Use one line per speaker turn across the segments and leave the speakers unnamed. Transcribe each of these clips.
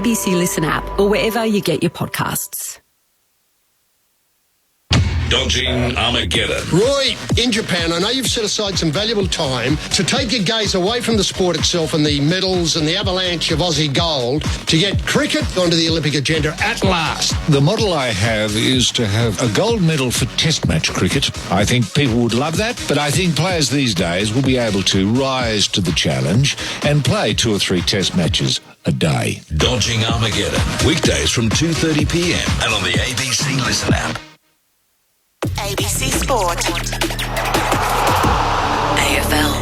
ABC Listen app or wherever you get your podcasts.
Dodging Armageddon.
Roy, in Japan, I know you've set aside some valuable time to take your gaze away from the sport itself and the medals and the avalanche of Aussie gold to get cricket onto the Olympic agenda at last.
The model I have is to have a gold medal for test match cricket. I think people would love that, but I think players these days will be able to rise to the challenge and play 2 or 3 test matches a day.
Dodging Armageddon. Weekdays from 2:30pm and on the ABC Listen app.
ABC Sport. AFL.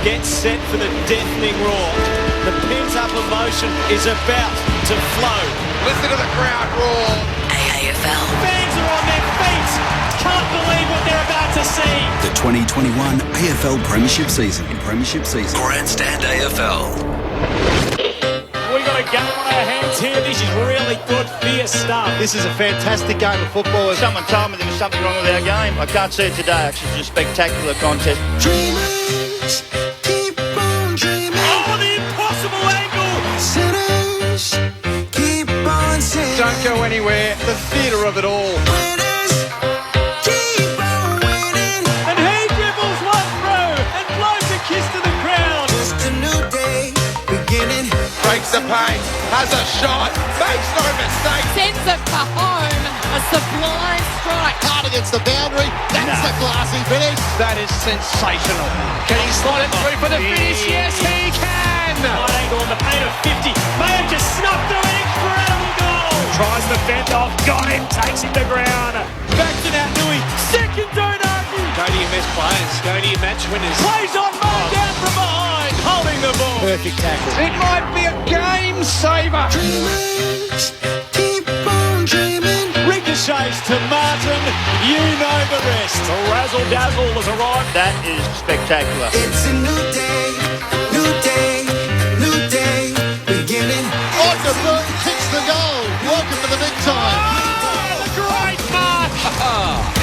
Get set for the deafening roar. The pent-up emotion is about to flow.
Listen to the crowd roar.
AFL.
Fans are on their feet. Can't believe what they're about to see.
The 2021 AFL Premiership season.
Grandstand AFL.
We've got a game on our hands here. This is really good, fierce stuff.
This is a fantastic game of football.
Someone told me there was something wrong with our game. I can't see it today. Actually, it's a spectacular contest.
Dreamers, keep on dreaming.
Oh, the impossible angle.
Sinners, keep on sinning.
Don't go anywhere. The theatre of it all.
Winners, keep on winning.
And he dribbles one through and blows a kiss to the crowd.
Just a new day beginning.
Breaks the paint. Has a shot. Makes no mistake.
Sends it for home. A sublime strike.
Hard against the boundary. That's a classy finish.
That is sensational. Can he slide it through for the finish? Yes, he can.
Wide angle on the paint of 50. May have just snuffed through an incredible goal. Tries the fend off. Got him. Takes him to ground. Back to that Nui. Second don't argue.
Go to your best players. Go to your match winners.
Plays on Mark down from behind. Holding the ball.
Perfect tackle.
It might be a game saver.
Dreamers, keep on dreaming.
Ricochets to Martin. You know the rest. The razzle dazzle has arrived.
That is spectacular.
It's a new day, new day, new day beginning.
Oscar Burton kicks the goal. Welcome to the big time.
Oh, great mark.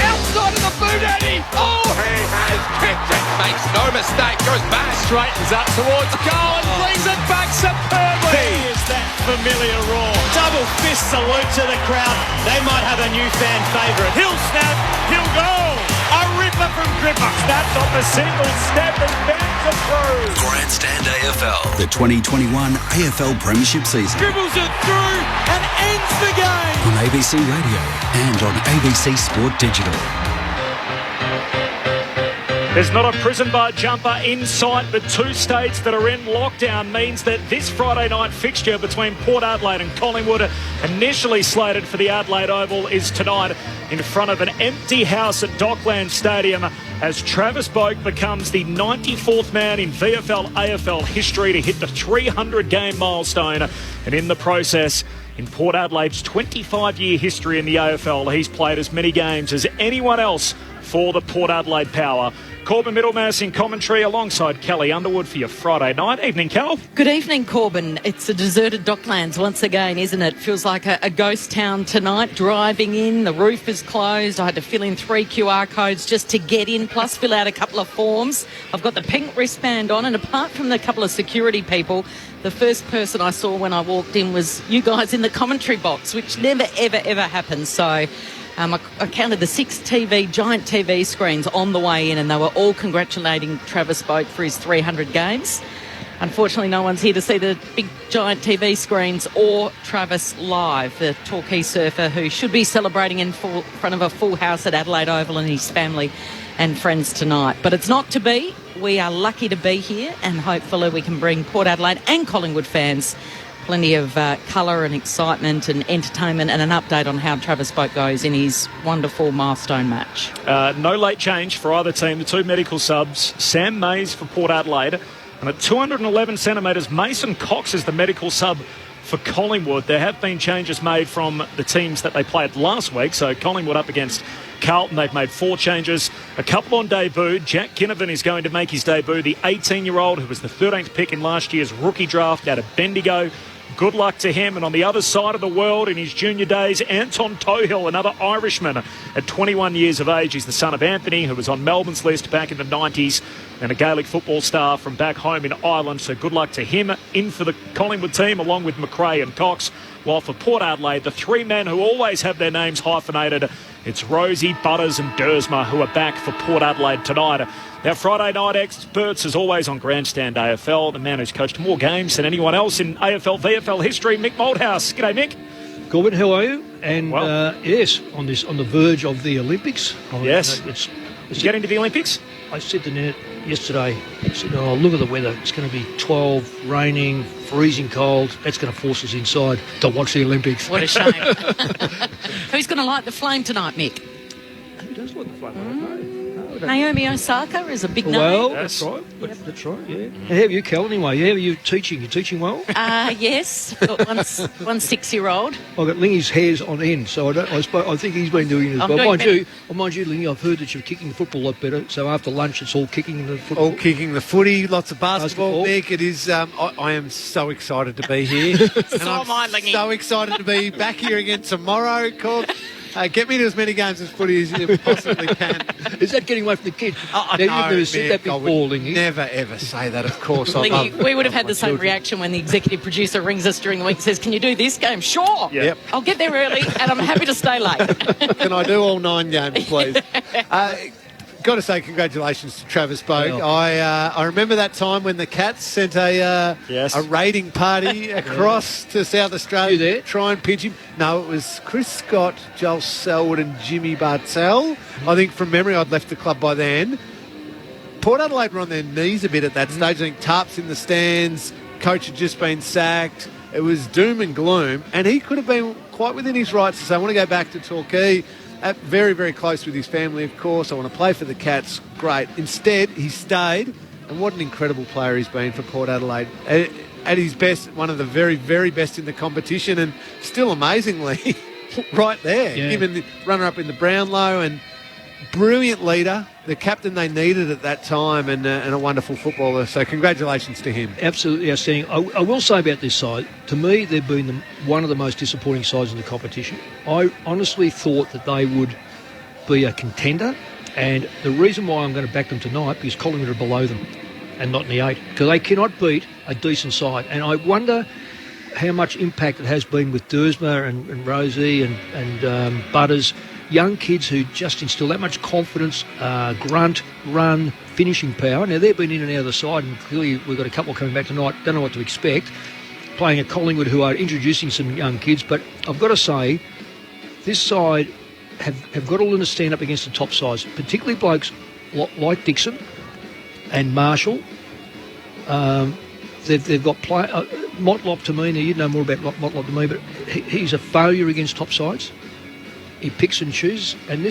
Outside of the boot, Eddie. Oh,
He has kicked it. Makes no mistake. Goes back.
straightens up towards goal and brings it back superbly. Here's that familiar roar. Double fist salute to the crowd. They might have a new fan favourite. He'll snap, he'll go. A ripper from Gripper. Snaps off a single step and bends it through.
Grandstand AFL.
The 2021 AFL Premiership season.
Dribbles it through and ends the game.
On ABC Radio and on ABC Sport Digital.
There's not a prison bar jumper in sight, but 2 states that are in lockdown means that this Friday night fixture between Port Adelaide and Collingwood, initially slated for the Adelaide Oval, is tonight in front of an empty house at Dockland Stadium as Travis Boak becomes the 94th man in VFL AFL history to hit the 300-game milestone. And in the process, in Port Adelaide's 25-year history in the AFL, he's played as many games as anyone else for the Port Adelaide Power. Corbin Middlemass in commentary alongside Kelly Underwood for your Friday night. Evening, Cal.
Good evening, Corbin. It's a deserted Docklands once again, isn't it? Feels like a ghost town tonight. Driving in, the roof is closed. I had to fill in 3 QR codes just to get in, plus fill out a couple of forms. I've got the pink wristband on, and apart from the couple of security people, the first person I saw when I walked in was you guys in the commentary box, which never, ever, ever happens. So I counted the 6 giant TV screens on the way in, and they were all congratulating Travis Boak for his 300 games. Unfortunately, no one's here to see the big giant TV screens or Travis live, the Torquay surfer who should be celebrating in front of a full house at Adelaide Oval and his family and friends tonight. But it's not to be. We are lucky to be here, and hopefully we can bring Port Adelaide and Collingwood fans plenty of colour and excitement and entertainment, and an update on how Travis Boak goes in his wonderful milestone match.
No late change for either team. The 2 medical subs, Sam Mays for Port Adelaide, and at 211 centimetres, Mason Cox is the medical sub for Collingwood. There have been changes made from the teams that they played last week. So Collingwood up against Carlton, they've made 4 changes. A couple on debut. Jack Ginnivan is going to make his debut, the 18-year-old who was the 13th pick in last year's rookie draft out of Bendigo. Good luck to him. And on the other side of the world, in his junior days, Anton Tohill, another Irishman at 21 years of age. He's the son of Anthony, who was on Melbourne's list back in the 90s, and a Gaelic football star from back home in Ireland. So good luck to him. In for the Collingwood team, along with McRae and Cox. While for Port Adelaide, the three men who always have their names hyphenated, it's Rosie, Butters and Dersma, who are back for Port Adelaide tonight. Our Friday night experts, as always, on Grandstand AFL. The man who's coached more games than anyone else in AFL, VFL history, Mick Malthouse. G'day, Mick.
Corbin, how are you? And yes, on the verge of the Olympics.
Yes. Did you get into the Olympics?
I said to Ned yesterday, I said, look at the weather. It's going to be 12, raining, freezing cold. That's going to force us inside to watch the Olympics.
What a shame. Who's going to light the flame tonight, Mick?
Who does light the flame?
Naomi Osaka is a big name.
Well, that's right. Yep. That's right, yeah. How are you, Kel, anyway? How are you teaching? You teaching well?
Yes. Got one 6-year-old.
I've got Lingy's hairs on end, so I think he's been doing it as well. Mind you, Lingy, I've heard that you're kicking the football a lot better, so after lunch it's all kicking the football.
All kicking the footy, lots of basketball. Nick, it is, I am so excited to be here.
So am I, Lingy.
So excited to be back here again tomorrow, Corb. Get me to as many games as footy as you possibly can.
Is that getting away from the kids? You've never said that before, Lingy.
Never, ever say that, of course.
Lingy, we would have had the same reaction when the executive producer rings us during the week and says, can you do this game? Sure.
Yep.
I'll get there early and I'm happy to stay late.
Can I do all 9 games, please? Got to say congratulations to Travis Boak. I remember that time when the Cats sent a raiding party across to South Australia to try and pinch him. No, it was Chris Scott, Joel Selwood and Jimmy Bartell. I think from memory I'd left the club by then. Port Adelaide were on their knees a bit at that stage. I think Tarp's in the stands, coach had just been sacked. It was doom and gloom, and he could have been quite within his rights to say, I want to go back to Torquay. Very, very close with his family, of course. I want to play for the Cats. Great. Instead, he stayed, and what an incredible player he's been for Port Adelaide. At his best, one of the very, very best in the competition, and still amazingly right there. Given the runner-up in the Brownlow, and brilliant leader, the captain they needed at that time, and a wonderful footballer. So congratulations to him.
Absolutely outstanding. I will say about this side, to me, they've been one of the most disappointing sides in the competition. I honestly thought that they would be a contender, and the reason why I'm going to back them tonight, because Collingwood are below them and not in the 8, because they cannot beat a decent side. And I wonder how much impact it has been with Dersma and Rosie and Butters, young kids who just instill that much confidence, grunt, run, finishing power. Now, they've been in and out of the side, and clearly we've got a couple coming back tonight. Don't know what to expect. Playing at Collingwood, who are introducing some young kids. But I've got to say, this side have got to learn to stand up against the top sides, particularly blokes like Dixon and Marshall. They've got Motlop to me. Now, you know more about Motlop than me, but he's a failure against top sides. He picks and chooses, and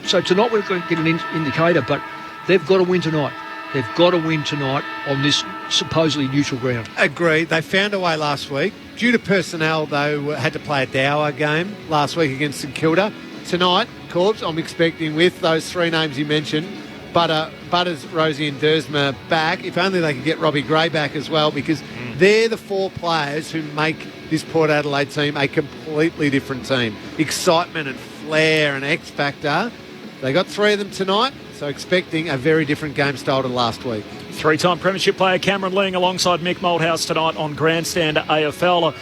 so tonight we're going to get an indicator, but they've got to win tonight. They've got to win tonight on this supposedly neutral ground.
Agreed. They found a way last week. Due to personnel, though, had to play a dour game last week against St Kilda. Tonight, Corbs, I'm expecting with those 3 names you mentioned, Butters, Rosie and Dersma back. If only they could get Robbie Gray back as well, because they're the 4 players who make this Port Adelaide team a completely different team. Excitement and flair and X factor. They got 3 of them tonight, so expecting a very different game style to last week.
3-time premiership player Cameron Ling alongside Mick Malthouse tonight on Grandstand AFL.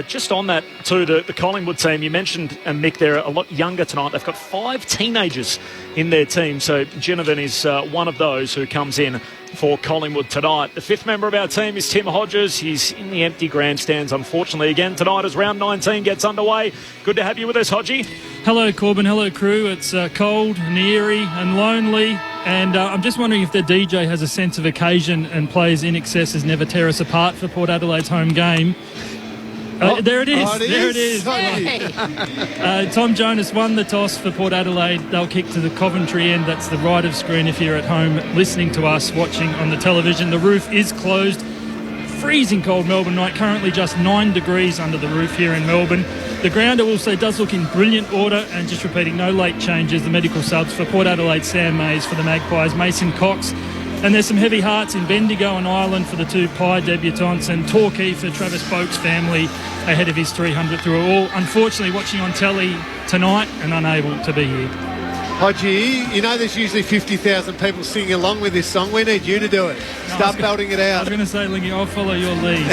Just on that too, the Collingwood team, you mentioned, Mick, they're a lot younger tonight. They've got 5 teenagers in their team, so Ginnivan is one of those who comes in for Collingwood tonight. The 5th member of our team is Tim Hodges. He's in the empty grandstands, unfortunately, again tonight as round 19 gets underway. Good to have you with us, Hodgie.
Hello, Corbin. Hello, crew. It's cold and eerie and lonely, and I'm just wondering if the DJ has a sense of occasion and plays In Excess as Never Tear Us Apart for Port Adelaide's home game. There it is. There it is. Tom Jonas won the toss for Port Adelaide. They'll kick to the Coventry end. That's the right of screen if you're at home listening to us, watching on the television. The roof is closed. Freezing cold Melbourne night. Currently just 9 degrees under the roof here in Melbourne. The ground, I will say, does look in brilliant order, and just repeating, no late changes. The medical subs for Port Adelaide, Sam Mays; for the Magpies, Mason Cox; And there's some heavy hearts in Bendigo and Ireland for the two Pie debutants, and Torquay for Travis Boak's family ahead of his 300th. Who are all unfortunately watching on telly tonight and unable to be here.
Hodgie, you know there's usually 50,000 people singing along with this song. We need you to do it. Start belting it out.
I was going to say, Lingy, I'll follow your lead.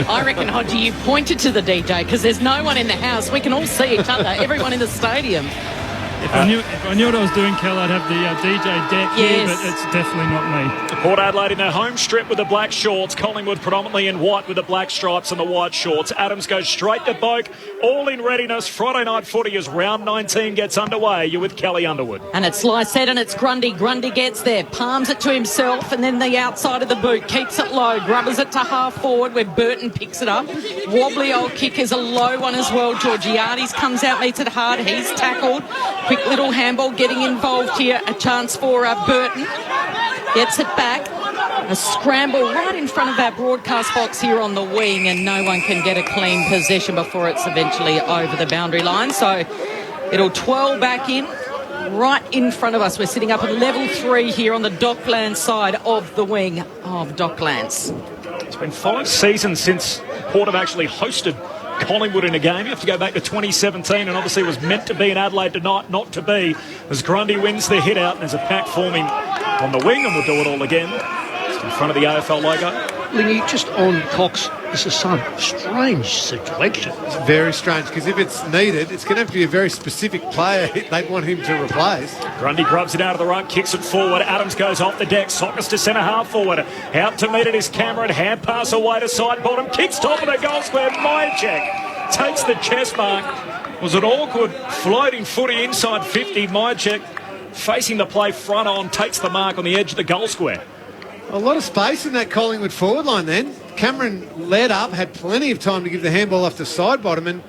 I reckon, Hodgie, you pointed to the DJ because there's no one in the house. We can all see each other, everyone in the stadium.
If I knew what I was doing, Kel, I'd have the DJ deck here, but it's definitely not me.
Port Adelaide in their home strip with the black shorts. Collingwood predominantly in white with the black stripes and the white shorts. Adams goes straight to Boak. All in readiness. Friday night footy as round 19 gets underway. You're with Kelly Underwood.
And it's Lysette and it's Grundy. Grundy gets there, palms it to himself, and then the outside of the boot keeps it low, grubbers it to half forward where Burton picks it up. Wobbly old kick is a low one as well. Georgiades comes out, meets it hard. He's tackled. Quick little handball getting involved here. A chance for Burton. Gets it back. A scramble right in front of our broadcast box here on the wing, and no one can get a clean possession before it's eventually over the boundary line. So it'll twirl back in right in front of us. We're sitting up at level 3 here on the Docklands side of the wing of Docklands.
It's been 5 seasons since Port have actually hosted Collingwood in a game. You have to go back to 2017, and obviously it was meant to be in Adelaide tonight, not to be, as Grundy wins the hit out and there's a pack forming on the wing, and we'll do it all again. Just in front of the AFL logo.
Lingy, just on Cox, this is some strange selection.
It's very strange, because if it's needed, it's going to have to be a very specific player they'd want him to replace.
Grundy grubs it out of the ruck, kicks it forward. Adams goes off the deck, Sockers to centre half forward. Out to meet it is Cameron, hand pass away to side bottom, kicks top of the goal square. Myercheck takes the chest mark. Was an awkward floating footy inside 50. Myercheck facing the play front on, takes the mark on the edge of the goal square.
A lot of space in that Collingwood forward line then. Cameron led up, had plenty of time to give the handball off the side bottom, and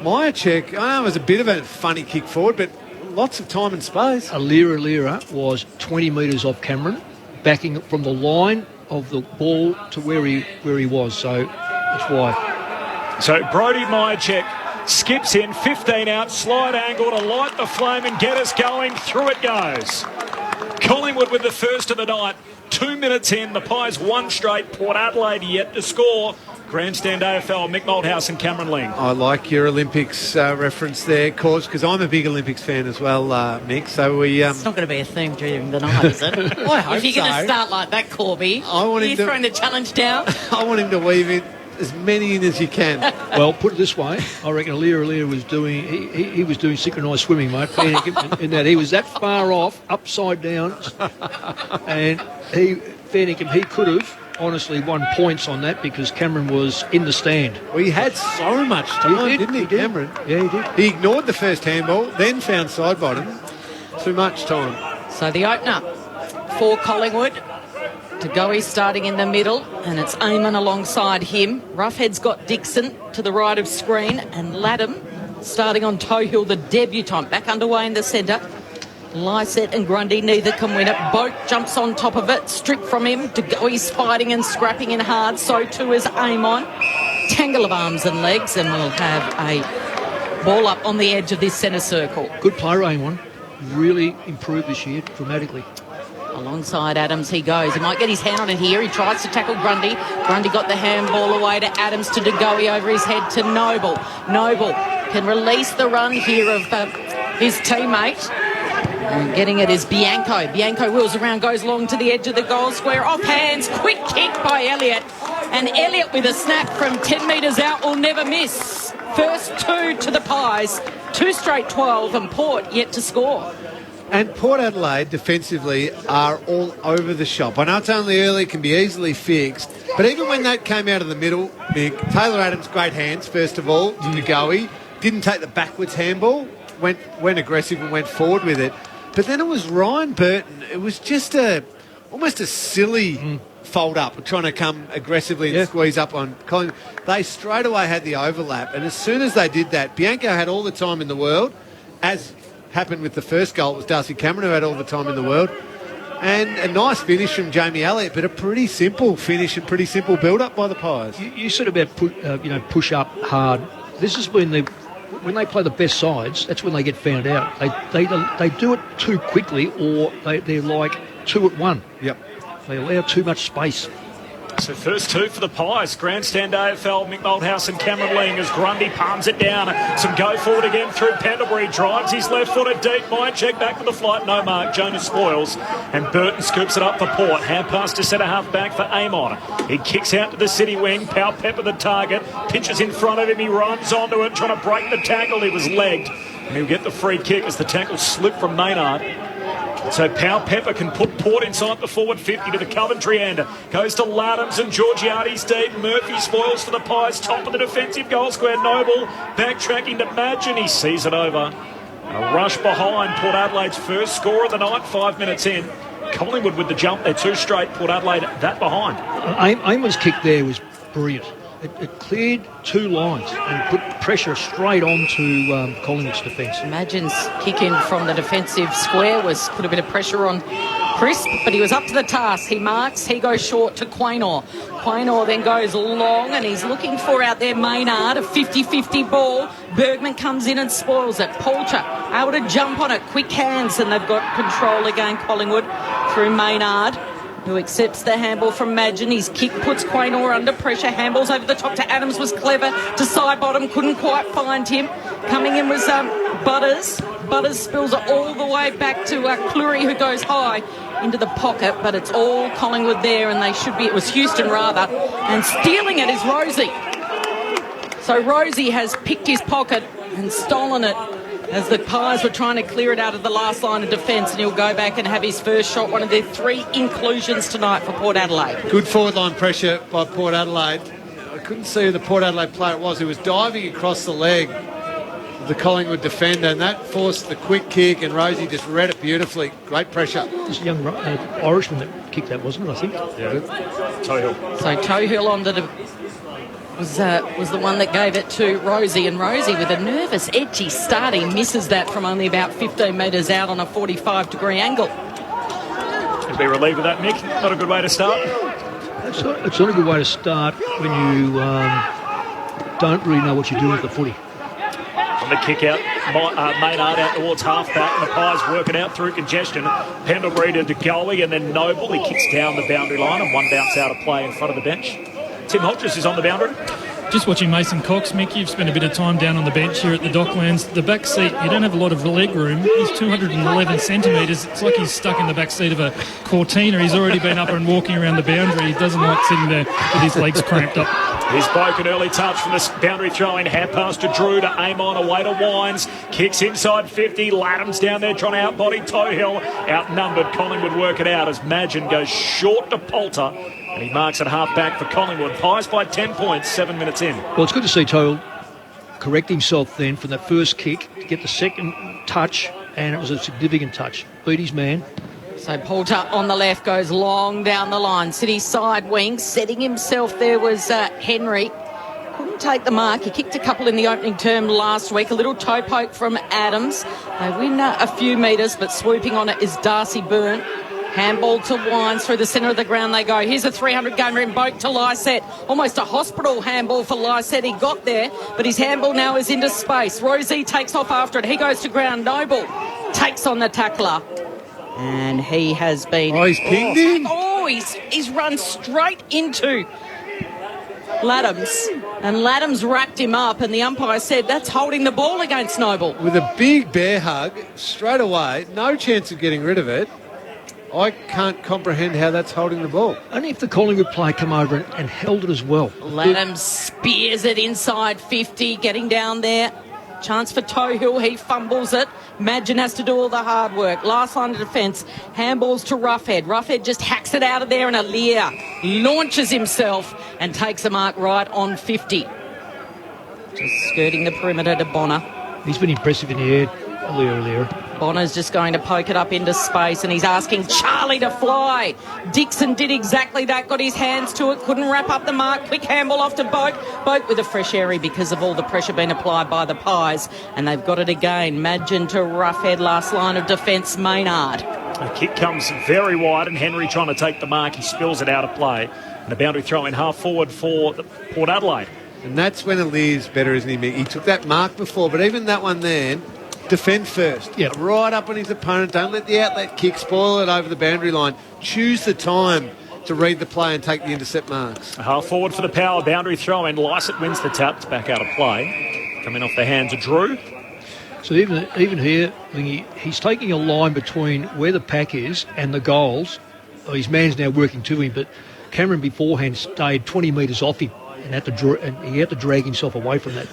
Myercheck, I know it was a bit of a funny kick forward, but lots of time and space.
Alira was 20 metres off Cameron, backing from the line of the ball to where he was, so that's why.
So Brodie Myercheck skips in, 15 out, slide angle to light the flame and get us going. Through it goes. Collingwood with the first of the night. 2 minutes in, the Pies one straight. Port Adelaide yet to score. Grandstand AFL, Mick Malthouse and Cameron Ling.
I like your Olympics reference there, Cause, because I'm a big Olympics fan as well, Mick. So we.
It's not going to be a theme during the night, is it?
I hope
if you're going to start like that, Corby, you're throwing the challenge down.
I want him to weave in as many in as you can.
Well, put it this way, I reckon Alira was doing he was doing synchronised swimming, mate. In that he was that far off, upside down, and he could have honestly won points on that because Cameron was in the stand.
Well, he had so much time, didn't he, Cameron?
Yeah, he did.
He ignored the first handball, then found side bottom. Too much time.
So the opener for Collingwood. To go, he's starting in the middle, and it's Eamon alongside him. Roughhead's got Dixon to the right of screen, and Latham starting on Tohill, the debutant, back underway in the centre. Lysette and Grundy, neither can win it. Boak jumps on top of it, stripped from him. To go, he's fighting and scrapping in hard, so too is Eamon. Tangle of arms and legs, and we'll have a ball up on the edge of this centre circle.
Good player, Eamon. Really improved this year dramatically.
Alongside Adams he goes. He might get his hand on it here. He tries to tackle Grundy. Grundy got the handball away to Adams, to DeGoey over his head to Noble. Noble can release the run here of his teammate. And getting it is Bianco. Bianco wheels around, goes long to the edge of the goal square. Off hands, quick kick by Elliott. And Elliott with a snap from 10 metres out will never miss. First 2 to the Pies. 2 straight 12 and Port yet to score.
And Port Adelaide defensively are all over the shop. I know it's only early, can be easily fixed, but even when that came out of the middle, Mick, Taylor Adams, great hands, first of all, to Goey, didn't take the backwards handball, went aggressive and went forward with it. But then it was Ryan Burton. It was just almost a silly fold up, trying to come aggressively and squeeze up on Collingwood. They straight away had the overlap, and as soon as they did that, Bianco had all the time in the world, as happened with the first goal. It was Darcy Cameron who had all the time in the world. And a nice finish from Jamie Elliott, but a pretty simple finish and pretty simple build-up by the Pies.
You said about push up hard. This is when they play the best sides. That's when they get found out. They do it too quickly, or they're like 2 at 1.
Yep.
They allow too much space.
So first two for the Pies. Grandstand AFL, Mick Malthouse and Cameron Ling as Grundy palms it down. Some go forward again through Pendlebury. Drives his left footer deep. Mind check back for the flight. No mark. Jonas spoils. And Burton scoops it up for Port. Hand pass to centre half back for Amon. He kicks out to the city wing. Powell Pepper the target. Pitches in front of him. He runs onto it trying to break the tackle. He was legged. And he'll get the free kick as the tackle slipped from Maynard. So Powell Pepper can put Port inside the forward 50 to the Coventry end. Goes to Laddams and Georgiades deep. Murphy spoils for the Pies. Top of the defensive goal square. Noble backtracking to Madgen. He sees it over. A rush behind Port Adelaide's first score of the night, 5 minutes in. Collingwood with the jump. They're two straight. Port Adelaide that behind.
Amon's kick there was brilliant. It cleared two lines and put pressure straight onto Collingwood's defence.
Madgen's kick in from the defensive square put a bit of pressure on Crisp, but he was up to the task. He marks, he goes short to Quaynor. Quaynor then goes long and he's looking for out there Maynard, a 50-50 ball. Bergman comes in and spoils it. Poulter able to jump on it, quick hands, and they've got control again, Collingwood, through Maynard, who accepts the handball from Madgen. His kick puts Quaynor under pressure. Handballs over the top to Adams, was clever. To side bottom, couldn't quite find him. Coming in was Butters. Butters spills it all the way back to Clury, who goes high into the pocket, but it's all Collingwood there, and it was Houston rather, and stealing it is Rosie. So Rosie has picked his pocket and stolen it as the Pies were trying to clear it out of the last line of defence, and he'll go back and have his first shot, one of their three inclusions tonight for Port Adelaide.
Good forward line pressure by Port Adelaide. I couldn't see who the Port Adelaide player it was. He was diving across the leg of the Collingwood defender, and that forced the quick kick, and Rosie just read it beautifully. Great pressure.
This young Irishman that kicked that, wasn't it, I think?
Yeah. Tohill.
So Tohill on the was the one that gave it to Rosie, and Rosie with a nervous, edgy start, he misses that from only about 15 metres out on a 45-degree angle.
Should be relieved of that, Mick. Not a good way to start.
It's not a good way to start when you don't really know what you're doing with the footy.
On the kick out, Maynard out towards half-back, and the Pies work it out through congestion. Pendlebury to Goley, and then Noble. He kicks down the boundary line, and one bounce out of play in front of the bench. Tim Hodges is on the boundary.
Just watching Mason Cox, Mick, you've spent a bit of time down on the bench here at the Docklands. The back seat, you don't have a lot of leg room. He's 211 centimetres. It's like he's stuck in the back seat of a Cortina. He's already been up and walking around the boundary. He doesn't like sitting there with his legs cramped up.
He's broken early touch from the boundary throw-in. Hand pass to Drew, to Amon, away to Wines. Kicks inside 50. Laddams down there trying to outbody Tohill. Outnumbered. Collingwood work it out as Madgen goes short to Poulter. And he marks at half-back for Collingwood. Pies by 10 points, 7 minutes in.
Well, it's good to see Tohill correct himself then from that first kick to get the second touch, and it was a significant touch. Beat his man.
So Poulter on the left goes long down the line. City side wing, setting himself there was Henry. Couldn't take the mark. He kicked a couple in the opening term last week. A little toe poke from Adams. They win a few metres, but swooping on it is Darcy Byrne. Handball to Wines through the centre of the ground they go. Here's a 300-gamer in Boak to Lysette. Almost a hospital handball for Lysette. He got there, but his handball now is into space. Rosie takes off after it. He goes to ground. Noble takes on the tackler. And he has been...
Oh, he's pinged him?
Oh, he's run straight into Laddams. And Laddams racked him up, and the umpire said that's holding the ball against Noble.
With a big bear hug straight away. No chance of getting rid of it. I can't comprehend how that's holding the ball.
Only if the Collingwood player come over and held it as well.
Laddams spears it inside 50, getting down there. Chance for Tohill, he fumbles it. Madgen has to do all the hard work. Last line of defence, handballs to Roughhead. Roughhead just hacks it out of there, and Alier launches himself and takes a mark right on 50. Just skirting the perimeter to Bonner.
He's been impressive in the air, Alier.
Bonner's just going to poke it up into space, and he's asking Charlie to fly. Dixon did exactly that, got his hands to it, couldn't wrap up the mark. Quick handball off to Boak. Boak with a fresh airy because of all the pressure being applied by the Pies, and they've got it again. Madgen to Roughhead, last line of defence, Maynard.
The kick comes very wide, and Henry trying to take the mark. He spills it out of play. And a boundary throw in half forward for Port Adelaide.
And that's when Alier's better, isn't he, Mick? He took that mark before, but even that one then, defend first.
Yep.
Right up on his opponent. Don't let the outlet kick spoil it over the boundary line. Choose the time to read the play and take the intercept marks.
Half forward for the power boundary throw in. Lycett wins the tap. It's back out of play. Coming off the hands of Drew.
So even here, he's taking a line between where the pack is and the goals. His man's now working to him, but Cameron beforehand stayed 20 metres off him and he had to drag himself away from that.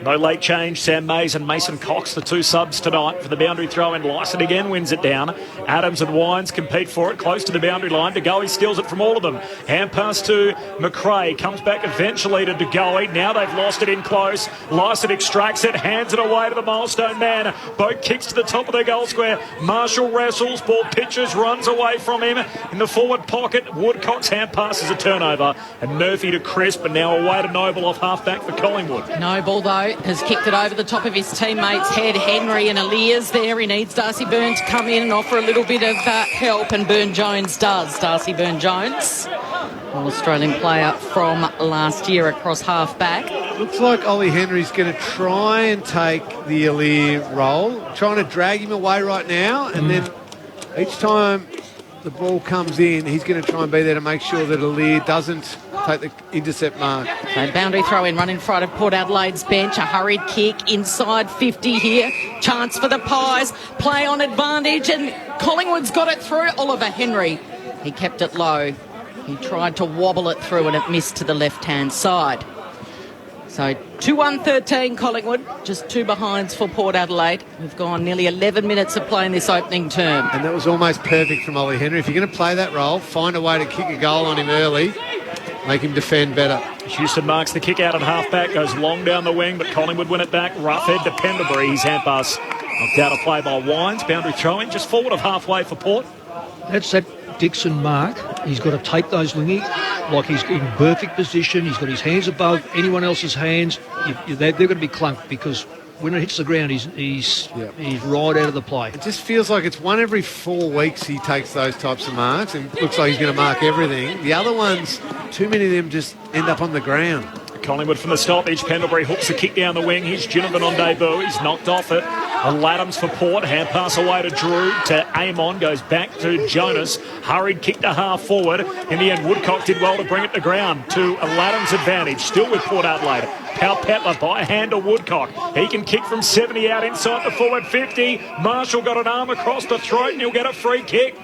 No late change. Sam Mays and Mason Cox, the two subs tonight for the boundary throw in. Lycett again wins it down. Adams and Wines compete for it close to the boundary line. De Goey steals it from all of them. Hand pass to McRae. Comes back eventually to De Goey. Now they've lost it in close. Lycett extracts it, hands it away to the milestone man. Boat kicks to the top of their goal square. Marshall wrestles. Ball pitches, runs away from him. In the forward pocket, Woodcock's hand pass is a turnover. And Murphy to Crisp, and now away to Noble off half-back for Collingwood.
Noble, though, has kicked it over the top of his teammates' head. Henry and Alias there. He needs Darcy Byrne to come in and offer a little bit of help, and Byrne-Jones does. Darcy Byrne-Jones, All-Australian player from last year across half-back.
Looks like Ollie Henry's going to try and take the Alier role, trying to drag him away right now, and then each time the ball comes in, he's going to try and be there to make sure that Alier doesn't take the intercept mark.
So boundary throw in, run in front of Port Adelaide's bench. A hurried kick inside 50 here. Chance for the Pies. Play on advantage, and Collingwood's got it through. Oliver Henry, he kept it low. He tried to wobble it through and it missed to the left-hand side. So 2-1-13 Collingwood, just two behinds for Port Adelaide. We've gone nearly 11 minutes of play in this opening term.
And that was almost perfect from Ollie Henry. If you're going to play that role, find a way to kick a goal on him early, make him defend better.
Houston marks the kick out at half-back, goes long down the wing, but Collingwood win it back. Rough head to Pendlebury. His hand pass knocked out of play by Wines. Boundary throw-in just forward of halfway for Port.
That's that Dixon mark. He's got to take those wingy like he's in perfect position. He's got his hands above anyone else's hands. They're going to be clunked because when it hits the ground, he's right out of the play.
It just feels like it's one every 4 weeks he takes those types of marks and looks like he's going to mark everything. The other ones, too many of them just end up on the ground.
Collingwood from the stoppage. Pendlebury hooks the kick down the wing. Here's Ginnivan on debut. He's knocked off it. And Laddams for Port. Hand pass away to Drew. To Amon. Goes back to Jonas. Hurried kick to half forward. In the end, Woodcock did well to bring it to ground. To a Laddams advantage. Still with Port Adelaide. Pal Pepper by hand to Woodcock. He can kick from 70 out inside the forward 50. Marshall got an arm across the throat and he'll get a free kick.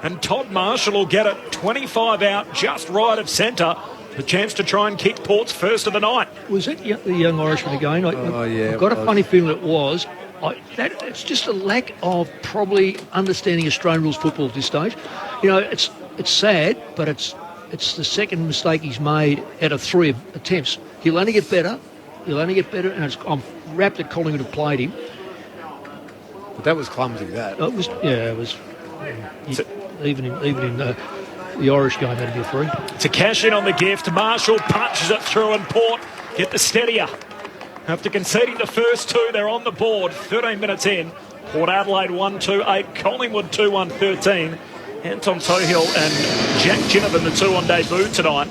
And Todd Marshall will get it 25 out just right of centre. The chance to try and kick Port's first of the night.
Was it the young Irishman again? I've got a funny feeling it was. It's just a lack of probably understanding Australian rules football at this stage. You know, it's sad, but it's the second mistake he's made out of 3 attempts. He'll only get better, and I'm rapt that Collingwood have played him.
But that was clumsy, that.
It was. Even in the Irish game, that'd be a 3.
To cash in on the gift, Marshall punches it through and Port get the steadier. After conceding the first 2, they're on the board. 13 minutes in. Port Adelaide 1-2-8, Collingwood 2-1-13. Anton Tohill and Jack Ginnivan, the 2 on debut tonight.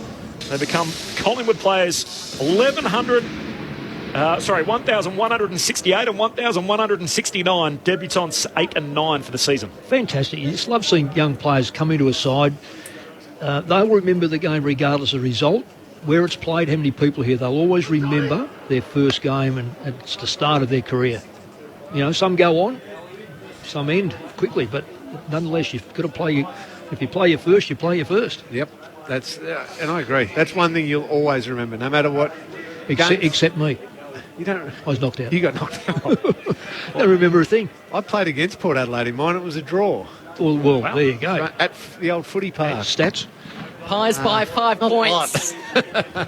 They become Collingwood players 1,168 and 1,169. Debutants 8 and 9 for the season.
Fantastic. You just love seeing young players come into a side. They'll remember the game regardless of the result. Where it's played, how many people here, they'll always remember their first game, and it's the start of their career. You know, some go on, some end quickly, but nonetheless, you've got to play. If you play your first, you play your first.
Yep, and I agree. That's one thing you'll always remember, no matter what.
Except me.
You don't.
I was knocked out.
You got knocked out.
I don't remember a thing.
I played against Port Adelaide in mine. It was a draw.
Well, wow. There you go.
At the old footy park.
Stats.
Pies by 5 points.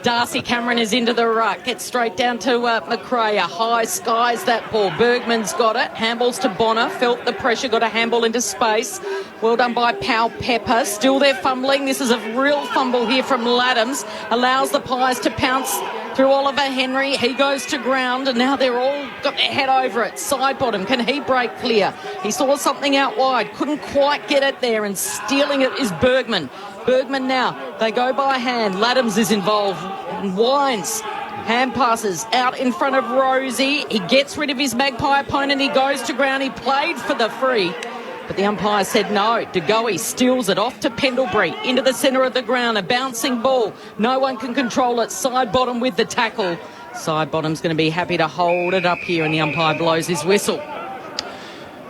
Darcy Cameron is into the ruck. Gets straight down to McRae. A high skies that ball. Bergman's got it. Handballs to Bonner. Felt the pressure. Got a handball into space. Well done by Pal Pepper. Still there fumbling. This is a real fumble here from Laddams. Allows the Pies to pounce through Oliver Henry. He goes to ground, and now they're all got their head over it. Side bottom. Can he break clear? He saw something out wide. Couldn't quite get it there, and stealing it is Bergman. Bergman now. They go by hand. Laddams is involved. And Wines Hand passes out in front of Rosie. He gets rid of his Magpie opponent. He goes to ground. He played for the free. But the umpire said no. De Goey steals it off to Pendlebury into the centre of the ground. A bouncing ball. No one can control it. Side bottom with the tackle. Side bottom's going to be happy to hold it up here, and the umpire blows his whistle.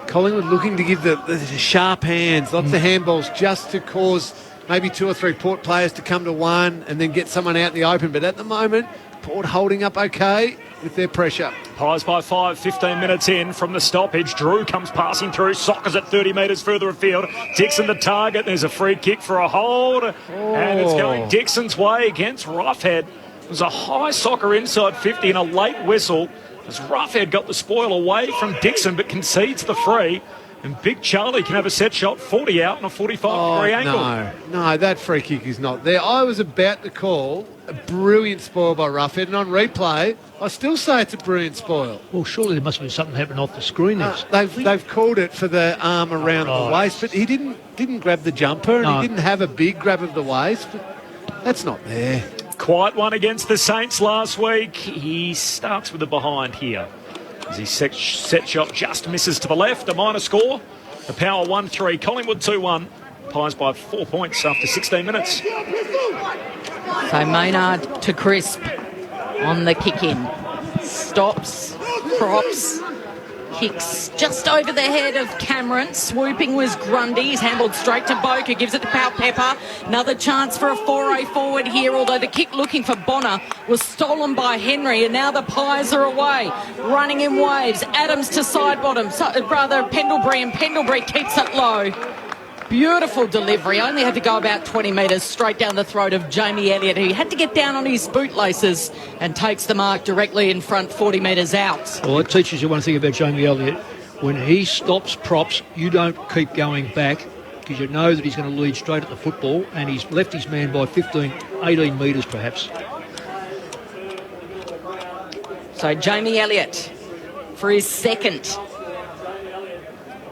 Collingwood looking to give the sharp hands, lots of handballs, just to cause maybe 2 or 3 Port players to come to one and then get someone out in the open. But at the moment, Port holding up okay with their pressure.
Pies by 5, 15 minutes in from the stoppage. Drew comes passing through, soccers at 30 metres further afield. Dixon the target. There's a free kick for a hold. And it's going Dixon's way against Roughhead. It was a high soccer inside 50 and a late whistle as Roughhead got the spoil away from Dixon but concedes the free. And Big Charlie can have a set shot 40 out and a 45-degree angle.
No, that free kick is not there. I was about to call a brilliant spoil by Roughhead, and on replay, I still say it's a brilliant spoil.
Well, surely there must have been something happening off the screen.
They've called it for the arm around the waist, but he didn't grab the jumper, and he didn't have a big grab of the waist. But that's not there.
Quiet one against the Saints last week. He starts with a behind here. As his set shot just misses to the left, a minor score. The Power 1-3, Collingwood 2-1. Pies by 4 points after 16 minutes.
So Maynard to Crisp on the kick-in. Stops, props, kicks just over the head of Cameron. Swooping was Grundy. He's handled straight to Boker. Gives it to Pal Pepper. Another chance for a foray forward here, although the kick looking for Bonner was stolen by Henry, and now the Pies are away. Running in waves. Adams to side bottom. Pendlebury, and Pendlebury keeps it low. Beautiful delivery. Only had to go about 20 metres straight down the throat of Jamie Elliott, who had to get down on his bootlaces and takes the mark directly in front 40 metres out.
Well, it teaches you one thing about Jamie Elliott. When he stops props, you don't keep going back because you know that he's going to lead straight at the football, and he's left his man by 15, 18 metres perhaps.
So Jamie Elliott for his second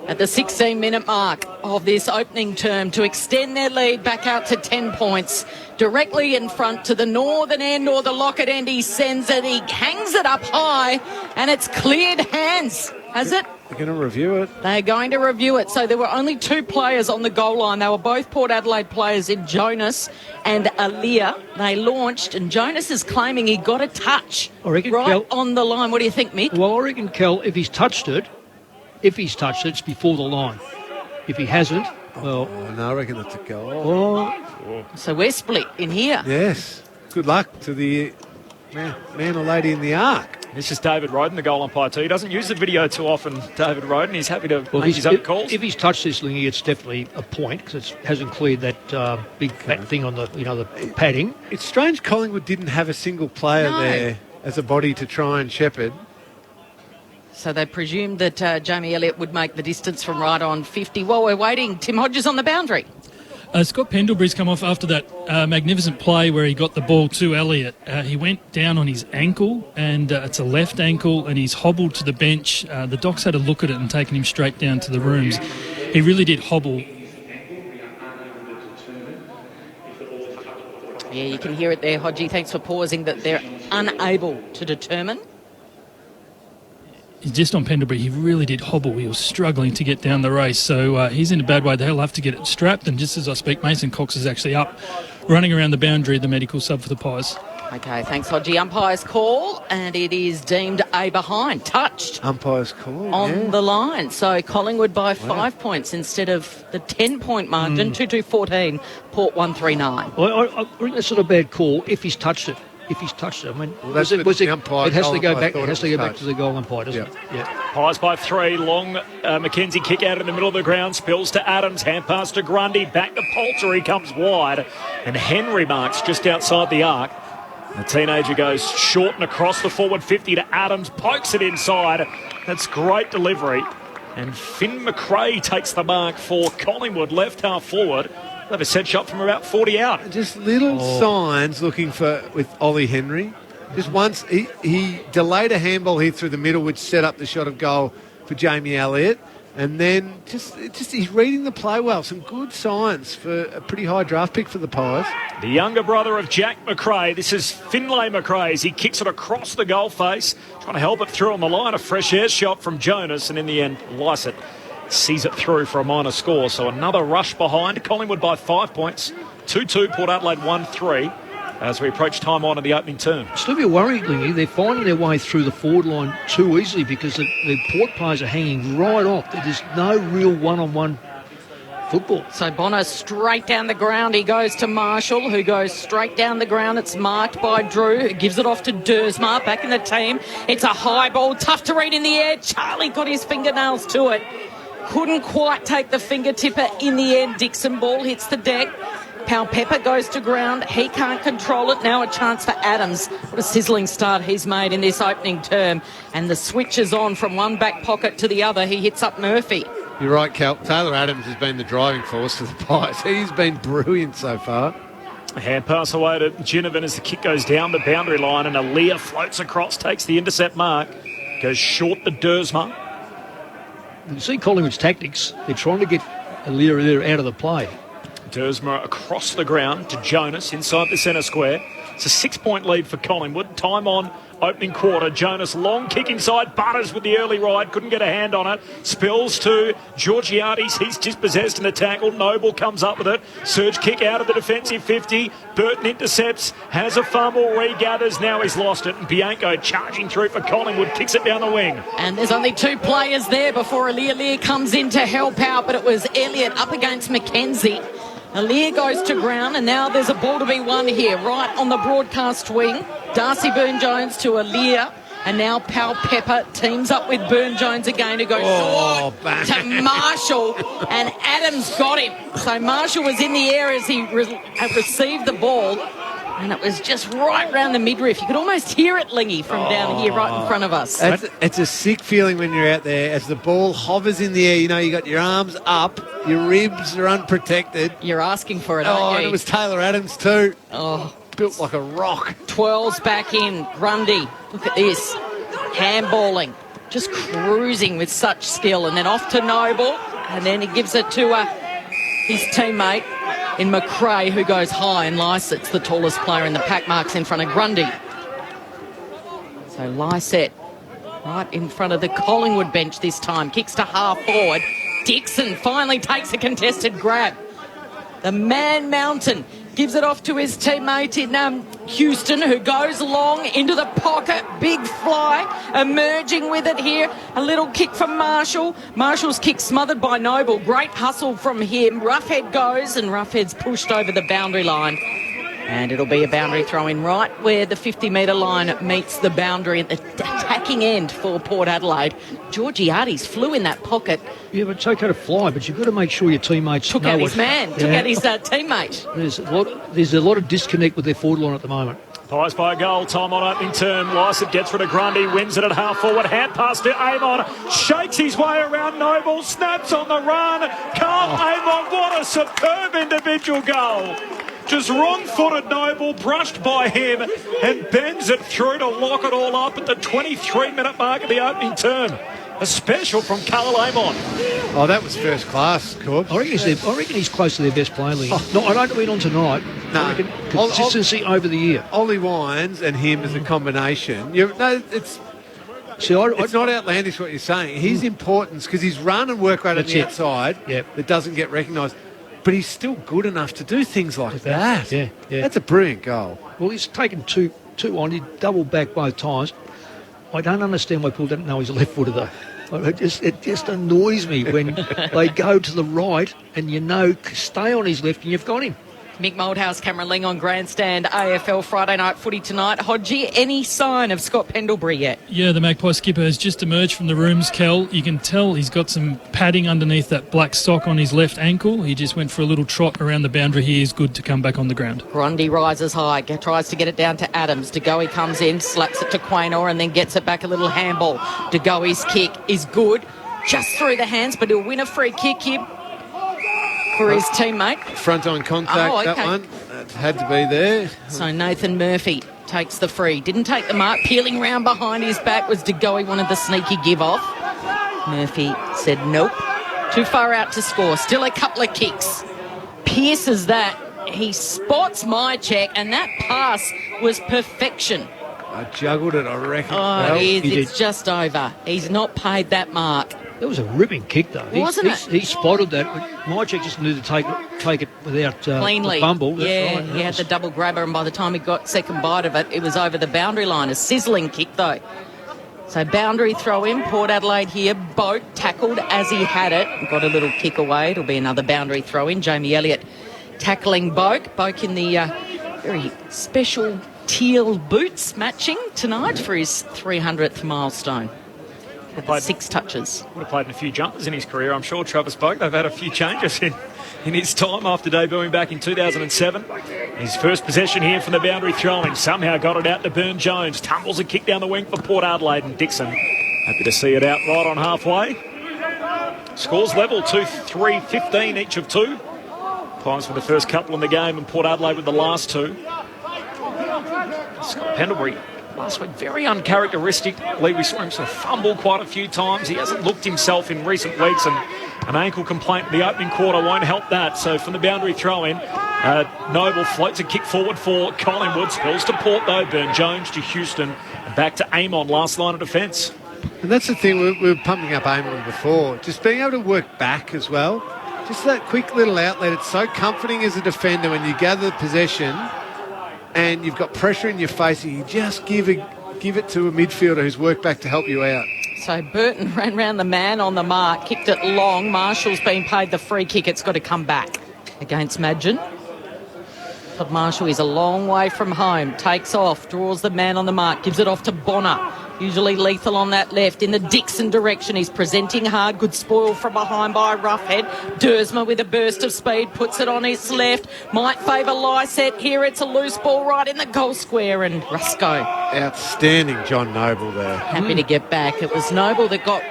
at the 16-minute mark of this opening term to extend their lead back out to 10 points. Directly in front to the northern end or the Lockett end. He sends it. He hangs it up high and it's cleared hands. Has it?
They're going to review it.
They're going to review it. So there were only 2 players on the goal line. They were both Port Adelaide players in Jonas and Aaliyah. They launched, and Jonas is claiming he got a touch right on the line. What do you think, Mick?
Well, I reckon, Kel, if he's touched it, it's before the line. If he hasn't, well...
no, I reckon that's a goal.
So we're split in here.
Yes. Good luck to the man or lady in the arc.
This is David Roden, the goal umpire too. He doesn't use the video too often, David Roden. He's happy to make his own calls.
If he's touched this, Lingy, it's definitely a point because it hasn't cleared that big fat thing on the padding.
It's strange Collingwood didn't have a single player there as a body to try and shepherd.
So they presumed that Jamie Elliott would make the distance from right on 50. While we're waiting, Tim Hodges on the boundary.
Scott Pendlebury's come off after that magnificent play where he got the ball to Elliott. He went down on his ankle, and it's a left ankle, and he's hobbled to the bench. The docs had a look at it and taken him straight down to the rooms. He really did hobble.
Yeah, you can hear it there, Hodgie. Thanks for pausing, that they're unable to determine.
Just on Pendlebury, he really did hobble. He was struggling to get down the race, so he's in a bad way. They'll have to get it strapped, and just as I speak, Mason Cox is actually up, running around the boundary, the medical sub for the Pies.
Okay, thanks, Hodgie. Umpire's call, and it is deemed a behind. Touched.
Umpire's call,
on the line. So Collingwood by 5 points instead of the 10-point margin, 2-2-14, Port 139.
Well, I think that's not a bad call if he's touched it. If he's touched it, I mean,
it has to go back.
It has to go back to the goal umpire, doesn't it? Yeah.
Pies by 3. Long Mackenzie kick out in the middle of the ground. Spills to Adams. Hand pass to Grundy. Back to Poulter. He comes wide. And Henry marks just outside the arc. The teenager goes short and across the forward 50 to Adams. Pokes it inside. That's great delivery. And Finn McRae takes the mark for Collingwood. Left half forward. They have a set shot from about 40 out.
Just little signs looking for with Ollie Henry. Just once he delayed a handball here through the middle, which set up the shot of goal for Jamie Elliott. And then just he's reading the play well. Some good signs for a pretty high draft pick for the Pies.
The younger brother of Jack McRae. This is Finlay McRae as he kicks it across the goal face, trying to help it through on the line. A fresh air shot from Jonas, and in the end, Lysett sees it through for a minor score. So another rush behind. Collingwood by 5 points. 2-2, Port Adelaide 1-3. As we approach time on in the opening term.
Still be worried, Lingy. They're finding their way through the forward line too easily because the Port players are hanging right off. There's no real one-on-one football.
So Bono straight down the ground. He goes to Marshall, who goes straight down the ground. It's marked by Drew, who gives it off to Dersma, back in the team. It's a high ball, tough to read in the air. Charlie got his fingernails to it. Couldn't quite take the finger tipper in the end. Dixon ball hits the deck. Pal Pepper goes to ground. He can't control it. Now a chance for Adams. What a sizzling start he's made in this opening term. And the switch is on from one back pocket to the other. He hits up Murphy.
You're right, Cal. Taylor Adams has been the driving force for the Pies. He's been brilliant so far.
A hand pass away to Ginnivan as the kick goes down the boundary line, and Aaliyah floats across, takes the intercept mark, goes short to Dersma.
You see Collingwood's tactics. They're trying to get Aaliyah out of the play.
Dersma across the ground to Jonas inside the centre square. It's a 6-point lead for Collingwood. Time on opening quarter. Jonas long kick inside. Butters with the early ride. Couldn't get a hand on it. Spills to Georgiades. He's dispossessed in the tackle. Noble comes up with it. Surge kick out of the defensive 50. Burton intercepts. Has a fumble. Regathers. Now he's lost it. And Bianco charging through for Collingwood. Kicks it down the wing.
And there's only two players there before Aaliyah comes in to help out. But it was Elliott up against McKenzie. Aaliyah goes to ground, and now there's a ball to be won here, right on the broadcast wing. Darcy Burne-Jones to Aaliyah, and now Pal Pepper teams up with Burne-Jones again, who goes short to Marshall, and Adams got him. So Marshall was in the air as he received the ball, and it was just right round the midriff. You could almost hear it, Lingy, from down here right in front of us.
It's a sick feeling when you're out there as the ball hovers in the air. You know, you got your arms up, your ribs are unprotected.
You're asking for it, aren't you?
And it was Taylor Adams too.
Oh,
built like a rock.
12's back in. Grundy, look at this. Handballing, just cruising with such skill. And then off to Noble, and then he gives it to his teammate in McRae, who goes high, and Lysett's the tallest player in the pack, marks in front of Grundy. So Lysett right in front of the Collingwood bench this time. Kicks to half forward. Dixon finally takes a contested grab. The Man Mountain gives it off to his teammate in Houston, who goes long into the pocket. Big fly, emerging with it here. A little kick from Marshall. Marshall's kick smothered by Noble. Great hustle from him. Roughhead goes, and Roughhead's pushed over the boundary line. And it'll be a boundary throw-in right where the 50-metre line meets the boundary at the attacking end for Port Adelaide. Georgiades flew in that pocket.
Yeah, but it's okay to fly, but you've got to make sure your teammates
took out his man, took out his teammate.
There's a lot of disconnect with their forward line at the moment.
Pies by a goal, time on opening term. Lysett gets rid of Grundy, wins it at half forward. Hand pass to Amon, shakes his way around Noble, snaps on the run. Carl Amon, what a superb individual goal. Just wrong-footed Noble, brushed by him, and bends it through to lock it all up at the 23-minute mark of the opening term. A special from Carl Amon.
Oh, that was first class, Corbs.
I reckon he's close to their best player, Lee. No, I don't mean on tonight. No. I reckon consistency over the year.
Ollie Wines and him as a combination. It's not outlandish what you're saying. His importance, because his run and work rate on the outside that doesn't get recognised. But he's still good enough to do things like that.
Yeah.
That's a brilliant goal.
Well, he's taken two on. He doubled back both times. I don't understand why people don't know he's a left-footer, though. It just annoys me when they go to the right and stay on his left and you've got him.
Mick Moldhouse, Cameron Ling on Grandstand. AFL Friday night footy tonight. Hodgie, any sign of Scott Pendlebury yet?
Yeah, the Magpie skipper has just emerged from the rooms, Kel. You can tell he's got some padding underneath that black sock on his left ankle. He just went for a little trot around the boundary. He is good to come back on the ground.
Grundy rises high, tries to get it down to Adams. De Goey comes in, slaps it to Quaynor, and then gets it back a little handball. De Goey's kick is good, just through the hands, but he'll win a free kick here for his teammate.
Front on contact, that one. That had to be there.
So Nathan Murphy takes the free. Didn't take the mark. Peeling round behind his back was De Goey, wanted the sneaky give off. Murphy said nope. Too far out to score. Still a couple of kicks. Pierces that. He spots my check, and that pass was perfection.
I juggled it, I reckon.
Oh, it's just over. He's not paid that mark.
That was a ripping kick, though.
Wasn't it?
He spotted that. Mycheck just needed to take it without
cleanly.
Fumble. That's
yeah,
right.
He had the double grabber, and by the time he got second bite of it, it was over the boundary line. A sizzling kick, though. So boundary throw in. Port Adelaide here. Boak tackled as he had it. Got a little kick away. It'll be another boundary throw in. Jamie Elliott tackling Boak. Boak in the very special teal boots matching tonight for his 300th milestone. 6 touches.
Would have played in a few jumpers in his career, I'm sure, Travis Boak. They've had a few changes in his time after debuting back in 2007. His first possession here from the boundary throwing. Somehow got it out to Burn Jones. Tumbles a kick down the wing for Port Adelaide, and Dixon happy to see it out right on halfway. Scores level, 2-3-15 each of 2. Pies for the first couple in the game, and Port Adelaide with the last 2. Scott Pendlebury last week, very uncharacteristically, we saw him sort of fumble quite a few times. He hasn't looked himself in recent weeks, and an ankle complaint in the opening quarter won't help that. So from the boundary throw-in, Noble floats a kick forward for Collingwood. Spills to Port, though. Burn Jones to Houston. And back to Amon, last line of defence.
And that's the thing, we were pumping up Amon before. Just being able to work back as well. Just that quick little outlet. It's so comforting as a defender when you gather possession and you've got pressure in your face, and you just give it to a midfielder who's worked back to help you out.
So Burton ran round the man on the mark, kicked it long. Marshall's been paid the free kick. It's got to come back against Madgen. Todd Marshall is a long way from home. Takes off, draws the man on the mark, gives it off to Bonner. Usually lethal on that left in the Dixon direction. He's presenting hard. Good spoil from behind by Roughhead. Dersma with a burst of speed puts it on his left. Might favour Lyset. Here it's a loose ball right in the goal square, and Rusco.
Outstanding John Noble there.
Happy to get back. It was Noble that got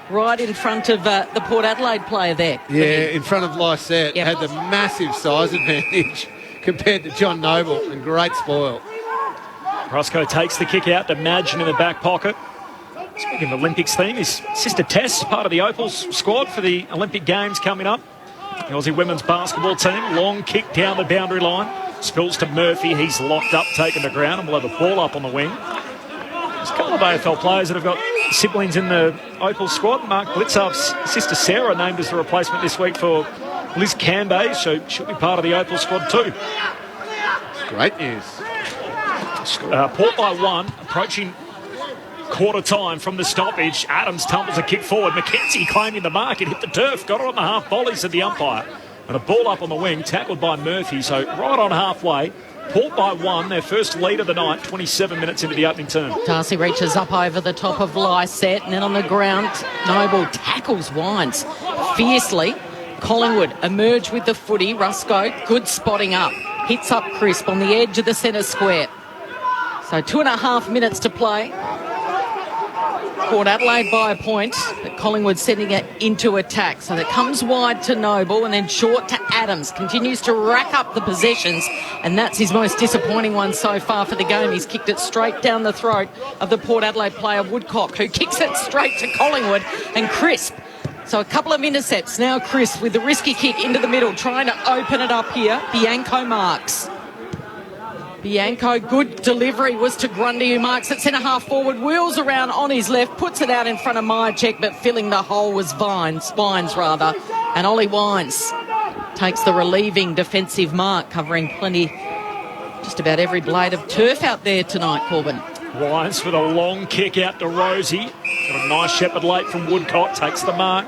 right in front of the Port Adelaide player there.
Yeah, in front of Lyset.
Yep.
Had the massive size advantage compared to John Noble, and great spoil.
Roscoe takes the kick out to Madgen in the back pocket. Speaking of Olympics theme, his sister Tess, part of the Opals squad for the Olympic Games coming up. The Aussie women's basketball team, long kick down the boundary line. Spills to Murphy, he's locked up, taken to ground, and we'll have a ball up on the wing. There's a couple of AFL players that have got siblings in the Opals squad. Mark Blitzarf's sister Sarah named as the replacement this week for Liz Cambay, so she'll be part of the Opals squad too.
Great news.
Port by 1, approaching quarter time from the stoppage. Adams tumbles a kick forward. McKenzie claiming the mark. It hit the turf. Got it on the half volley, said the umpire. And a ball up on the wing, tackled by Murphy. So right on halfway. Port by 1, their first lead of the night, 27 minutes into the opening term.
Darcy reaches up over the top of Lyset, and then on the ground, Noble tackles Wines fiercely. Collingwood emerge with the footy. Rusco, good spotting up. Hits up Crisp on the edge of the centre square. So 2.5 minutes to play. Port Adelaide by a point, but Collingwood sending it into attack. So that comes wide to Noble and then short to Adams. Continues to rack up the possessions, and that's his most disappointing one so far for the game. He's kicked it straight down the throat of the Port Adelaide player Woodcock, who kicks it straight to Collingwood, and Crisp. So a couple of intercepts. Now Crisp with the risky kick into the middle, trying to open it up here. Bianco marks. Bianco, good delivery was to Grundy, who marks at centre half forward, wheels around on his left, puts it out in front of Myercheck, but filling the hole was Wines, and Ollie Wines takes the relieving defensive mark, covering plenty, just about every blade of turf out there tonight, Corbin.
Wines with a long kick out to Rosie. Got a nice shepherd late from Woodcock, takes the mark.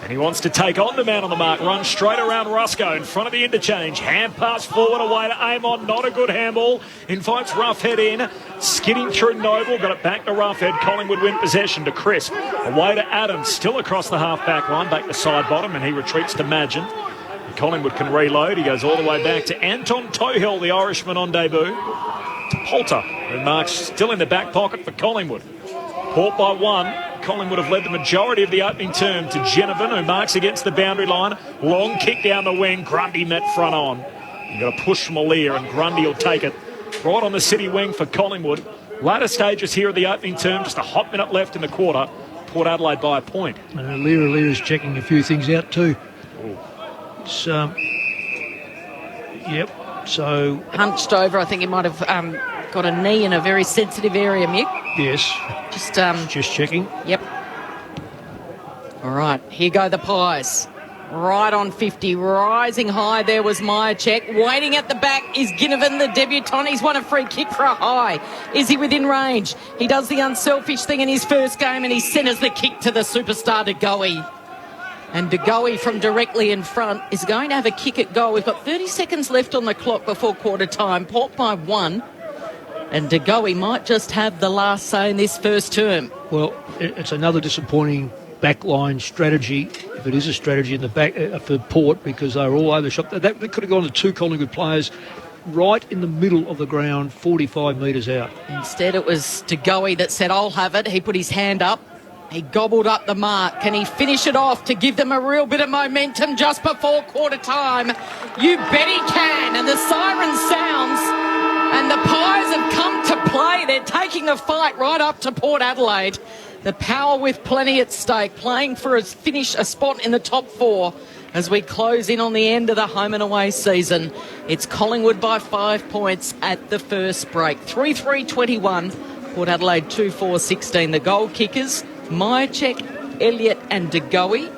And he wants to take on the man on the mark. Runs straight around Rusco in front of the interchange. Hand pass forward away to Amon. Not a good handball. Invites Roughhead in. Skidding through Noble. Got it back to Roughhead. Collingwood win possession to Crisp. Away to Adams. Still across the half-back line. Back to side bottom. And he retreats to Madgen. Collingwood can reload. He goes all the way back to Anton Tohill, the Irishman on debut. To Poulter, who marks still in the back pocket for Collingwood. Port by 1. Collingwood have led the majority of the opening term to Genovan, who marks against the boundary line. Long kick down the wing. Grundy met front on. You've got a push from Alier, and Grundy will take it right on the city wing for Collingwood. Latter stages here of the opening term. Just a hot minute left in the quarter. Port Adelaide by a point.
And Leara's checking a few things out too. So, yep. So
hunched over. I think he might have got a knee in a very sensitive area, Mick.
Yes. Just checking.
Yep. All right, here go the Pies. Right on 50, rising high. There was Myercheck. Waiting at the back is Ginnivan, the debutant. He's won a free kick for a high. Is he within range? He does the unselfish thing in his first game and he centres the kick to the superstar De Goey. And De Goey from directly in front is going to have a kick at goal. We've got 30 seconds left on the clock before quarter time. Port by 1. And De Goey might just have the last say in this first term.
Well, it's another disappointing backline strategy, if it is a strategy in the back for Port, because they were all over the shop. That could have gone to 2 Collingwood players right in the middle of the ground, 45 metres out.
Instead, it was De Goey that said, I'll have it. He put his hand up. He gobbled up the mark. Can he finish it off to give them a real bit of momentum just before quarter time? You bet he can. And the siren sounds. And the Pies have come to play. They're taking the fight right up to Port Adelaide. The Power with plenty at stake, playing for a spot in the top 4 as we close in on the end of the home and away season. It's Collingwood by 5 points at the first break. 3-3-21, Port Adelaide 2-4-16. The goal kickers, Myercheck, Elliott and De Goey.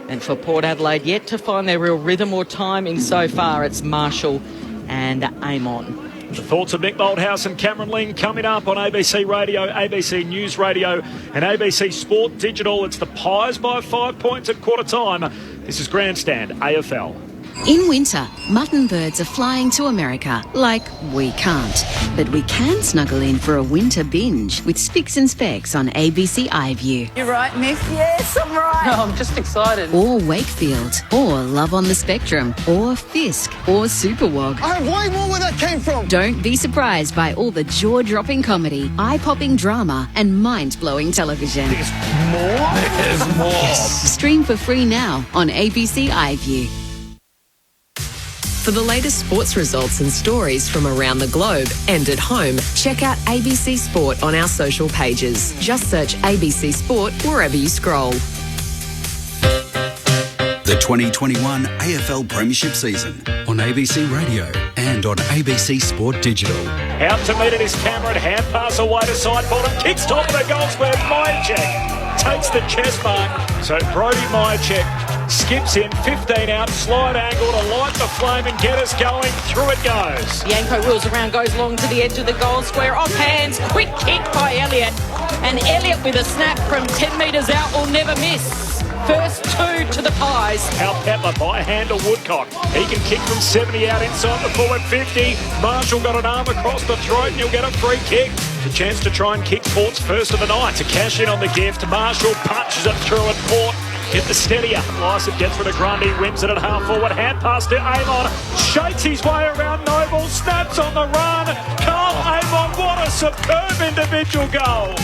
And for Port Adelaide, yet to find their real rhythm or timing so far, it's Marshall and Amon.
The thoughts of Mick Moldhouse and Cameron Ling coming up on ABC Radio, ABC News Radio and ABC Sport Digital. It's the Pies by 5 points at quarter time. This is Grandstand AFL.
In winter, mutton birds are flying to America like we can't. But we can snuggle in for a winter binge with Spicks and Specs on ABC iView.
You're right, Miss. Yes, I'm right.
No, I'm just excited.
Or Wakefield, or Love on the Spectrum, or Fisk, or Superwog.
I have way more where that came from.
Don't be surprised by all the jaw-dropping comedy, eye-popping drama, and mind-blowing television.
There's more?
There's more. Yes. Stream for free now on ABC iView.
For the latest sports results and stories from around the globe and at home, check out ABC Sport on our social pages. Just search ABC Sport wherever you scroll.
The 2021 AFL Premiership season on ABC Radio and on ABC Sport Digital.
Out to meet it is Cameron. Hand pass away to side bottom. Kicks top of the goal square. Myercheck takes the chest mark. So Brody Myercheck skips in, 15 out, slide angle to light the flame and get us going. Through it goes.
Yanko wheels around, goes long to the edge of the goal square. Off hands, quick kick by Elliott. And Elliott with a snap from 10 metres out will never miss. First 2 to the Pies.
Al Pepper by hand to Woodcock. He can kick from 70 out inside the forward 50. Marshall got an arm across the throat and he'll get a free kick. The chance to try and kick Port's first of the night. To cash in on the gift, Marshall punches it through at Port. Get the steadier. Lycett gets rid of Grundy, wins it at half forward. Hand pass to Amon. Shakes his way around Noble. Snaps on the run. Carl Amon, what a superb individual goal.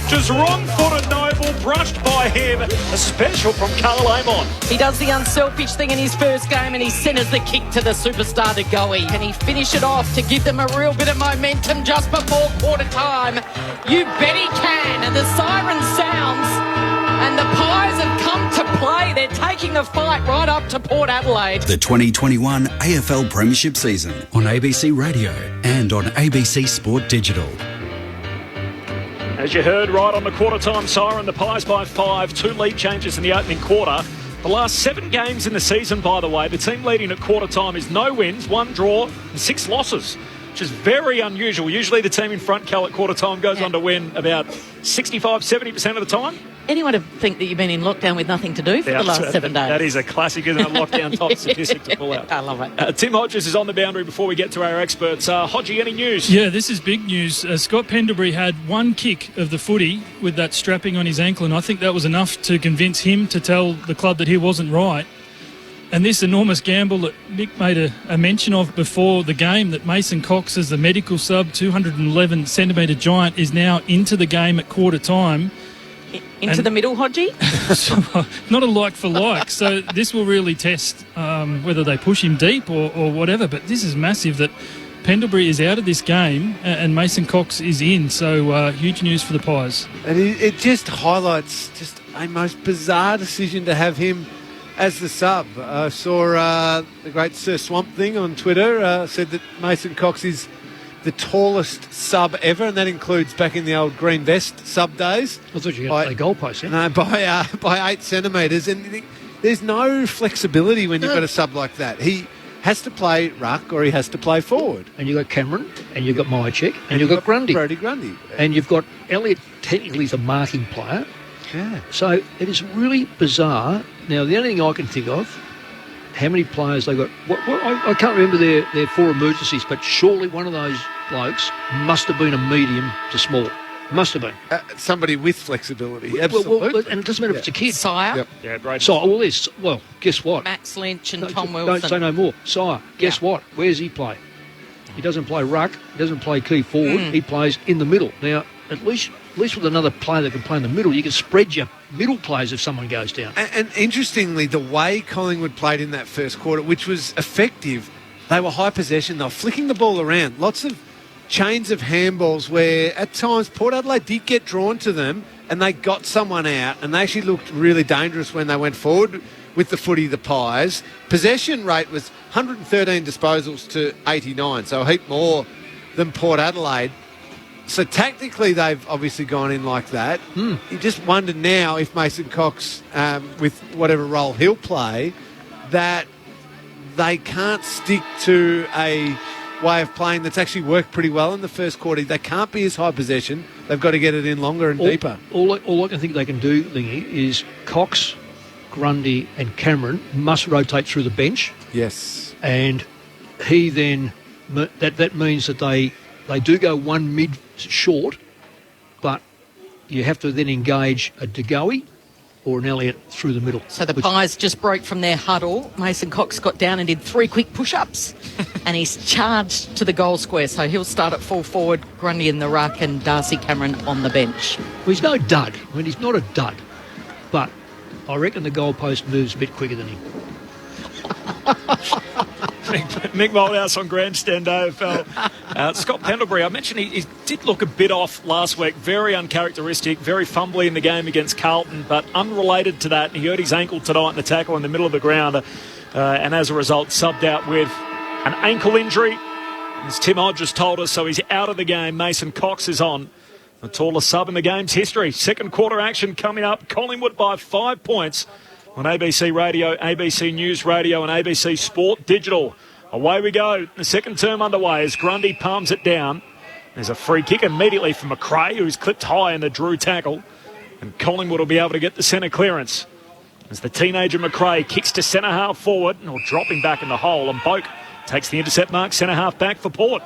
Just wrong-footed Noble, brushed by him. A special from Carl Amon.
He does the unselfish thing in his first game and he centres the kick to the superstar De Goey. Can he finish it off to give them a real bit of momentum just before quarter time? You bet he can. And the siren sounds. And the Pies have come to play. They're taking the fight right up to Port Adelaide.
The 2021 AFL Premiership season on ABC Radio and on ABC Sport Digital.
As you heard right on the quarter-time siren, the Pies by 5, 2 lead changes in the opening quarter. The last 7 games in the season, by the way, the team leading at quarter-time is no wins, 1 draw and 6 losses, which is very unusual. Usually the team in front, Cal, at quarter-time goes on to win about 65-70% of the time.
Anyone would think that you've been in lockdown with nothing to do for the last 7 days.
That is a classic, isn't it? Lockdown top statistic to pull out.
I love it.
Tim Hodges is on the boundary before we get to our experts. Hodgie, any news?
Yeah, this is big news. Scott Pendlebury had 1 kick of the footy with that strapping on his ankle, and I think that was enough to convince him to tell the club that he wasn't right. And this enormous gamble that Mick made a mention of before the game, that Mason Cox, as the medical sub, 211-centimetre giant, is now into the game at quarter time.
Into the middle, Hodgie?
Not a like for like. So this will really test whether they push him deep or whatever. But this is massive that Pendlebury is out of this game and Mason Cox is in, so huge news for the Pies.
And it just highlights just a most bizarre decision to have him as the sub. I saw the great Sir Swamp Thing on Twitter said that Mason Cox is the tallest sub ever, and that includes back in the old green vest sub days.
I thought you were going to play goalpost, yeah?
No, by 8 centimetres. And there's no flexibility when you've got a sub like that. He has to play ruck or he has to play forward.
And you've got Cameron, and you've got Mychek, and you've got Grundy.
Brody Grundy.
And you've got Elliott, technically is a marking player.
Yeah.
So it is really bizarre. Now, the only thing I can think of, how many players they got. I can't remember their 4 emergencies, but surely one of those blokes must have been a medium to small. Must have been.
Somebody with flexibility, absolutely.
Well, and it doesn't matter if it's a kid.
Sire.
Yep.
Yeah, great.
Well, guess what?
Max Lynch and Tom Wilson.
Don't say no more. Sire, guess what? Where does he play? He doesn't play ruck. He doesn't play key forward. He plays in the middle. Now, at least with another player that can play in the middle, you can spread your middle players if someone goes down.
And interestingly, the way Collingwood played in that first quarter, which was effective, they were high possession. They were flicking the ball around. Lots of chains of handballs where at times Port Adelaide did get drawn to them and they got someone out, and they actually looked really dangerous when they went forward with the footy, the Pies. Possession rate was 113 disposals to 89, so a heap more than Port Adelaide. So tactically, they've obviously gone in like that. You just wonder now if Mason Cox, with whatever role he'll play, that they can't stick to a way of playing that's actually worked pretty well in the first quarter. They can't be as high possession. They've got to get it in longer and deeper.
All I can think they can do, Lingy, is Cox, Grundy and Cameron must rotate through the bench.
Yes.
And he then, that means that they do go one mid short, but you have to then engage a DeGoey or an Elliott through the middle.
So the Pies just broke from their huddle. Mason Cox got down and did 3 quick push-ups and he's charged to the goal square. So he'll start at full forward, Grundy in the ruck and Darcy Cameron on the bench.
Well, he's no dud. I mean, he's not a dud. But I reckon the goalpost moves a bit quicker than him.
Mick Moldhouse on Grandstand AFL. Scott Pendlebury, I mentioned he did look a bit off last week. Very uncharacteristic, very fumbly in the game against Carlton, but unrelated to that, he hurt his ankle tonight in the tackle in the middle of the ground, and as a result subbed out with an ankle injury. As Tim Hodges told us, so he's out of the game. Mason Cox is on. The tallest sub in the game's history. Second quarter action coming up. Collingwood by 5 points on ABC Radio, ABC News Radio and ABC Sport Digital. Away we go. The second term underway as Grundy palms it down. There's a free kick immediately from McRae, who's clipped high in the Drew tackle. And Collingwood will be able to get the centre clearance. As the teenager McRae kicks to centre half forward, or dropping back in the hole, and Boak takes the intercept mark, centre half back for Port.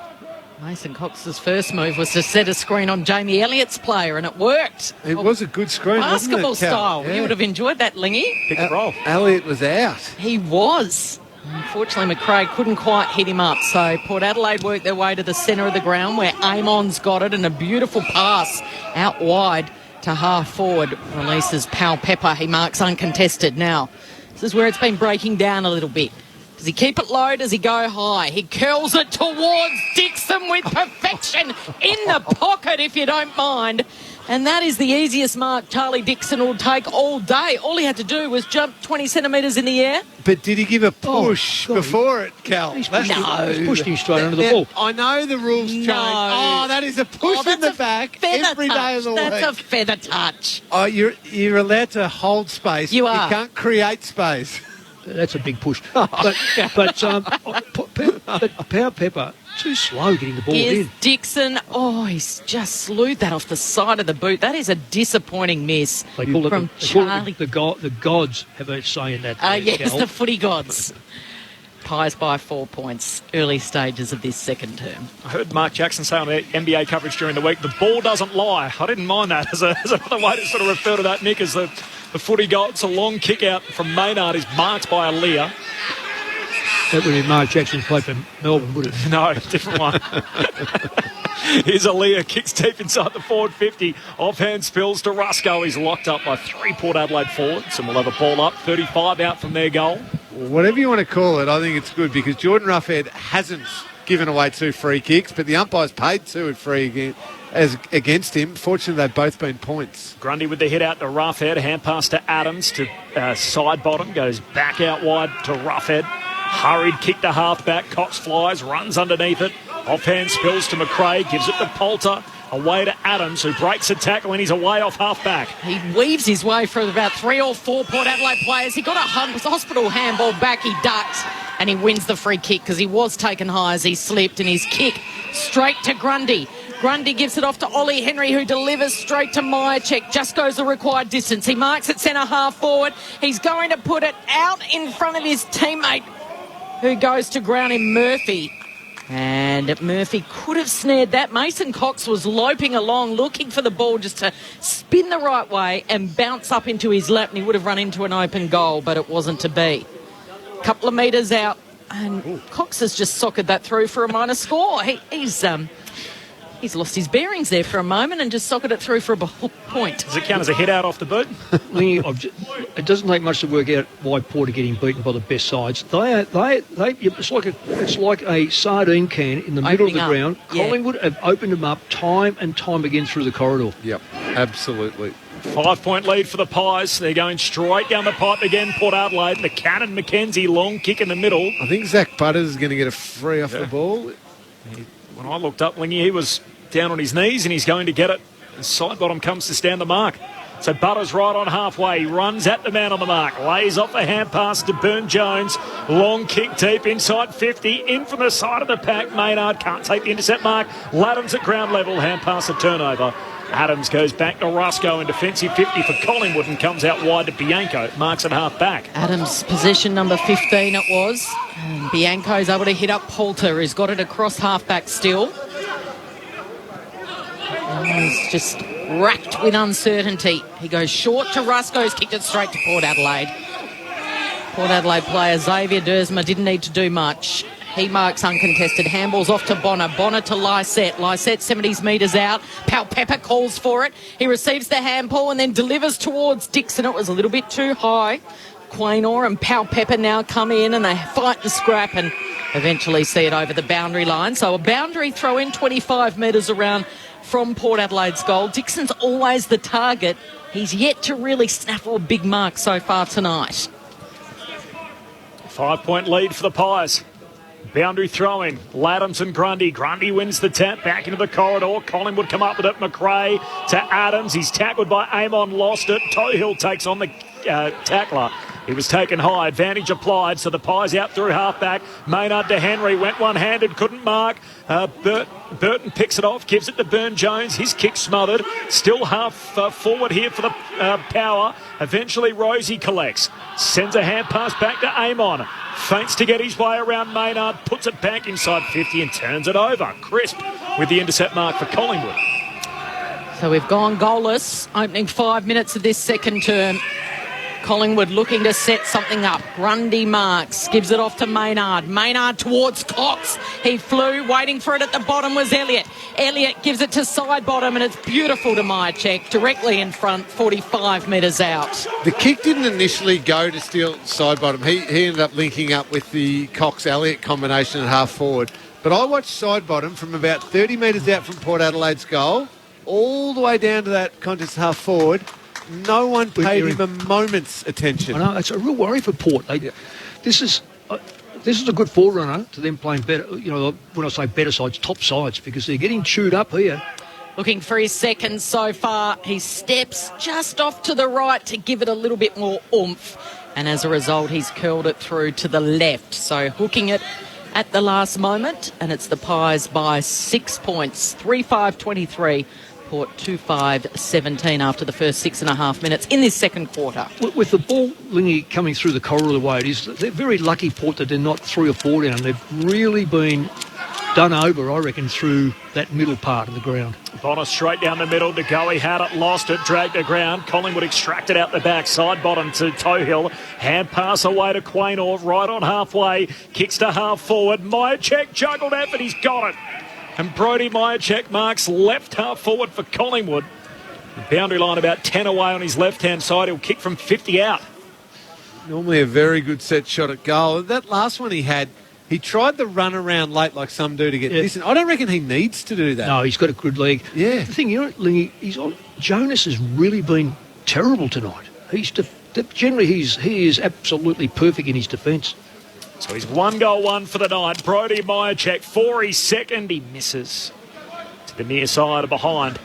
Mason Cox's first move was to set a screen on Jamie Elliott's player, and it worked.
It was a good screen,
basketball
wasn't it,
style.
Yeah.
You would have enjoyed that, Lingy.
Pick and roll.
Elliott was out.
He was. Unfortunately, McRae couldn't quite hit him up, so Port Adelaide worked their way to the centre of the ground where Amon's got it, and a beautiful pass out wide to half forward. Releases Pal Pepper. He marks uncontested now. This is where it's been breaking down a little bit. Does he keep it low? Does he go high? He curls it towards Dixon with perfection in the pocket, if you don't mind. And that is the easiest mark Charlie Dixon will take all day. All he had to do was jump 20 centimetres in the air.
But did he give a push before it, Cal?
He's pushed him straight under the ball.
I know the rules change. Oh, that is a push in the back every day of the week.
That's a feather touch.
Oh, you're allowed to hold space.
You are.
You can't create space.
That's a big push. But Pal Pepper, too slow getting the ball in.
Dixon. Oh, he's just slewed that off the side of the boot. That is a disappointing miss from Charlie.
The gods have a say in that.
Yes, the footy gods. Pies by 4 points, early stages of this second term.
I heard Mark Jackson say on the NBA coverage during the week, the ball doesn't lie. I didn't mind that as another way to sort of refer to that, Nick, as the footy gods. A long kick out from Maynard is marked by Aaliyah.
That would be Mark Jackson played for Melbourne, would it?
No, different one. Here's Aaliyah, kicks deep inside the forward 50. Offhand spills to Rusco. He's locked up by 3 Port Adelaide forwards, and we'll have a ball up. 35 out from their goal.
Whatever you want to call it, I think it's good because Jordan Roughhead hasn't given away 2 free kicks, but the umpires paid 2 at free against him. Fortunately, they've both been points.
Grundy with the hit out to Roughhead. Hand pass to Adams to side bottom. Goes back out wide to Roughhead. Hurried kick to half-back. Cox flies, runs underneath it. Offhand spills to McRae. Gives it to Poulter. Away to Adams, who breaks a tackle and he's away off half-back.
He weaves his way through about 3 or 4 Port Adelaide players. He got a hospital handball back. He ducked and he wins the free kick because he was taken high as he slipped, and his kick straight to Grundy. Grundy gives it off to Ollie Henry, who delivers straight to Myercheck. Just goes the required distance. He marks it centre half forward. He's going to put it out in front of his teammate, who goes to ground in Murphy. And Murphy could have snared that. Mason Cox was loping along, looking for the ball just to spin the right way and bounce up into his lap, and he would have run into an open goal, but it wasn't to be. A couple of metres out, and Cox has just socketed that through for a minor score. He's lost his bearings there for a moment and just socketed it through for a point.
Does it count as a hit out off the boot?
It doesn't take much to work out why Port are getting beaten by the best sides. It's like a sardine can in the middle of the ground.
Yeah.
Collingwood have opened them up time and time again through the corridor.
Yep, absolutely.
5-point lead for the Pies. They're going straight down the pipe again, Port Adelaide. The Cannon McKenzie, long kick in the middle.
I think Zach Butters is going to get a free off the ball.
When I looked up, Lingy, he was down on his knees and he's going to get it. The side bottom comes to stand the mark. So Butters right on halfway. He runs at the man on the mark. Lays off a hand pass to Burn-Jones. Long kick deep inside 50. In from the side of the pack. Maynard can't take the intercept mark. Laddams at ground level. Hand pass a turnover. Adams goes back to Rusco in defensive 50 for Collingwood and comes out wide to Bianco. Marks at half back.
Adams possession number 15 it was. And Bianco's able to hit up Poulter, who's got it across half back still. And he's just racked with uncertainty. He goes short to Rusco's, kicked it straight to Port Adelaide. Port Adelaide player Xavier Dersma didn't need to do much. He marks uncontested. Handballs off to Bonner. Bonner to Lysette. Lysette 70 metres out. Pepper calls for it. He receives the handball and then delivers towards Dixon. It was a little bit too high. Quaynor and Pepper now come in and they fight and scrap and eventually see it over the boundary line. So a boundary throw in 25 metres around from Port Adelaide's goal. Dixon's always the target. He's yet to really snaffle a big mark so far tonight.
5-point lead for the Pies. Boundary throwing. Laddams and Grundy. Grundy wins the tap back into the corridor. Collingwood come up with it. McRae to Adams. He's tackled by Amon. Lost it. Tohill takes on the tackler. He was taken high. Advantage applied. So the Pies out through half-back. Maynard to Henry. Went one-handed. Couldn't mark. Burton picks it off. Gives it to Burn-Jones. His kick smothered. Still half forward here for the Power. Eventually Rosie collects. Sends a hand pass back to Amon. Feints to get his way around Maynard. Puts it back inside 50 and turns it over. Crisp with the intercept mark for Collingwood.
So we've gone goalless. Opening 5 minutes of this second term. Collingwood looking to set something up. Grundy marks, gives it off to Maynard. Maynard towards Cox. He flew, waiting for it at the bottom was Elliott. Elliott gives it to side bottom and it's beautiful to Myercheck, directly in front, 45 metres out.
The kick didn't initially go to steal side bottom. He ended up linking up with the Cox-Elliott combination at half forward. But I watched side bottom from about 30 metres out from Port Adelaide's goal, all the way down to that contest half forward. No one paid him a moment's attention.
I know, it's a real worry for Port. This is a good forerunner to them playing better, when I say better sides, top sides, because they're getting chewed up here.
Looking for his second so far. He steps just off to the right to give it a little bit more oomph. And as a result, he's curled it through to the left. So hooking it at the last moment. And it's the Pies by 6 points, 3-5-23. Port 2-5-17 after the first 6.5 minutes in this second quarter.
With the ball, Lingy, coming through the corridor the way it is, they're very lucky, Port, that they're not 3 or 4 down. They've really been done over, I reckon, through that middle part of the ground.
Bonner straight down the middle. DeGoey had it, lost it, dragged the ground. Collingwood extracted out the back, side bottom to Tohill. Hand pass away to Quaynor, right on halfway. Kicks to half forward. Myercheck juggled effort, he's got it. And Brodie Myercheck marks left half forward for Collingwood. The boundary line about 10 away on his left-hand side. He'll kick from 50 out.
Normally a very good set shot at goal. That last one he had, He tried the run around late like some do to get this. I don't reckon he needs to do that.
No, he's got a good leg.
Yeah.
The thing, Lingy, Jonas has really been terrible tonight. Generally, he is absolutely perfect in his defence.
So he's 1 goal, 1 for the night. Brodie Myercheck for his second. He misses to the near side of behind.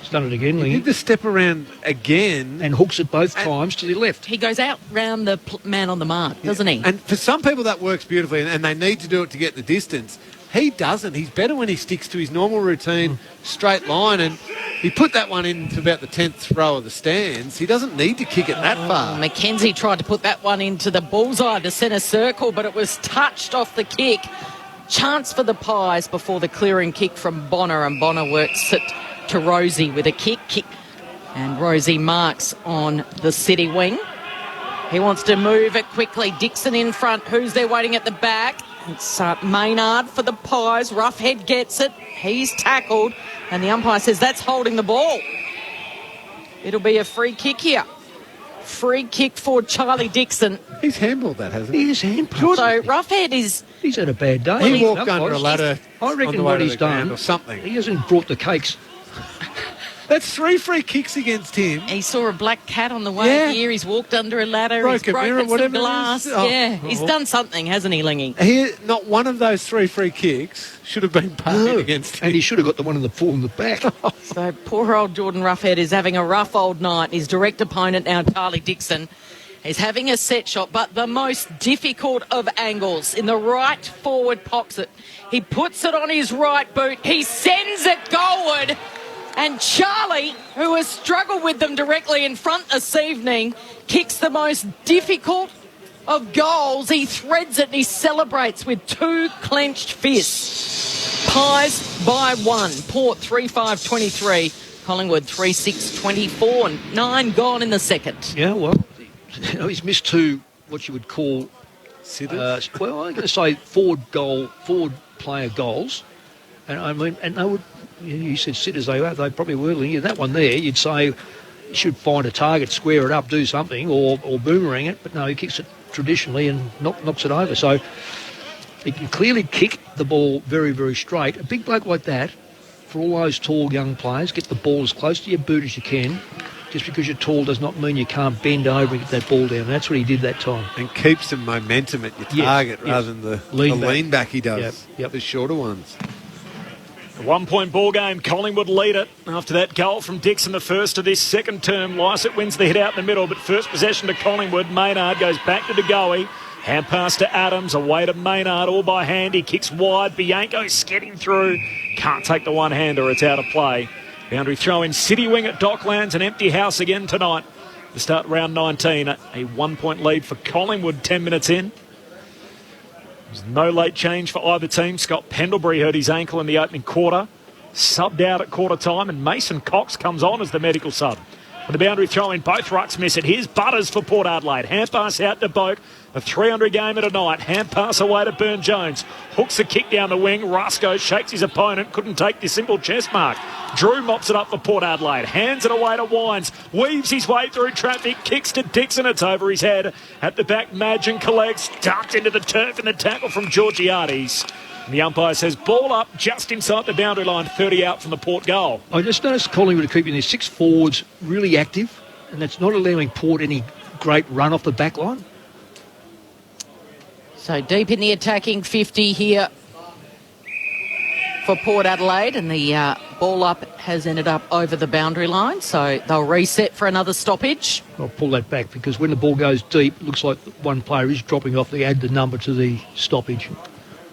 He's done it again, Lingy.
He did the step around again.
And hooks it both times to the left.
He goes out round the man on the mark, doesn't he?
And for some people that works beautifully, and they need to do it to get the distance. He doesn't. He's better when he sticks to his normal routine, straight line, and he put that one into about the 10th row of the stands. He doesn't need to kick it that far.
Mackenzie tried to put that one into the bullseye, the centre circle, but it was touched off the kick. Chance for the Pies before the clearing kick from Bonner, and Bonner works it to Rosie with a kick. And Rosie marks on the City wing. He wants to move it quickly. Dixon in front. Who's there waiting at the back? It's Maynard for the Pies. Roughhead gets it. He's tackled. And the umpire says that's holding the ball. It'll be a free kick here. Free kick for Charlie Dixon.
He's handballed that, hasn't he?
He is handballed.
So Roughhead is...
He's had a bad day.
He walked under a ladder.
I reckon what he's done
or something.
He hasn't brought the cakes.
That's 3 free kicks against him.
He saw a black cat on the way here. He's walked under a ladder. He's broken some glass. He's done something, hasn't he, Lingy?
Not one of those 3 free kicks should have been paid against him.
And he should have got the one in the full in the back.
So poor old Jordan Roughhead is having a rough old night. His direct opponent now, Charlie Dixon, is having a set shot, but the most difficult of angles in the right forward pocket. He puts it on his right boot. He sends it goalward. And Charlie, who has struggled with them directly in front this evening, kicks the most difficult of goals. He threads it and he celebrates with 2 clenched fists. Pies by 1. Port 3-5-23. Collingwood 3-6-24. 9 gone in the second.
Yeah, well, he's missed 2 what you would call sitters. Well, I'm going to say forward player goals. And I mean, and they would. You said sitters, they probably were. That one there, you'd say you should find a target, square it up, do something, or boomerang it. But no, he kicks it traditionally and knocks it over. So he can clearly kick the ball very, very straight. A big bloke like that, for all those tall young players, get the ball as close to your boot as you can. Just because you're tall does not mean you can't bend over and get that ball down. And that's what he did that time.
And keeps some momentum at your target rather than the lean back he does, the shorter ones.
A 1-point ball game. Collingwood lead it after that goal from Dixon, the first of this second term. Lycett wins the hit out in the middle, but first possession to Collingwood. Maynard goes back to DeGoey. Hand pass to Adams, away to Maynard, all by hand. He kicks wide. Bianco skidding through. Can't take the one-hander. It's out of play. Boundary throw in. City wing at Docklands. An empty house again tonight. To start round 19. A 1-point lead for Collingwood 10 minutes in. There's no late change for either team. Scott Pendlebury hurt his ankle in the opening quarter. Subbed out at quarter time, and Mason Cox comes on as the medical sub. With the boundary throw in, both rucks miss it. Here's Butters for Port Adelaide. Hand pass out to Boak. A 300 game at a night. Hand pass away to Burn-Jones. Hooks a kick down the wing. Rusco shakes his opponent. Couldn't take the simple chest mark. Drew mops it up for Port Adelaide. Hands it away to Wines. Weaves his way through traffic. Kicks to Dixon. It's over his head. At the back, Madgen collects. Ducked into the turf in the tackle from Georgiades. And the umpire says ball up just inside the boundary line. 30 out from the Port goal.
I just noticed Collingwood are keeping their 6 forwards really active. And that's not allowing Port any great run off the back line.
So deep in the attacking 50 here for Port Adelaide, and the ball up has ended up over the boundary line, so they'll reset for another stoppage.
I'll pull that back because when the ball goes deep, it looks like one player is dropping off. They add the number to the stoppage.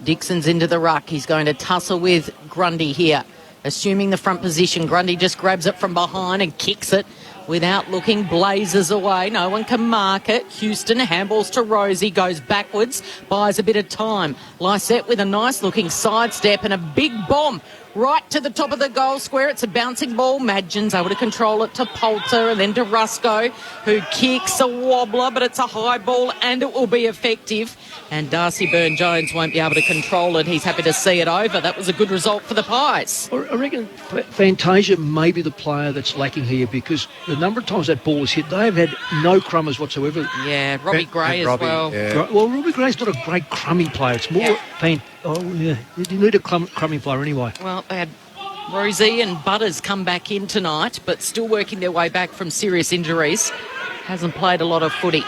Dixon's into the ruck. He's going to tussle with Grundy here. Assuming the front position, Grundy just grabs it from behind and kicks it without looking, blazes away. No one can mark it. Houston handballs to Rosie, goes backwards, buys a bit of time. Lycett with a nice looking sidestep and a big bomb right to the top of the goal square. It's a bouncing ball. Madgen's able to control it to Poulter and then to Rusco, who kicks a wobbler, but it's a high ball and it will be effective. And Darcy Byrne-Jones won't be able to control it. He's happy to see it over. That was a good result for the Pies.
I reckon Fantasia may be the player that's lacking here, because the number of times that ball is hit, they have had no crummers whatsoever.
Yeah, Robbie Gray as well.
Yeah. Well, Robbie Gray's not a great crummy player. It's more you need a crummy player anyway.
Well, they had Rosie and Butters come back in tonight, but still working their way back from serious injuries. Hasn't played a lot of footy.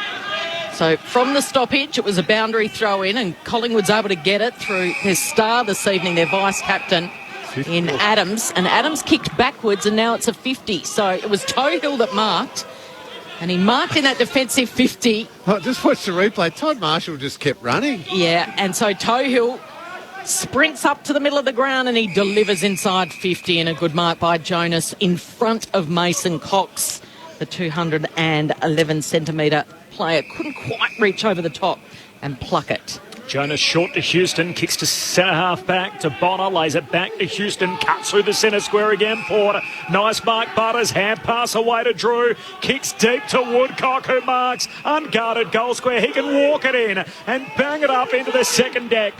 So from the stoppage, it was a boundary throw in, and Collingwood's able to get it through their star this evening, their vice-captain in Adams. And Adams kicked backwards, and now it's a 50. So it was Tohill that marked, and he marked in that defensive 50.
Oh, just watch the replay. Todd Marshall just kept running.
Yeah, and so Tohill sprints up to the middle of the ground and he delivers inside 50, and a good mark by Jonas in front of Mason Cox, the 211-centimetre player. Couldn't quite reach over the top and pluck it.
Jonas short to Houston, kicks to centre half back to Bonner, lays it back to Houston, cuts through the centre square again. Porter, nice mark. Butters, hand pass away to Drew, kicks deep to Woodcock, who marks unguarded goal square. He can walk it in and bang it up into the second deck.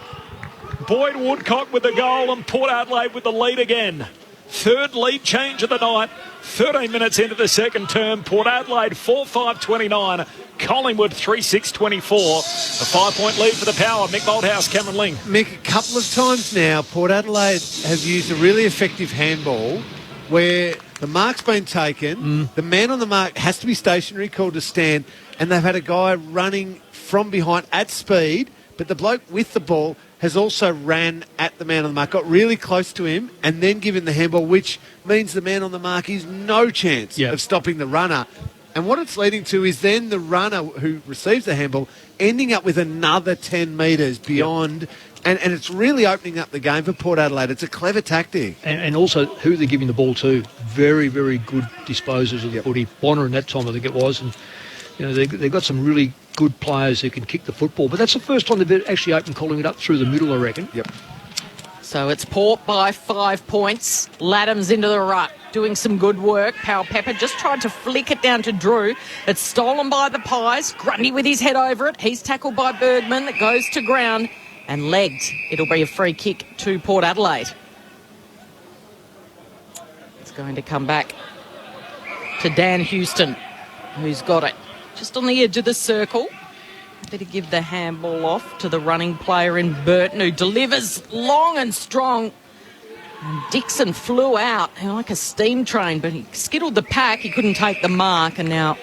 Boyd Woodcock with the goal, and Port Adelaide with the lead again. Third lead change of the night. 13 minutes into the second term. Port Adelaide 4-5-29. Collingwood 3-6-24. A 5-point lead for the Power. Mick Malthouse, Cameron Ling.
Mick, a couple of times now, Port Adelaide have used a really effective handball where the mark's been taken, the man on the mark has to be stationary, called to stand, and they've had a guy running from behind at speed, but the bloke with the ball has also ran at the man on the mark, got really close to him, and then given the handball, which means the man on the mark is no chance of stopping the runner. And what it's leading to is then the runner who receives the handball ending up with another 10 metres beyond, and it's really opening up the game for Port Adelaide. It's a clever tactic.
And also who they're giving the ball to. Very, very good disposers of the footy. Bonner in that time, I think it was, and they've got some really good players who can kick the football. But that's the first time they've actually opened Collingwood up through the middle, I reckon.
Yep.
So it's Port by 5 points. Laddam's into the ruck, doing some good work. Powell Pepper just tried to flick it down to Drew. It's stolen by the Pies. Grundy with his head over it. He's tackled by Bergman. That goes to ground and legged. It'll be a free kick to Port Adelaide. It's going to come back to Dan Houston, who's got it just on the edge of the circle. Happy to give the handball off to the running player in Burton, who delivers long and strong. And Dixon flew out like a steam train, but he skittled the pack. He couldn't take the mark, and now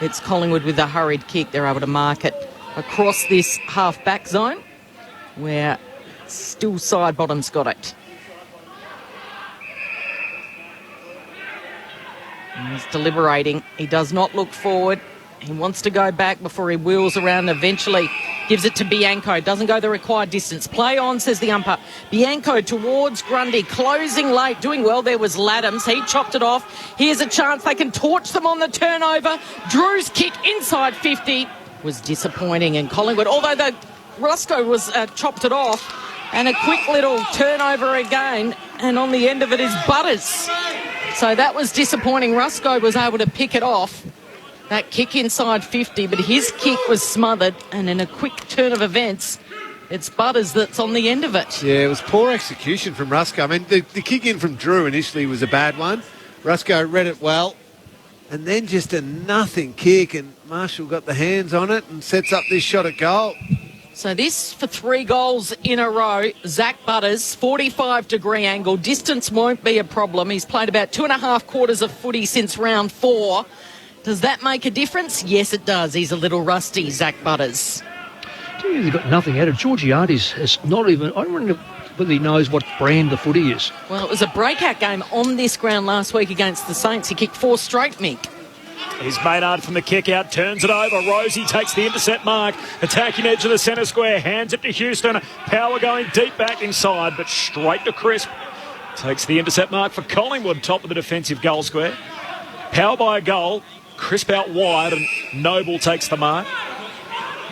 it's Collingwood with a hurried kick. They're able to mark it across this half-back zone, where still Sidebottom's got it. And he's deliberating. He does not look forward. He wants to go back before he wheels around and eventually gives it to Bianco. Doesn't go the required distance. Play on, says the umpire. Bianco towards Grundy. Closing late. Doing well there was Laddams. He chopped it off. Here's a chance they can torch them on the turnover. Drew's kick inside 50 was disappointing. And Collingwood, although the Rusco was chopped it off, and a quick little turnover again. And on the end of it is Butters. So that was disappointing. Rusco was able to pick it off. That kick inside 50, but his kick was smothered, and in a quick turn of events, it's Butters that's on the end of it.
Yeah, it was poor execution from Rusco. I mean, the kick in from Drew initially was a bad one. Rusco read it well, and then just a nothing kick, and Marshall got the hands on it and sets up this shot at goal.
So this for 3 goals in a row. Zach Butters, 45-degree angle. Distance won't be a problem. He's played about 2.5 quarters of footy since round 4. Does that make a difference? Yes, it does. He's a little rusty, Zach Butters.
He's got nothing out of Georgiades. Has not even. I don't wonder whether he knows what brand the footy is.
Well, it was a breakout game on this ground last week against the Saints. He kicked 4 straight, Mick.
Here's Maynard from the kick out, turns it over. Rosie takes the intercept mark, attacking edge of the centre square, hands it to Houston. Power going deep back inside, but straight to Crisp. Takes the intercept mark for Collingwood, top of the defensive goal square. Power by a goal. Crisp out wide, and Noble takes the mark.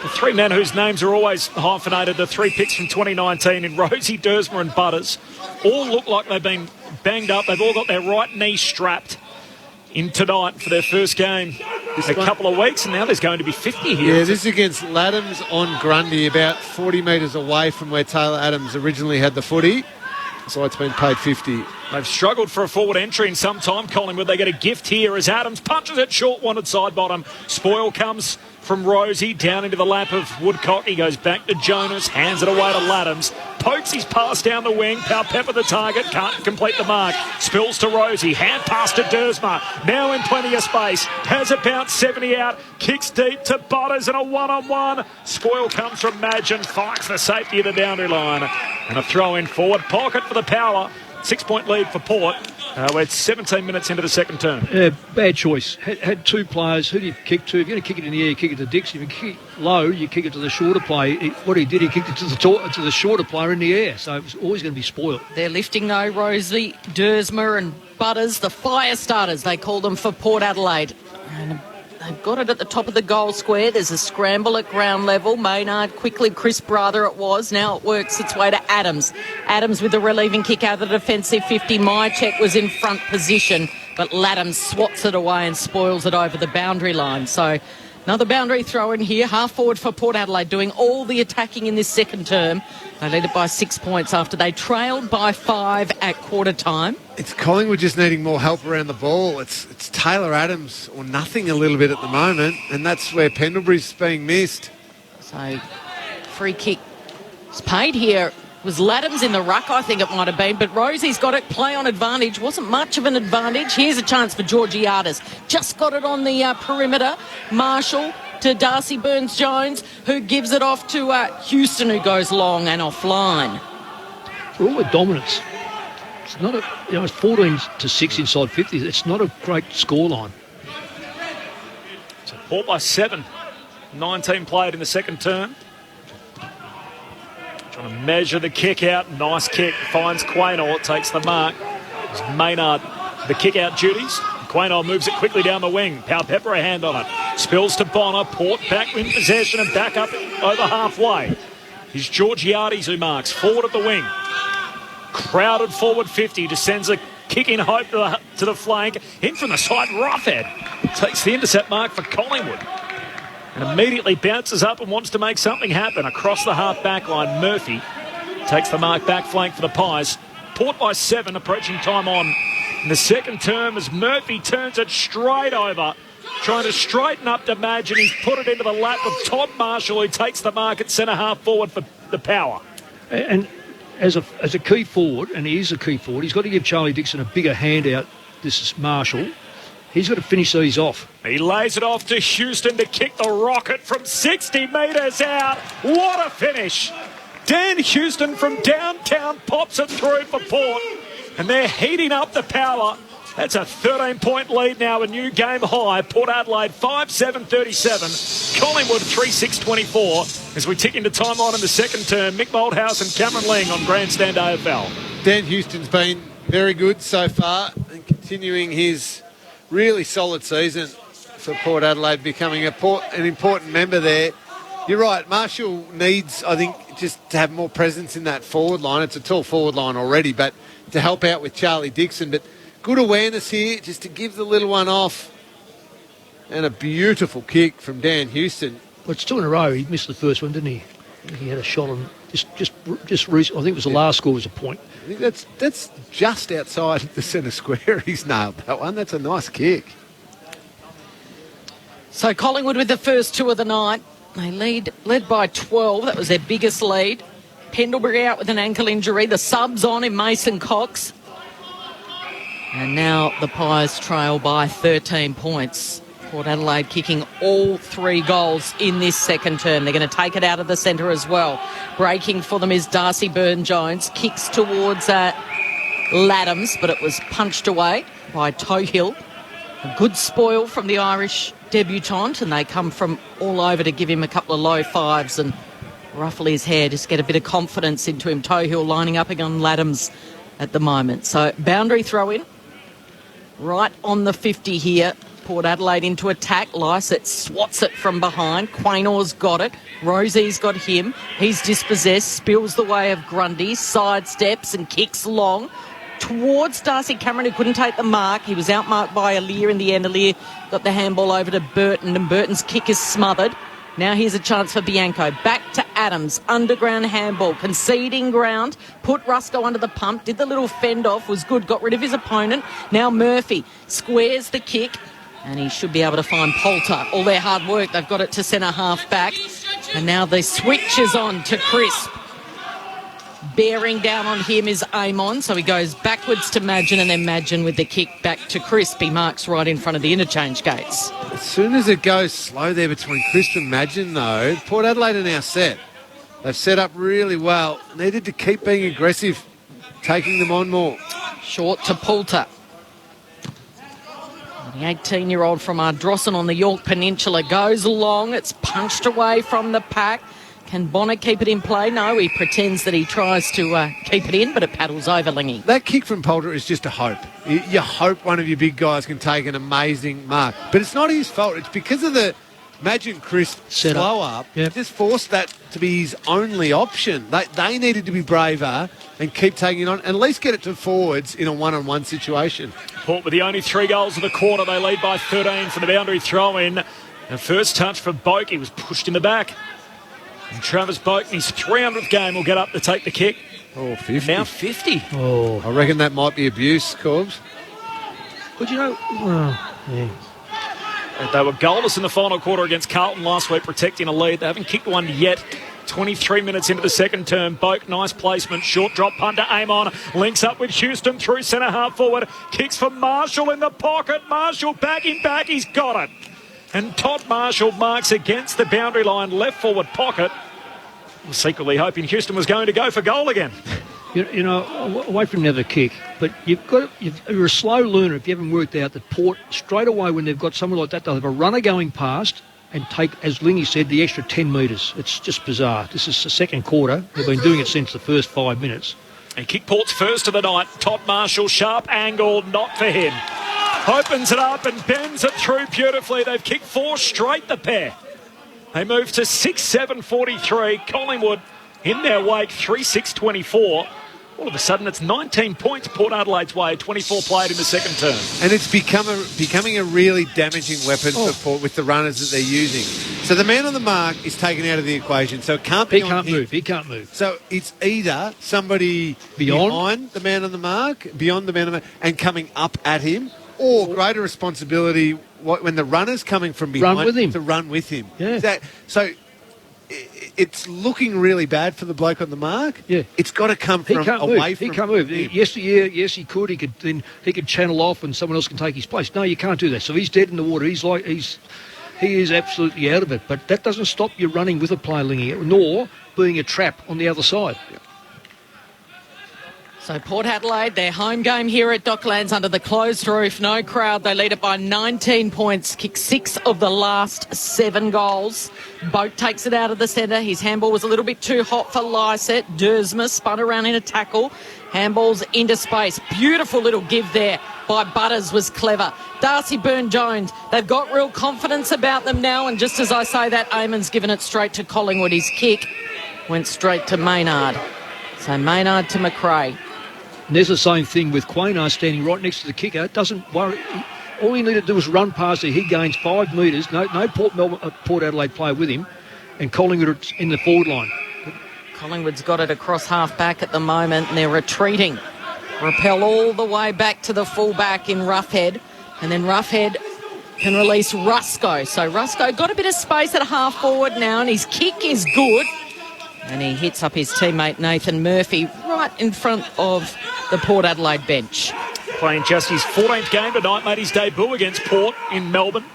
The three men whose names are always hyphenated, the three picks from 2019 in Rosie, Dersmer and Butters, all look like they've been banged up. They've all got their right knee strapped in tonight for their first game in a couple of weeks, and now there's going to be 50 here.
Yeah, this is against Laddams on Grundy, about 40 metres away from where Taylor Adams originally had the footy. So it's been paid 50.
They've struggled for a forward entry in some time, Collingwood. They get a gift here as Adams punches it short, wanted side bottom. Spoil comes from Rosie down into the lap of Woodcock. He goes back to Jonas, hands it away to Laddams. Pokes his pass down the wing. Pepper the target, can't complete the mark. Spills to Rosie, hand pass to Dersmer. Now in plenty of space. Has it bounced 70 out. Kicks deep to Butters and a one-on-one. Spoil comes from Madgen, finds the safety of the boundary line. And a throw in forward pocket for the Power. 6-point lead for Port. We're 17 minutes into the second term.
Yeah, bad choice. Had two players. Who did he kick to? If you're going to kick it in the air, you kick it to Dixon. If you kick it low, you kick it to the shorter player. What he did, he kicked it to the shorter player in the air. So it was always going to be spoiled.
They're lifting though, Rosie, Dersmer and Butters, the fire starters, they call them, for Port Adelaide. And they've got it at the top of the goal square. There's a scramble at ground level. Maynard quickly, crisp rather it was. Now it works its way to Adams. Adams with the relieving kick out of the defensive 50. Mycheck was in front position, but Laddams swats it away and spoils it over the boundary line. So another boundary throw in here. Half forward for Port Adelaide, doing all the attacking in this second term. They lead it by 6 points after they trailed by 5 at quarter time.
It's Collingwood just needing more help around the ball. It's Taylor Adams or nothing a little bit at the moment, and that's where Pendlebury's being missed.
So free kick was paid here. Was Laddams in the ruck, I think it might have been, but Rosie's got it, play on advantage. Wasn't much of an advantage. Here's a chance for Georgiades. Just got it on the perimeter. Marshall to Darcy Burns-Jones, who gives it off to Houston, who goes long and offline.
For all the dominance, it's not it's 14-6 inside 50. It's not a great scoreline.
So Port by 7. 19 played in the second term. Trying to measure the kick out. Nice kick. Finds Quaynor. Takes the mark. It's Maynard. The kick out duties. Quaynor moves it quickly down the wing. Pepper a hand on it. Spills to Bonner. Port back in possession and back up over halfway. He's Georgiades who marks. Forward at the wing. Crowded forward 50. Descends a kick in hope to the flank. In from the side. Roughhead takes the intercept mark for Collingwood. And immediately bounces up and wants to make something happen. Across the half-back line, Murphy takes the mark back flank for the Pies. Port by 7, approaching time on in the second term as Murphy turns it straight over. Trying to straighten up to Madgen. He's put it into the lap of Todd Marshall, who takes the mark at centre-half forward for the Power.
And as a key forward, and he is a key forward, he's got to give Charlie Dixon a bigger hand out. This is Marshall. He's got to finish these off.
He lays it off to Houston to kick the rocket from 60 metres out. What a finish. Dan Houston from downtown pops it through for Port. And they're heating up the Power. That's a 13-point lead now, a new game high. Port Adelaide 5-7-37. Collingwood 3-6-24. As we tick into time on in the second term, Mick Moldhouse and Cameron Ling on Grandstand AFL.
Dan Houston's been very good so far and continuing his really solid season for Port Adelaide, becoming an important member there. You're right, Marshall needs, I think, just to have more presence in that forward line. It's a tall forward line already, but to help out with Charlie Dixon. But good awareness here, just to give the little one off. And a beautiful kick from Dan Houston.
Well, it's 2 in a row. He missed the first one, didn't he? He had a shot on just recent. I think it was the last score was a point.
I think that's just outside the centre square. He's nailed that one. That's a nice kick.
So Collingwood with the first 2 of the night. They led by 12. That was their biggest lead. Pendlebury out with an ankle injury. The subs on in Mason Cox. And now the Pies trail by 13 points. Port Adelaide kicking all 3 goals in this second term. They're going to take it out of the centre as well. Breaking for them is Darcy Burns-Jones. Kicks towards Laddams, but it was punched away by Tohill. A good spoil from the Irish debutant, and they come from all over to give him a couple of low fives and ruffle his hair, just get a bit of confidence into him. Tohill lining up on Laddams at the moment. So boundary throw in right on the 50 here Port Adelaide into attack. Lysett swats it from behind. Quaynor's got it. Rosie's got him. He's dispossessed, spills the way of Grundy, sidesteps and kicks long towards Darcy Cameron, who couldn't take the mark. He was outmarked by Aliir in the end. Aliir got the handball over to Burton, and Burton's kick is smothered. Now here's a chance for Bianco. Back to Adams. Underground handball. Conceding ground. Put Rusco under the pump. Did the little fend off. Was good. Got rid of his opponent. Now Murphy squares the kick. And he should be able to find Poulter. All their hard work. They've got it to centre half back. And now the switch is on to Crisp. Bearing down on him is Amon. So he goes backwards to Madgen, and then Madgen with the kick back to Crisp. He marks right in front of the interchange gates.
As soon as it goes slow there between Crisp and Madgen, though, Port Adelaide are now set. They've set up really well. Needed to keep being aggressive, taking them on more.
Short to Poulter. The 18-year-old from Ardrossan on the York Peninsula goes long. It's punched away from the pack. Can Bonner keep it in play? No, he pretends that he tries to keep it in, but it paddles over Lingy.
That kick from Poulter is just a hope. You hope one of your big guys can take an amazing mark. But it's not his fault. It's because of the Madgen Crisp slow up. Yep. Just forced that to be his only option. They needed to be braver and keep taking it on, and at least get it to forwards in a one-on-one situation.
Port with the only 3 goals of the quarter. They lead by 13 for the boundary throw-in. And first touch for Boak. He was pushed in the back. And Travis Boak, his 300th game, will get up to take the kick.
Oh, 50.
Now 50.
Oh, I reckon that might be abuse, Corbs.
But you know, yeah.
They were goalless in the final quarter against Carlton last week, protecting a lead. They haven't kicked one yet. 23 minutes into the second term. Boak, nice placement. Short drop punt to Amon. Links up with Houston through centre half forward. Kicks for Marshall in the pocket. Marshall backing back. He's got it. And Todd Marshall marks against the boundary line, left forward pocket. Was secretly hoping Houston was going to go for goal again.
You know, away from another kick, but you're a slow learner if you haven't worked out that Port, straight away when they've got someone like that, they'll have a runner going past and take, as Lingy said, the extra 10 metres. It's just bizarre. This is the second quarter. They've been doing it since the first 5 minutes.
And kick Port's first of the night. Todd Marshall, sharp angle, not for him. Opens it up and bends it through beautifully. They've kicked 4 straight, the pair. They move to 6-7-43. Collingwood in their wake, 3-6-24. All of a sudden, it's 19 points Port Adelaide's way, 24 played in the second term.
And it's becoming a really damaging weapon for Port with the runners that they're using. So the man on the mark is taken out of the equation. So it can't be on him.
He can't move.
So it's either somebody behind the man on the mark, beyond the man on the mark, and coming up at him, or greater responsibility when the runner's coming from behind to run with him.
Yeah.
So it's looking really bad for the bloke on the mark.
Yeah,
it's got to come from away from him.
He can't move. Yes, he could. He could channel off, and someone else can take his place. No, you can't do that. So he's dead in the water. He is absolutely out of it. But that doesn't stop you running with a player, Lingy, nor being a trap on the other side. Yeah.
So Port Adelaide, their home game here at Docklands under the closed roof. No crowd. They lead it by 19 points. Kicked 6 of the last 7 goals. Boak takes it out of the centre. His handball was a little bit too hot for Lysett. Dersma spun around in a tackle. Handballs into space. Beautiful little give there by Butters was clever. Darcy Byrne-Jones, they've got real confidence about them now. And just as I say that, Eamon's given it straight to Collingwood. His kick went straight to Maynard. So Maynard to McRae.
And there's the same thing with Quaynar standing right next to the kicker. Doesn't worry. All he needed to do was run past it. He gains 5 metres. No Port Adelaide player with him. And Collingwood in the forward line.
Collingwood's got it across half back at the moment, and they're retreating. Rappel all the way back to the full back in Roughead. And then Roughead can release Rusco. So Rusco got a bit of space at half forward now, and his kick is good. And he hits up his teammate Nathan Murphy right in front of the Port Adelaide bench.
Playing just his 14th game tonight, made his debut against Port in Melbourne.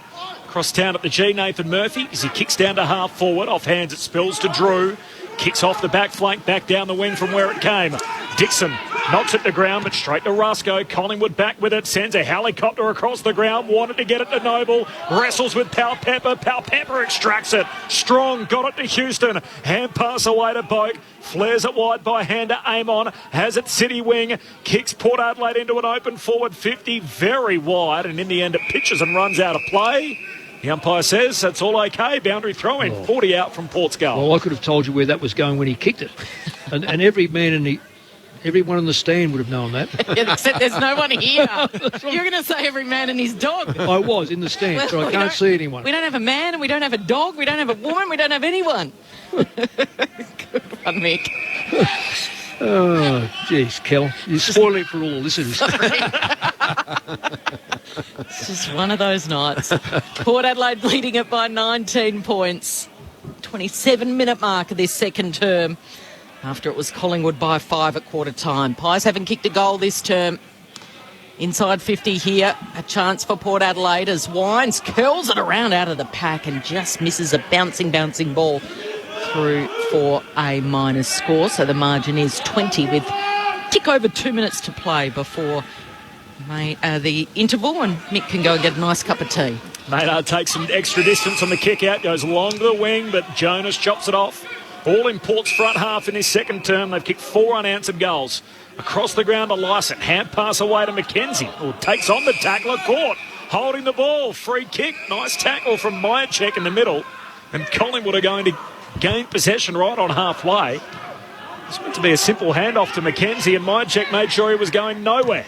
Cross town at the G, Nathan Murphy, as he kicks down to half forward. Off hands, it spills to Drew. Kicks off the back flank, back down the wing from where it came. Dixon knocks it to ground, but straight to Rusco. Collingwood back with it, sends a helicopter across the ground, wanted to get it to Noble, wrestles with Powell-Pepper. Powell-Pepper extracts it. Strong got it to Houston. Hand pass away to Boak. Flares it wide by hand to Amon. Has it city wing. Kicks Port Adelaide into an open forward 50. Very wide, and in the end it pitches and runs out of play. The umpire says that's all okay. Boundary throw in. 40 out from Port's goal.
Well, I could have told you where that was going when he kicked it. And everyone in the stand would have known that.
Except there's no one here. You're going to say every man and his dog.
I was in the stand, so I can't see anyone.
We don't have a man, and we don't have a dog, we don't have a woman, we don't have anyone. Good one, Mick.
Oh, jeez, Kel. You're spoiling it for all the listeners.
It's just one of those nights. Port Adelaide leading it by 19 points. 27-minute mark of this second term, after it was Collingwood by 5 at quarter time. Pies haven't kicked a goal this term. Inside 50 here, a chance for Port Adelaide as Wines curls it around out of the pack and just misses a bouncing ball through for a minus score. So the margin is 20 with tick over 2 minutes to play before the interval, and Mick can go and get a nice cup of tea.
Maynard takes some extra distance on the kick out, goes long to the wing, but Jonas chops it off. All in Port's front half in his second term. They've kicked 4 unanswered goals. Across the ground to Lyson. Hand pass away to McKenzie, who takes on the tackler. Caught. Holding the ball. Free kick. Nice tackle from Myercheck in the middle. And Collingwood are going to gain possession right on halfway. It's meant to be a simple handoff to McKenzie, and Myercheck made sure he was going nowhere.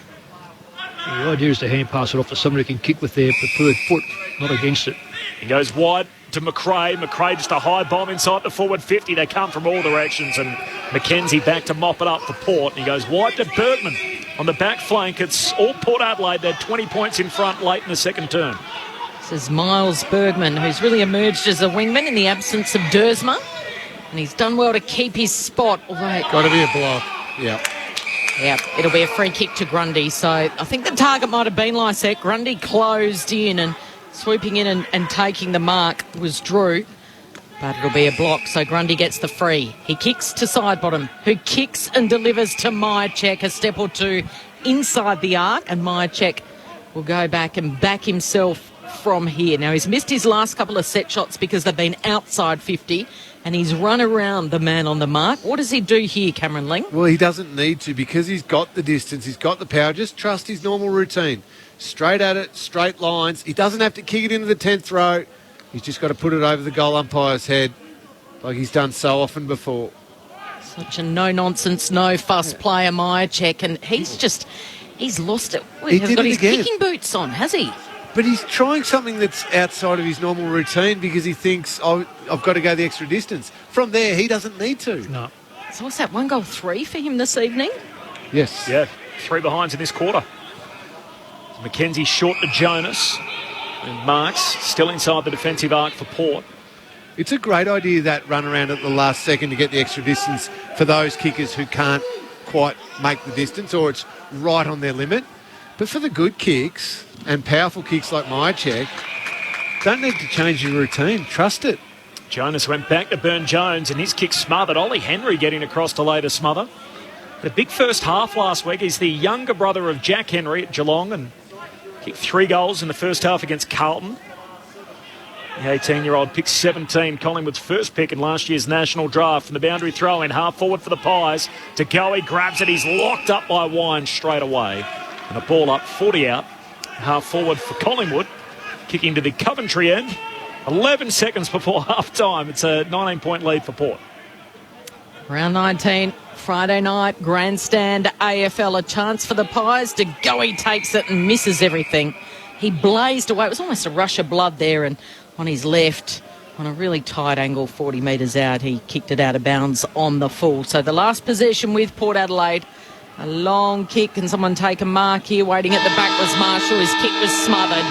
The idea is to hand pass it off to somebody who can kick with their preferred foot, not against it.
He goes wide to McRae. McRae just a high bomb inside the forward 50. They come from all directions, and McKenzie back to mop it up for Port. And he goes wide to Bergman on the back flank. It's all Port Adelaide. They're 20 points in front late in the second term.
This is Miles Bergman, who's really emerged as a wingman in the absence of Dersma. And he's done well to keep his spot.
Got to be a block. Yeah.
Yeah, it'll be a free kick to Grundy. So I think the target might have been Lysette. Grundy closed in, and swooping in and taking the mark was Drew. But it'll be a block, so Grundy gets the free. He kicks to Sidebottom, who kicks and delivers to Myercheck a step or two inside the arc, and Myercheck will go back and back himself from here. Now, he's missed his last couple of set shots because they've been outside 50, and he's run around the man on the mark. What does he do here, Cameron Ling?
Well, he doesn't need to, because he's got the distance, he's got the power. Just trust his normal routine. Straight at it, straight lines. He doesn't have to kick it into the 10th row. He's just got to put it over the goal umpire's head like he's done so often before.
Such a no-nonsense, no-fuss player, Myercheck, and he's lost it. Well, he's got his kicking boots on, has he?
But he's trying something that's outside of his normal routine because he thinks, oh, I've got to go the extra distance. From there, he doesn't need to.
No.
So what's that, 1 goal 3 for him this evening?
Yes.
Yeah, 3 behinds in this quarter. McKenzie short to Jonas. And Marks still inside the defensive arc for Port.
It's a great idea, that run around at the last second to get the extra distance for those kickers who can't quite make the distance, or it's right on their limit. But for the good kicks and powerful kicks like Myercheck, don't need to change your routine. Trust it.
Jonas went back to Burn Jones, and his kick smothered. Ollie Henry getting across to later smother. The big first half last week. He's the younger brother of Jack Henry at Geelong, and kicked 3 goals in the first half against Carlton. The 18-year-old picked 17, Collingwood's first pick in last year's national draft. From the boundary throw in, half forward for the Pies. To go, he grabs it. He's locked up by Wine straight away. And a ball up, 40 out. Half forward for Collingwood. Kicking to the Coventry end. 11 seconds before half-time. It's a 19-point lead for Port.
Round 19, Friday night, grandstand AFL. A chance for the Pies. To go, he takes it and misses everything. He blazed away. It was almost a rush of blood there, and on his left, on a really tight angle, 40 metres out, he kicked it out of bounds on the full. So the last possession with Port Adelaide, a long kick. Can someone take a mark here? Waiting at the back was Marshall. His kick was smothered.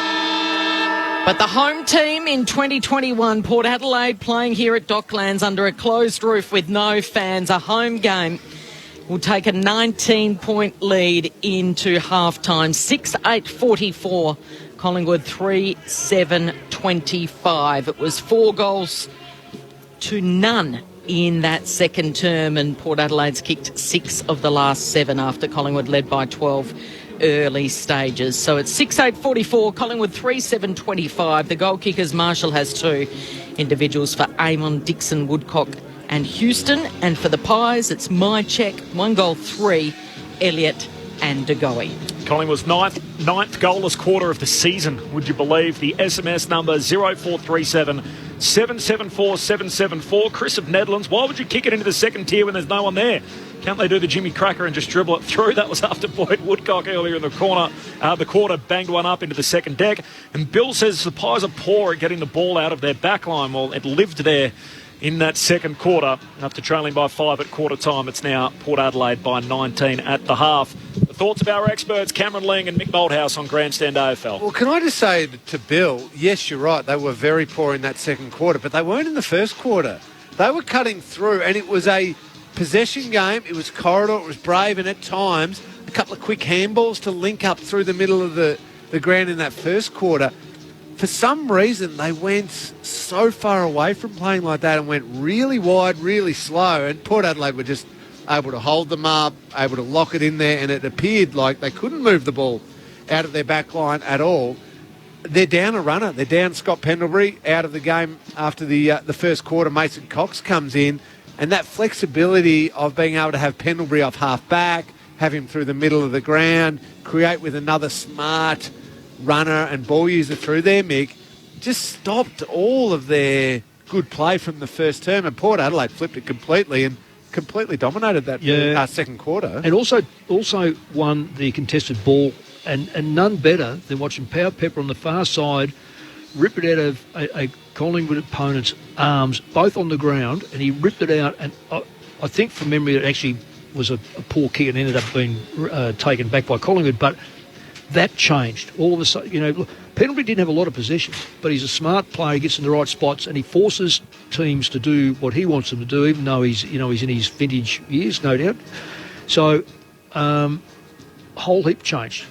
But the home team in 2021, Port Adelaide, playing here at Docklands under a closed roof with no fans, a home game, will take a 19-point lead into half-time. 6-8-44. Collingwood 3-7-25. It was 4 goals to none in that second term, and Port Adelaide's kicked 6 of the last 7 after Collingwood led by 12 early stages. So it's 6-8-44, Collingwood 3-7-25. The goal kickers, Marshall has 2 individuals for Amon, Dixon, Woodcock and Houston. And for the Pies, it's Mycheck, 1 goal, 3, Elliott and DeGoey.
Collingwood's ninth goalless quarter of the season, would you believe? The SMS number 0437 774 774. Chris of Netherlands, why would you kick it into the second tier when there's no one there? Can't they do the Jimmy Cracker and just dribble it through? That was after Boyd Woodcock earlier in the corner. The quarter banged one up into the second deck. And Bill says the Pies are poor at getting the ball out of their back line. Well, it lived there in that second quarter. After trailing by 5 at quarter time, it's now Port Adelaide by 19 at the half. The thoughts of our experts, Cameron Ling and Mick Moldhouse on Grandstand AFL.
Well, can I just say to Bill, yes, you're right, they were very poor in that second quarter, but they weren't in the first quarter. They were cutting through, and it was a possession game. It was corridor, it was brave, and at times a couple of quick handballs to link up through the middle of the ground in that first quarter. For some reason, they went so far away from playing like that and went really wide, really slow, and Port Adelaide were just able to hold them up, able to lock it in there, and it appeared like they couldn't move the ball out of their back line at all. They're down a runner. They're down Scott Pendlebury out of the game after the first quarter. Mason Cox comes in, and that flexibility of being able to have Pendlebury off half back, have him through the middle of the ground, create with another smart runner and ball user through there, Mick, just stopped all of their good play from the first term, and Port Adelaide flipped it completely and completely dominated that second quarter.
And also won the contested ball, and none better than watching Power Pepper on the far side rip it out of a Collingwood opponent's arms, both on the ground, and he ripped it out, and I think from memory it actually was a poor kick and ended up being taken back by Collingwood, but that changed. All of a sudden, Pendlebury didn't have a lot of possessions, but he's a smart player. He gets in the right spots, and he forces teams to do what he wants them to do, even though he's in his vintage years, no doubt. So, whole heap changed.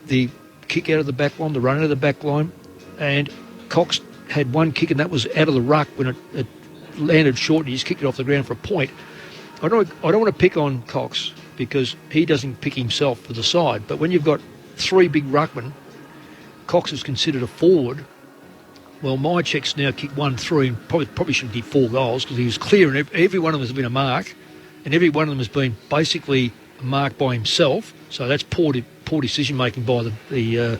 The kick out of the back line, the run out of the back line, and Cox had one kick, and that was out of the ruck when it landed short, and he just kicked it off the ground for a point. I don't want to pick on Cox because he doesn't pick himself for the side, but when you've got 3 big ruckmen, Cox is considered a forward. Well, my check's now kicked 1-3 and probably should give 4 goals because he was clear, and every one of them has been a mark, and every one of them has been basically marked by himself. So that's poor decision making by the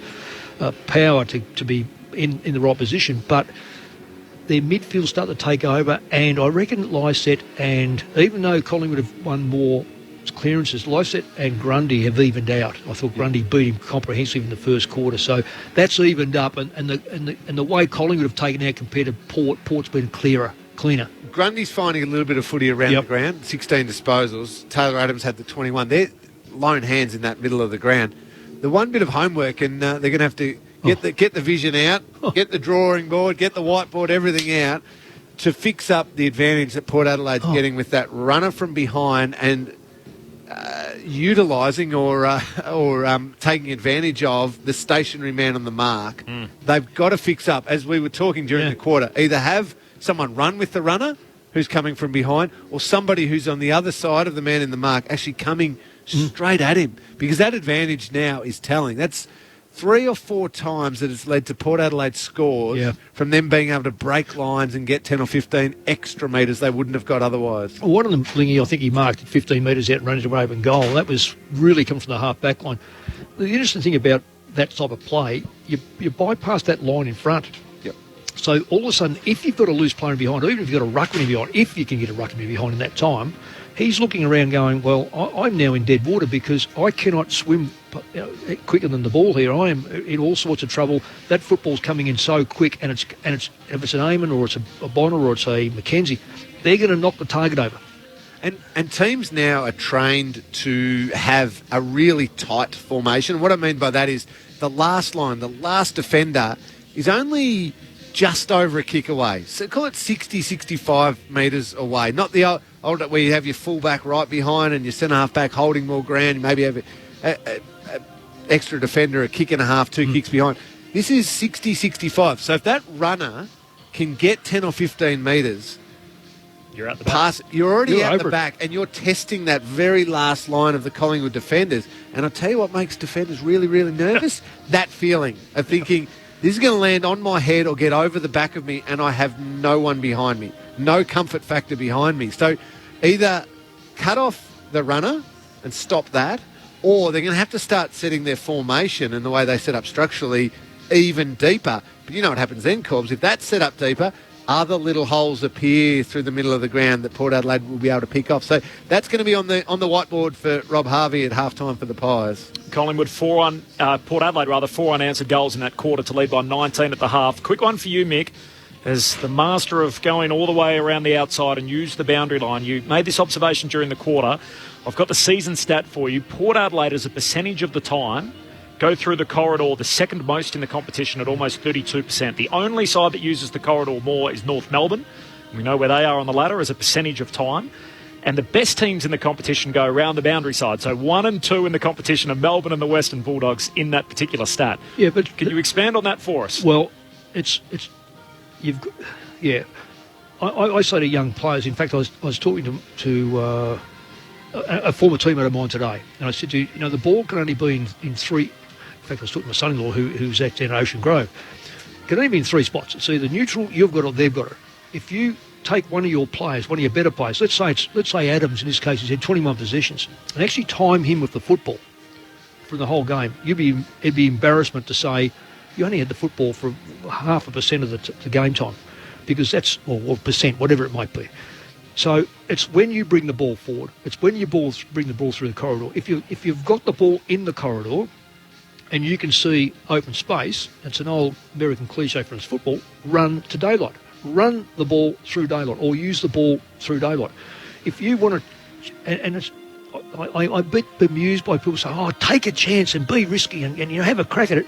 Power to be in the right position. But their midfield start to take over, and I reckon Lysett, and even though Collingwood have won more clearances, Lysett and Grundy have evened out. I thought Grundy beat him comprehensively in the first quarter, so that's evened up. And the way Collingwood have taken out compared to Port's been cleaner.
Grundy's finding a little bit of footy around the ground. 16 disposals. Taylor Adams had the 21. They're lone hands in that middle of the ground. The one bit of homework, and they're going to have to get the vision out, get the drawing board, get the whiteboard, everything out to fix up the advantage that Port Adelaide's getting with that runner from behind and utilising or taking advantage of the stationary man on the mark. They've got to fix up, as we were talking during the quarter, either have someone run with the runner who's coming from behind or somebody who's on the other side of the man in the mark actually coming straight at him, because that advantage now is telling. That's 3 or 4 times that it's led to Port Adelaide scores from them being able to break lines and get 10 or 15 extra metres they wouldn't have got otherwise.
Well, one of them, Lingy, I think he marked 15 metres out and ran into an open goal. That was really come from the half-back line. The interesting thing about that type of play, you bypass that line in front. So all of a sudden, if you've got a loose player behind, or even if you've got a ruckman behind, if you can get a ruckman behind in that time, he's looking around going, well, I'm now in dead water because I cannot swim quicker than the ball here. I am in all sorts of trouble. That football's coming in so quick, and it's if it's an Eamon or it's a Bonner or it's a McKenzie, they're going to knock the target over.
And teams now are trained to have a really tight formation. What I mean by that is the last line, the last defender is only just over a kick away. So call it 60, 65 metres away. Not the old where you have your fullback right behind and your centre-half back holding more ground. You maybe have a extra defender, a kick and a half, 2 kicks behind. This is 60, 65. So if that runner can get 10 or 15 metres,
You're out the back.
You're already
You're
out the
over it.
back, and you're testing that very last line of the Collingwood defenders. And I'll tell you what makes defenders really, really nervous, that feeling of thinking, this is going to land on my head or get over the back of me, and I have no one behind me, no comfort factor behind me. So either cut off the runner and stop that, or they're going to have to start setting their formation and the way they set up structurally even deeper. But you know what happens then, Corbs? If that's set up deeper, other little holes appear through the middle of the ground that Port Adelaide will be able to pick off. So that's going to be on the whiteboard for Rob Harvey at halftime for the Pies.
Collingwood Port Adelaide 4 unanswered goals in that quarter to lead by 19 at the half. Quick one for you, Mick. As the master of going all the way around the outside and use the boundary line, you made this observation during the quarter. I've got the season stat for you. Port Adelaide, as a percentage of the time, go through the corridor the second most in the competition at almost 32%. The only side that uses the corridor more is North Melbourne. We know where they are on the ladder as a percentage of time. And the best teams in the competition go around the boundary side. So 1 and 2 in the competition are Melbourne and the Western Bulldogs in that particular stat.
Yeah, but
can you expand on that for us?
Well, I say to young players. In fact, I was talking to a former teammate of mine today, and I said to you, the ball can only be in three. In fact, I was talking to my son-in-law who's at Ocean Grove. It can only be in 3 spots. It's either neutral, you've got it, or they've got it. If you take one of your players, one of your better players, let's say Adams in this case, he's had 21 possessions, and actually time him with the football for the whole game, it'd be embarrassment to say you only had the football for 0.5% of the game time, because that's, or percent, whatever it might be. So it's when you bring the ball forward, it's when you bring the ball through the corridor. If you've got the ball in the corridor and you can see open space, it's an old American cliche for football, run to daylight. Run the ball through daylight, or use the ball through daylight. If you want to, and it's, I'm a bit bemused by people saying, take a chance and be risky and have a crack at it.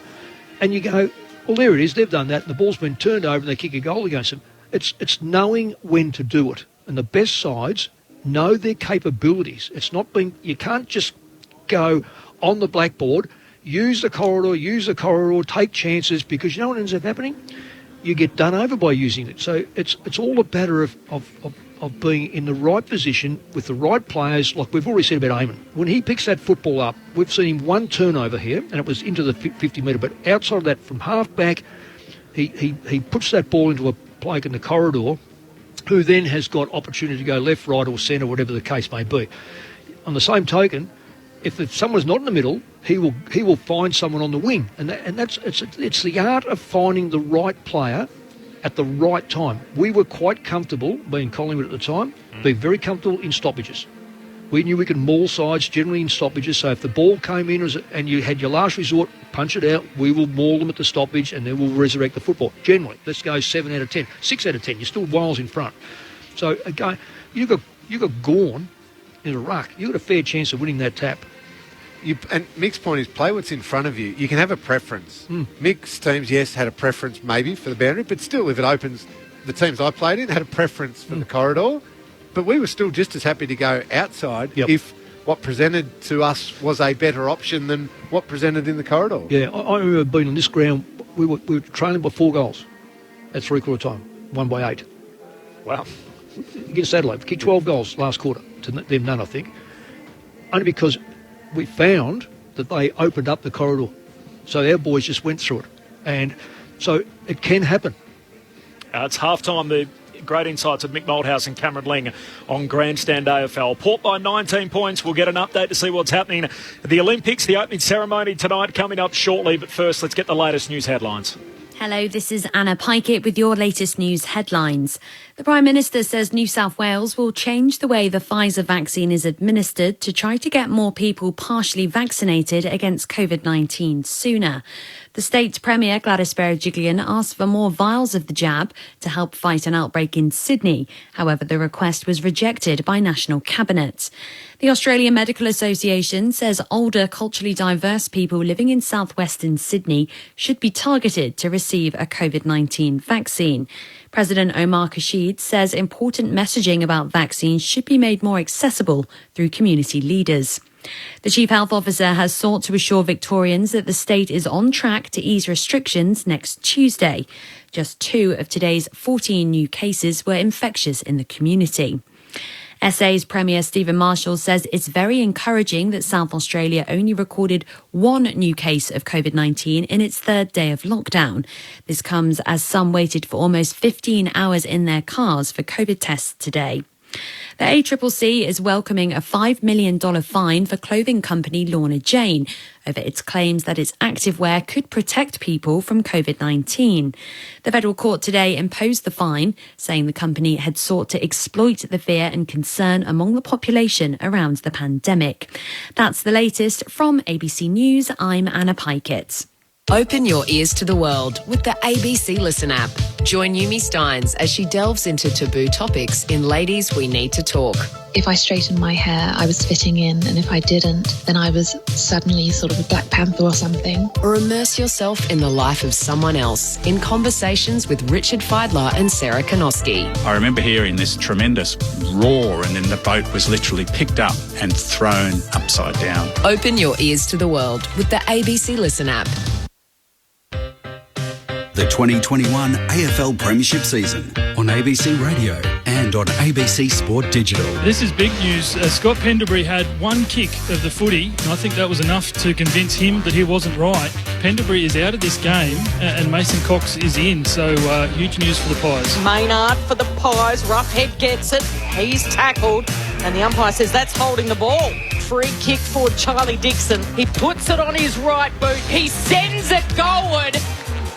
And you go, well, there it is, they've done that, and the ball's been turned over and they kick a goal against them. It's knowing when to do it. And the best sides know their capabilities. It's not you can't just go on the blackboard, use the corridor, take chances, because you know what ends up happening? You get done over by using it. So it's all a matter of being in the right position with the right players, like we've already said about Eamon. When he picks that football up, we've seen him 1 turnover here, and it was into the 50-metre, but outside of that, from half back, he puts that ball into a bloke in the corridor, who then has got opportunity to go left, right or centre, whatever the case may be. On the same token, if someone's not in the middle, he will find someone on the wing, and it's the art of finding the right player at the right time. We were quite comfortable, being Collingwood at the time, being very comfortable in stoppages. We knew we could maul sides generally in stoppages, so if the ball came in and you had your last resort, punch it out, we will maul them at the stoppage and then we'll resurrect the football. Generally, let's go 7 out of 10, 6 out of 10, you're still miles in front. So again, you got Gawn in a ruck, you've got a fair chance of winning that tap.
And Mick's point is, play what's in front of you. You can have a preference. Mick's teams, yes, had a preference maybe for the boundary, but still, if it opens, the teams I played in had a preference for the corridor. But we were still just as happy to go outside if what presented to us was a better option than what presented in the corridor.
Yeah, I remember being on this ground, we were trailing by 4 goals at 3/4 time, 1 by 8.
Wow.
Against Adelaide, we kicked 12 goals last quarter, to them none, I think. Only because we found that they opened up the corridor. So our boys just went through it. And so it can happen.
It's half-time. The great insights of Mick Malthouse and Cameron Ling on Grandstand AFL. Port by 19 points. We'll get an update to see what's happening at the Olympics. The opening ceremony tonight coming up shortly. But first, let's get the latest news headlines.
Hello, this is Anna Pikett with your latest news headlines. The Prime Minister says New South Wales will change the way the Pfizer vaccine is administered to try to get more people partially vaccinated against COVID-19 sooner. The state's Premier, Gladys Berejiklian, asked for more vials of the jab to help fight an outbreak in Sydney. However, the request was rejected by National Cabinet. The Australian Medical Association says older, culturally diverse people living in southwestern Sydney should be targeted to receive a COVID-19 vaccine. President Omar Khashid says important messaging about vaccines should be made more accessible through community leaders. The Chief Health Officer has sought to assure Victorians that the state is on track to ease restrictions next Tuesday. Just 2 of today's 14 new cases were infectious in the community. SA's Premier Stephen Marshall says it's very encouraging that South Australia only recorded 1 new case of COVID-19 in its 3rd day of lockdown. This comes as some waited for almost 15 hours in their cars for COVID tests today. The ACCC is welcoming a $5 million fine for clothing company Lorna Jane over its claims that its activewear could protect people from COVID-19. The federal court today imposed the fine, saying the company had sought to exploit the fear and concern among the population around the pandemic. That's the latest from ABC News. I'm Anna Pikett.
Open your ears to the world with the ABC Listen app. Join Yumi Steins as she delves into taboo topics in Ladies We Need to Talk.
If I straightened my hair, I was fitting in, and if I didn't, then I was suddenly sort of a Black Panther or something.
Or immerse yourself in the life of someone else in conversations with Richard Feidler and Sarah Konoski.
I remember hearing this tremendous roar, and then the boat was literally picked up and thrown upside down.
Open your ears to the world with the ABC Listen app.
The 2021 AFL Premiership season on ABC Radio and on ABC Sport Digital.
This is big news. Scott Pendlebury had 1 kick of the footy, and I think that was enough to convince him that he wasn't right. Pendlebury is out of this game, and Mason Cox is in, so huge news for the Pies.
Maynard for the Pies. Roughhead gets it. He's tackled, and the umpire says that's holding the ball. Free kick for Charlie Dixon. He puts it on his right boot. He sends it goalward.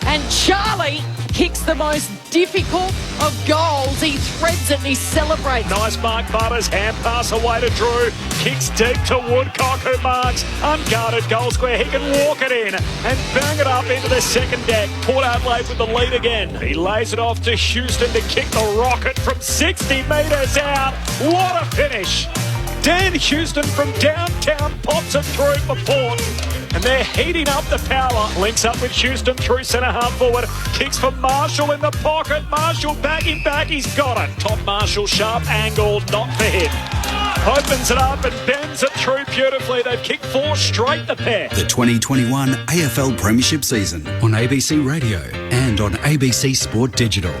And Charlie kicks the most difficult of goals. He threads it and he celebrates.
Nice mark, Butters. Hand pass away to Drew. Kicks deep to Woodcock, who marks unguarded goal square. He can walk it in and bang it up into the second deck. Port Adelaide with the lead again. He lays it off to Houston to kick the rocket from 60 metres out. What a finish. Dan Houston from downtown pops it through for Port. And they're heating up the power. Links up with Houston through centre half forward. Kicks for Marshall in the pocket. Marshall bagging back. He's got it. Top Marshall, sharp angle, not for him. Opens it up and bends it through beautifully. They've kicked 4 straight, the pair.
The 2021 AFL Premiership season on ABC Radio and on ABC Sport Digital.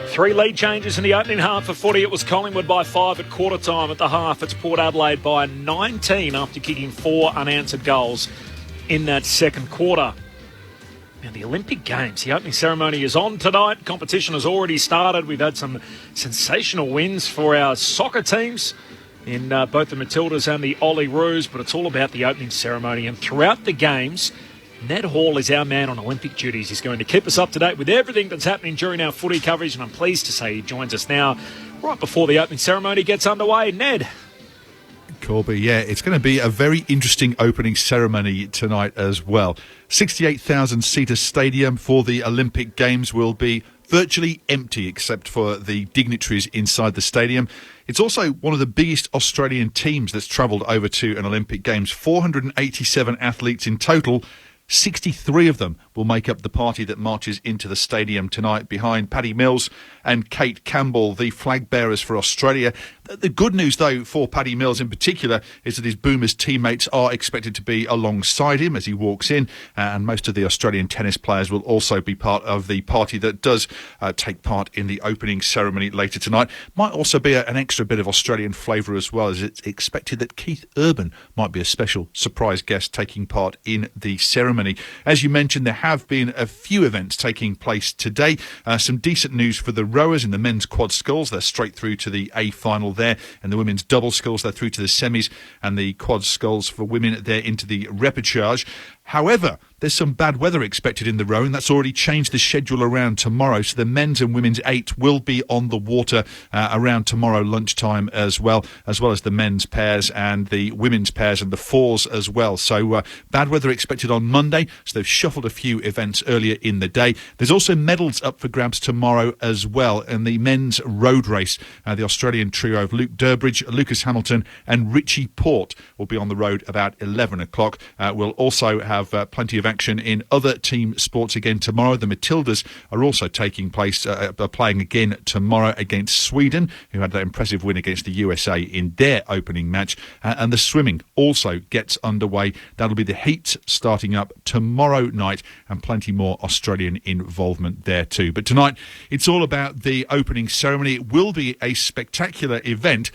3 lead changes in the opening half of footy. It was Collingwood by 5 at quarter time. At the half, it's Port Adelaide by 19 after kicking 4 unanswered goals in that second quarter. Now, the Olympic Games, the opening ceremony is on tonight. Competition has already started. We've had some sensational wins for our soccer teams in both the Matildas and the Olyroos, but it's all about the opening ceremony. And throughout the Games, Ned Hall is our man on Olympic duties. He's going to keep us up to date with everything that's happening during our footy coverage, and I'm pleased to say he joins us now right before the opening ceremony gets underway. Ned.
Corby, yeah, it's going to be a very interesting opening ceremony tonight as well. 68,000-seater stadium for the Olympic Games will be virtually empty except for the dignitaries inside the stadium. It's also one of the biggest Australian teams that's travelled over to an Olympic Games. 487 athletes in total. 63 of them will make up the party that marches into the stadium tonight behind Paddy Mills and Kate Campbell, the flag bearers for Australia. The good news, though, for Paddy Mills in particular is that his Boomers teammates are expected to be alongside him as he walks in, and most of the Australian tennis players will also be part of the party that does take part in the opening ceremony later tonight. Might also be an extra bit of Australian flavour as well, as it's expected that Keith Urban might be a special surprise guest taking part in the ceremony. As you mentioned, there have been a few events taking place today. Some decent news for the rowers in the men's quad sculls. They're straight through to the A final there, and the women's double sculls, they're through to the semis, and the quad sculls for women, they're into the repechage. However, there's some bad weather expected in the rowing. That's already changed the schedule around tomorrow. So the men's and women's 8 will be on the water around tomorrow lunchtime as well as the men's pairs and the women's pairs and the 4s as well. So bad weather expected on Monday. So they've shuffled a few events earlier in the day. There's also medals up for grabs tomorrow as well. In the men's road race, the Australian trio of Luke Durbridge, Lucas Hamilton and Richie Port will be on the road about 11 o'clock. We'll also have plenty of action in other team sports again tomorrow. The Matildas are also playing again tomorrow against Sweden, who had that impressive win against the USA in their opening match. And the swimming also gets underway. That'll be the heats starting up tomorrow night, and plenty more Australian involvement there too. But tonight, it's all about the opening ceremony. It will be a spectacular event.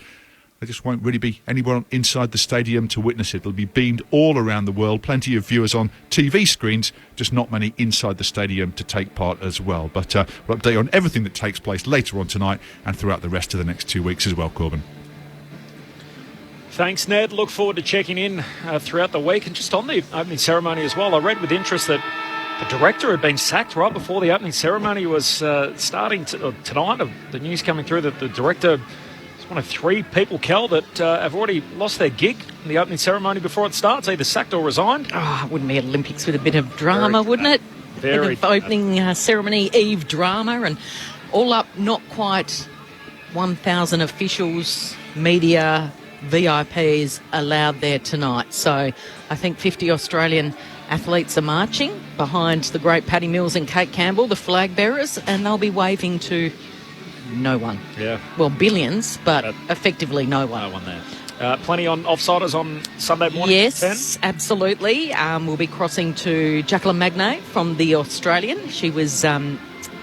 There just won't really be anyone inside the stadium to witness it. It'll be beamed all around the world. Plenty of viewers on TV screens, just not many inside the stadium to take part as well. But we'll update you on everything that takes place later on tonight and throughout the rest of the next 2 weeks as well, Corbin.
Thanks, Ned. Look forward to checking in throughout the week. And just on the opening ceremony as well, I read with interest that the director had been sacked right before the opening ceremony was starting tonight. The news coming through that the director... one of 3 people, Kel, that have already lost their gig in the opening ceremony before it starts, either sacked or resigned.
It wouldn't be Olympics with a bit of drama, wouldn't it?
Very.
Bit of opening ceremony, eve drama, and all up, not quite 1,000 officials, media, VIPs allowed there tonight. So I think 50 Australian athletes are marching behind the great Paddy Mills and Kate Campbell, the flag bearers, and they'll be waving to... no one.
Yeah.
Well, billions, but effectively no one.
No one there. Plenty on offsiders on Sunday morning.
Yes, absolutely. We'll be crossing to Jacqueline Magnay from the Australian. She was,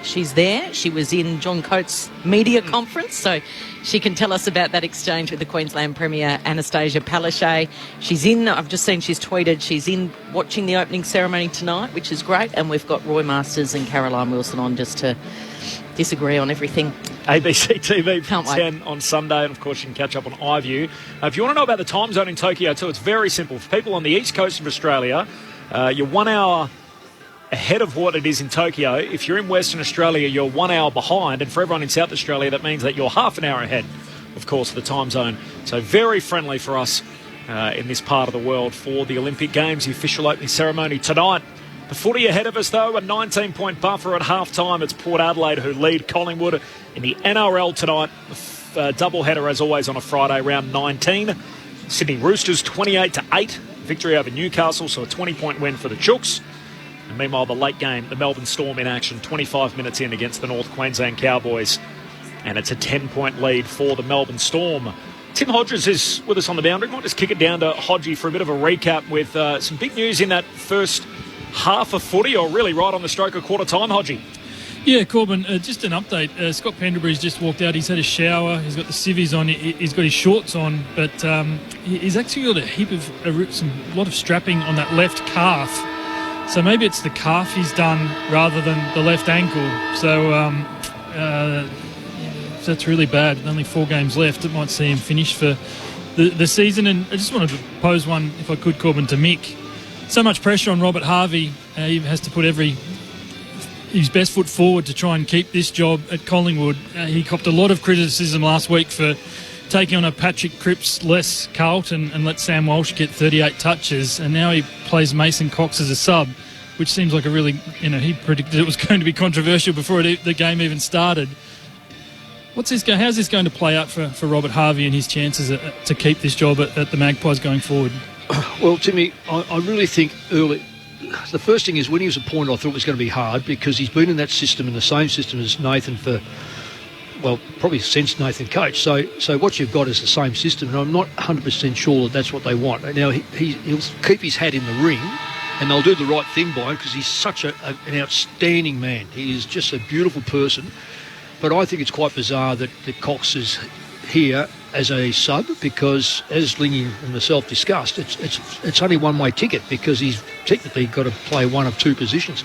she's there. She was in John Coates' media conference, so she can tell us about that exchange with the Queensland Premier Anastasia Palaszczuk. She's in. I've just seen she's tweeted. She's in watching the opening ceremony tonight, which is great. And we've got Roy Masters and Caroline Wilson on just to disagree on everything.
ABC TV
Can't
10 on Sunday, and of course you can catch up on iView. If you want to know about the time zone in Tokyo too, it's very simple. For people on the east coast of Australia, you're 1 hour ahead of what it is in Tokyo. If you're in Western Australia, you're 1 hour behind, and for everyone in South Australia, that means that you're half an hour ahead, of course, of the time zone. So very friendly for us in this part of the world for the Olympic Games, the official opening ceremony tonight. The footy ahead of us, though, a 19-point buffer at half-time. It's Port Adelaide who lead Collingwood in the NRL tonight. Doubleheader, as always, on a Friday, round 19. Sydney Roosters 28-8. Victory over Newcastle, so a 20-point win for the Chooks. And meanwhile, the late game, the Melbourne Storm in action, 25 minutes in against the North Queensland Cowboys. And it's a 10-point lead for the Melbourne Storm. Tim Hodges is with us on the boundary. Might just kick it down to Hodgie for a bit of a recap with some big news in that first half of footy, or really right on the stroke of quarter time, Hodgie.
Yeah, Corbin, just an update. Scott Pendlebury's just walked out. He's had a shower. He's got the civvies on. He's got his shorts on, but he's actually got a heap of a lot of strapping on that left calf. So maybe it's the calf he's done rather than the left ankle. So that's really bad. Only 4 games left. It might see him finish for the season. And I just wanted to pose one, if I could, Corbin, to Mick. So much pressure on Robert Harvey. He has to put his best foot forward to try and keep this job at Collingwood. He copped a lot of criticism last week for taking on a Patrick Cripps-less Carlton and let Sam Walsh get 38 touches. And now he plays Mason Cox as a sub, which seems like a really, he predicted it was going to be controversial before the game even started. How's this going to play out for Robert Harvey and his chances to keep this job at the Magpies going forward?
Well, Timmy, I really think early... The first thing is, when he was appointed, I thought it was going to be hard because he's been in that system, in the same system as Nathan for, well, probably since Nathan coached. So what you've got is the same system, and I'm not 100% sure that that's what they want. Now, he'll keep his hat in the ring, and they'll do the right thing by him because he's such an outstanding man. He is just a beautiful person. But I think it's quite bizarre that Cox is here as a sub because, as Lingy and myself discussed, it's only one-way ticket because he's technically got to play one of 2 positions.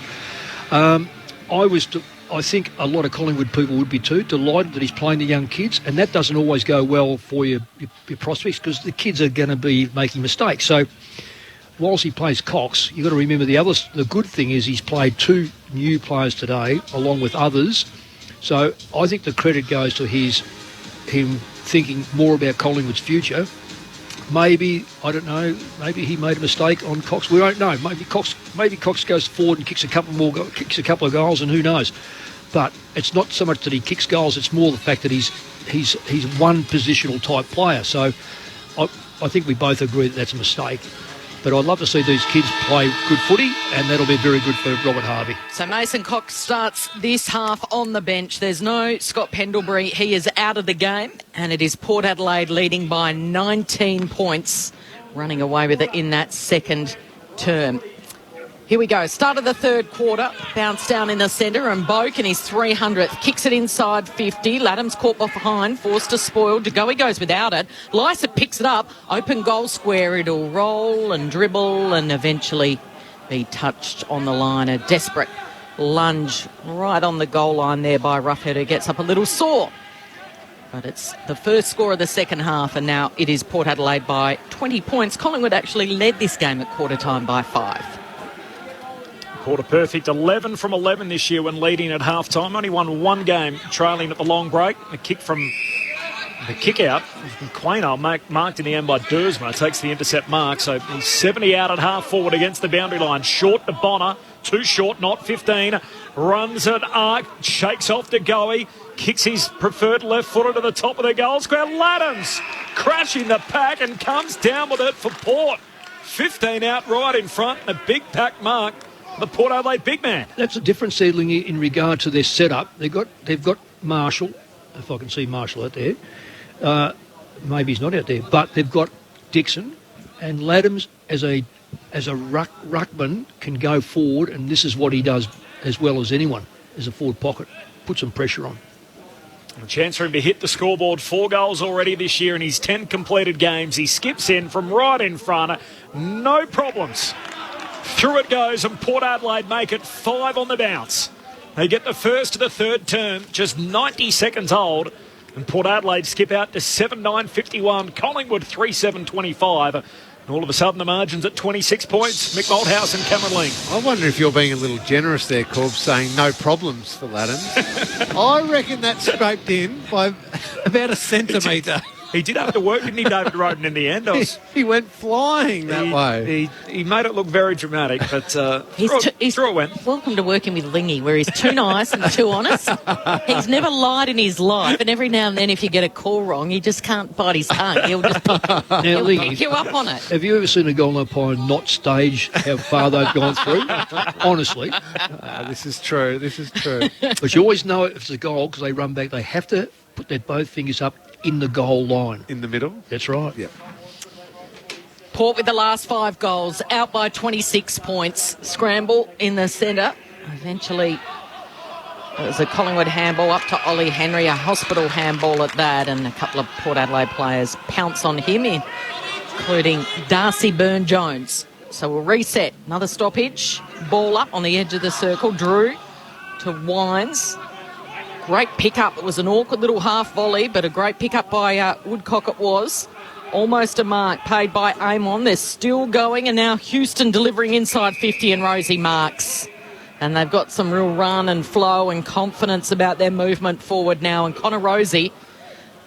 I think a lot of Collingwood people would be too delighted that he's playing the young kids, and that doesn't always go well for your prospects because the kids are going to be making mistakes. So whilst he plays Cox, you've got to remember the good thing is he's played 2 new players today along with others. So I think the credit goes to him thinking more about Collingwood's future. Maybe, I don't know, maybe he made a mistake on Cox. We don't know. Maybe Cox goes forward and kicks a couple of goals, and who knows. But it's not so much that he kicks goals, it's more the fact that he's one positional type player. So I think we both agree that that's a mistake. But I'd love to see these kids play good footy, and that'll be very good for Robert Harvey.
So Mason Cox starts this half on the bench. There's no Scott Pendlebury. He is out of the game, and it is Port Adelaide leading by 19 points, running away with it in that second term. Here we go. Start of the third quarter. Bounce down in the centre, and Boak in his 300th kicks it inside 50. Laddam's caught behind, forced to spoil. De Goey goes without it. Lycett picks it up. Open goal square. It'll roll and dribble and eventually be touched on the line. A desperate lunge right on the goal line there by Roughead, who gets up a little sore. But it's the first score of the second half, and now it is Port Adelaide by 20 points. Collingwood actually led this game at quarter time by 5.
Quarter perfect, 11 from 11 this year when leading at half-time. Only won one game, trailing at the long break. The kick out from Quaynor, marked in the end by Dersma, takes the intercept mark. So he's 70 out at half forward against the boundary line. Short to Bonner, too short, not 15. Runs an arc, shakes off De Goey, kicks his preferred left footer to the top of the goal square. Laddams crashing the pack and comes down with it for Port. 15 out right in front, a big pack mark. The Port Adelaide big man.
That's a difference, Seedling, in regard to their setup. They've got Marshall, if I can see Marshall out there. Maybe he's not out there, but they've got Dixon and Laddams as a ruckman can go forward, and this is what he does as well as anyone as a forward pocket. Put some pressure on.
A chance for him to hit the scoreboard. 4 goals already this year in his 10 completed games. He skips in from right in front. No problems. Through it goes, and Port Adelaide make it 5 on the bounce. They get the first of the third term, just 90 seconds old, and Port Adelaide skip out to 7-9-51. Collingwood 3-7-25. And all of a sudden, the margin's at 26 points. Mick Malthouse and Cameron Ling.
I wonder if you're being a little generous there, Corb, saying no problems for Laddams. I reckon that scraped in by about a centimetre.
He did have to work, didn't he, David Roden, in the end?
He went flying that way.
He made it look very dramatic, but through it went.
Welcome to working with Lingy, where he's too nice and too honest. He's never lied in his life, and every now and then if you get a call wrong, he just can't bite his tongue. He'll just pick you up on it.
Have you ever seen a goal umpire not stage how far they've gone through? Honestly.
This is true.
But you always know if it's a goal because they run back. They have to put their both fingers up in the goal line.
In the middle?
That's right.
Yep.
Port with the last 5 goals, out by 26 points. Scramble in the centre. Eventually, it was a Collingwood handball up to Ollie Henry, a hospital handball at that, and a couple of Port Adelaide players pounce on him, including Darcy Byrne-Jones. So we'll reset. Another stoppage. Ball up on the edge of the circle. Drew to Wines. Great pick-up. It was an awkward little half volley, but a great pick-up by Woodcock it was. Almost a mark paid by Amon. They're still going, and now Houston delivering inside 50, and Rosie marks. And they've got some real run and flow and confidence about their movement forward now. And Connor Rosie,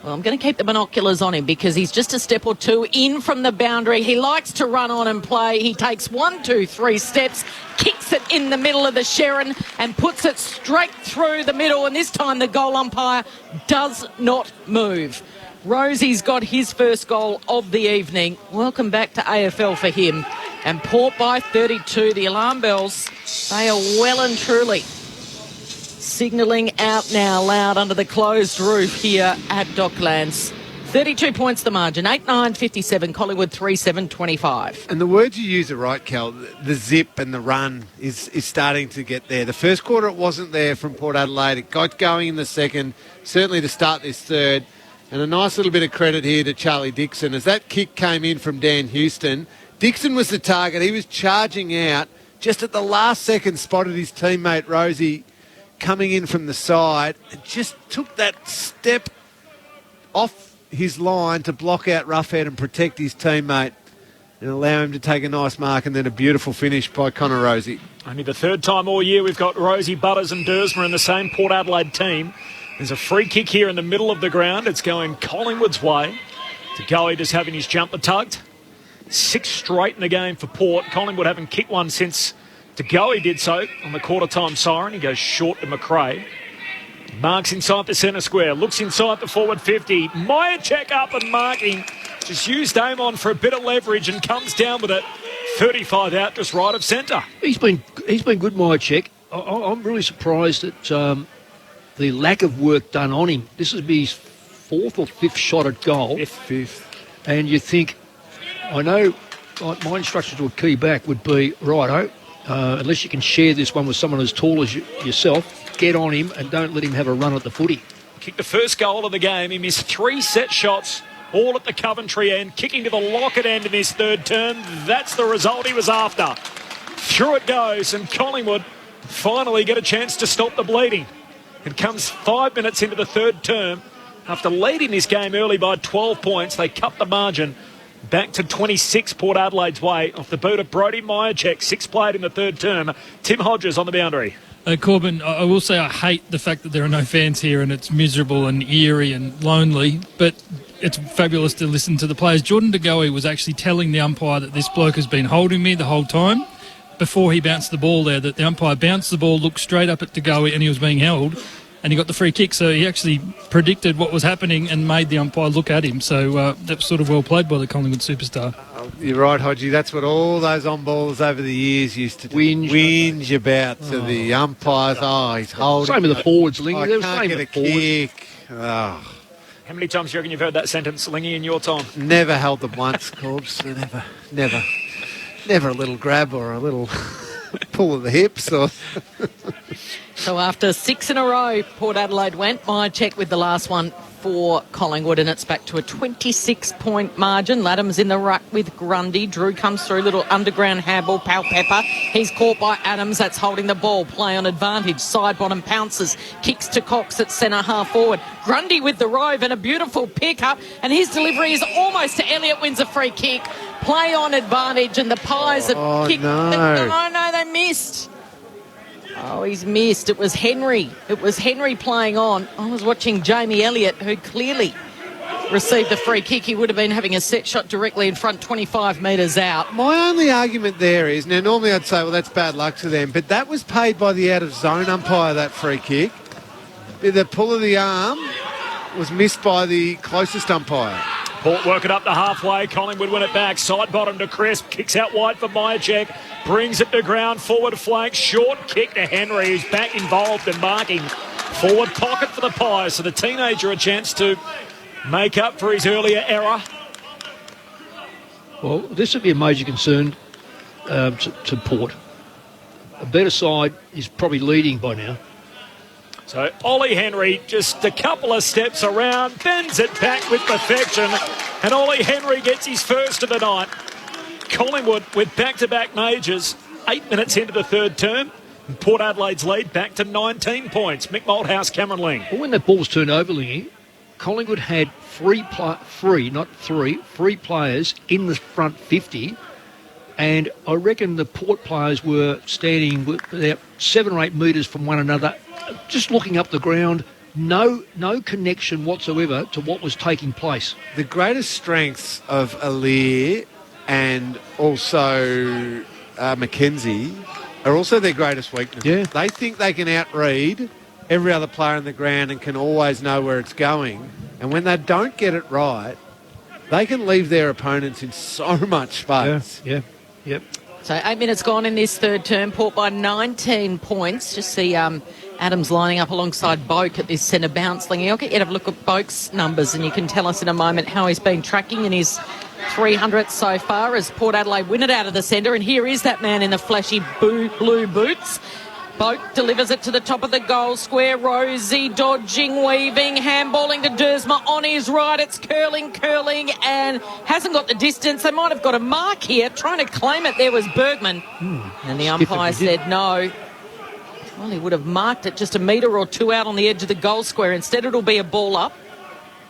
well, I'm going to keep the binoculars on him because he's just a step or two in from the boundary. He likes to run on and play. He takes 1, 2, 3 steps, kicks it in the middle of the Sherrin and puts it straight through the middle. And this time the goal umpire does not move. Rosie's got his first goal of the evening. Welcome back to AFL for him. And Port by 32. The alarm bells, they are well and truly signalling out now loud under the closed roof here at Docklands. 32 points the margin, 8-9-57, Collingwood 3-7-25.
And the words you use are right, Cal. The zip and the run is starting to get there. The first quarter it wasn't there from Port Adelaide. It got going in the second, certainly to start this third. And a nice little bit of credit here to Charlie Dixon. As that kick came in from Dan Houston, Dixon was the target. He was charging out. Just at the last second, spotted his teammate Rosie coming in from the side. And just took that step off his line to block out Roughead and protect his teammate and allow him to take a nice mark, and then a beautiful finish by Connor Rosie.
Only the third time all year we've got Rosie, Butters and Dersma in the same Port Adelaide team. There's a free kick here in the middle of the ground. It's going Collingwood's way. De Goey just having his jumper tugged. 6 straight in the game for Port. Collingwood haven't kicked one since De Goey did so on the quarter-time siren. He goes short to McRae. Marks inside the centre square. Looks inside the forward 50. Meyer check up and marking. Just used Amon for a bit of leverage and comes down with it. 35 out, just right of centre.
He's been good, Myercheck. I'm really surprised at the lack of work done on him. This would be his 4th or 5th shot at goal.
Fifth.
And you think, I know my instructions to a key back would be, righto, unless you can share this one with someone as tall as yourself, get on him and don't let him have a run at the footy.
Kicked the first goal of the game. He missed 3 set shots, all at the Coventry end, kicking to the Lockett end in his third term. That's the result he was after. Through it goes, and Collingwood finally get a chance to stop the bleeding. It comes 5 minutes into the third term. After leading this game early by 12 points, they cut the margin back to 26 Port Adelaide's way off the boot of Brodie Myercheck, 6 played in the third term. Tim Hodges on the boundary.
Corbin, I will say I hate the fact that there are no fans here and it's miserable and eerie and lonely, but it's fabulous to listen to the players. Jordan De Goey was actually telling the umpire that this bloke has been holding me the whole time before he bounced the ball there, that the umpire bounced the ball, looked straight up at De Goey and he was being held, and he got the free kick. So he actually predicted what was happening and made the umpire look at him. So that was sort of well played by the Collingwood superstar.
You're right, Hodgie. That's what all those on-ballers over the years used to do. Whinge about to the umpires. Oh, he's holding.
Same with the forwards, Lingy.
I can't get a kick. Oh.
How many times do you reckon you've heard that sentence, Lingy, in your time?
Never held them once, Corbs. Never. Never a little grab or a little pull of the hips. Or
So after 6 in a row, Port Adelaide went. Myercheck with the last one for Collingwood, and it's back to a 26-point margin. Laddam's in the ruck with Grundy. Drew comes through, little underground handball. Pal Pepper, he's caught by Adams. That's holding the ball. Play on advantage. Side bottom pounces. Kicks to Cox at centre half forward. Grundy with the rove and a beautiful pick-up, and his delivery is almost to Elliott. Wins a free kick. Play on advantage, and the Pies have kicked. No, they missed. Oh, he's missed. It was Henry. Playing on. I was watching Jamie Elliott, who clearly received the free kick. He would have been having a set shot directly in front, 25 metres out.
My only argument there is, now normally I'd say, well, that's bad luck to them, but that was paid by the out-of-zone umpire, that free kick. The pull of the arm was missed by the closest umpire.
Port work it up to halfway. Collingwood win it back. Side bottom to Crisp. Kicks out wide for Myercheck. Brings it to ground. Forward flank. Short kick to Henry, who's back involved and marking. Forward pocket for the Pies. So the teenager a chance to make up for his earlier error.
Well, this would be a major concern to Port. A better side is probably leading by now.
So Ollie Henry just a couple of steps around, bends it back with perfection, and Ollie Henry gets his first of the night. Collingwood with back-to-back majors, 8 minutes into the third term, and Port Adelaide's lead back to 19 points. Mick Malthouse, Cameron Ling.
Well, when that ball was turned over, Lingy, Collingwood had three players in the front 50, and I reckon the Port players were standing about 7 or 8 metres from one another, just looking up the ground. No connection whatsoever to what was taking place.
The greatest strengths of Aliir and also Mackenzie are also their greatest weaknesses.
Yeah.
They think they can outread every other player on the ground and can always know where it's going. And when they don't get it right, they can leave their opponents in so much space.
Yeah. Yep.
So 8 minutes gone in this third term. Port by 19 points. Just see Adams lining up alongside Boak at this centre bounce. Lingy, I'll get you to have a look at Boak's numbers and you can tell us in a moment how he's been tracking in his 300th so far as Port Adelaide win it out of the centre. And here is that man in the flashy blue boots. Boak delivers it to the top of the goal square. Rosie dodging, weaving, handballing to Dersma on his right. It's curling, and hasn't got the distance. They might have got a mark here. Trying to claim it there was Bergman. And the umpire said no. Well, he would have marked it just a metre or two out on the edge of the goal square. Instead, it'll be a ball up.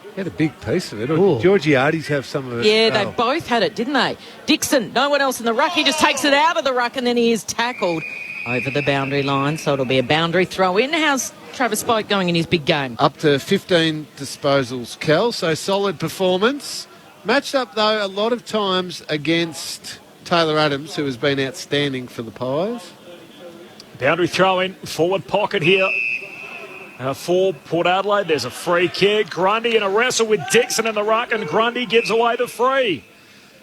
He had a big piece of it. Georgiades have some of it.
Yeah, they both had it, didn't they? Dixon, no one else in the ruck. He just takes it out of the ruck and then he is tackled over the boundary line. So it'll be a boundary throw in. How's Travis Boak going in his big game?
Up to 15 disposals, Kel. So solid performance. Matched up, though, a lot of times against Taylor Adams, who has been outstanding for the Pies.
Boundary throw in, forward pocket here for Port Adelaide. There's a free kick. Grundy in a wrestle with Dixon in the ruck, and Grundy gives away the free.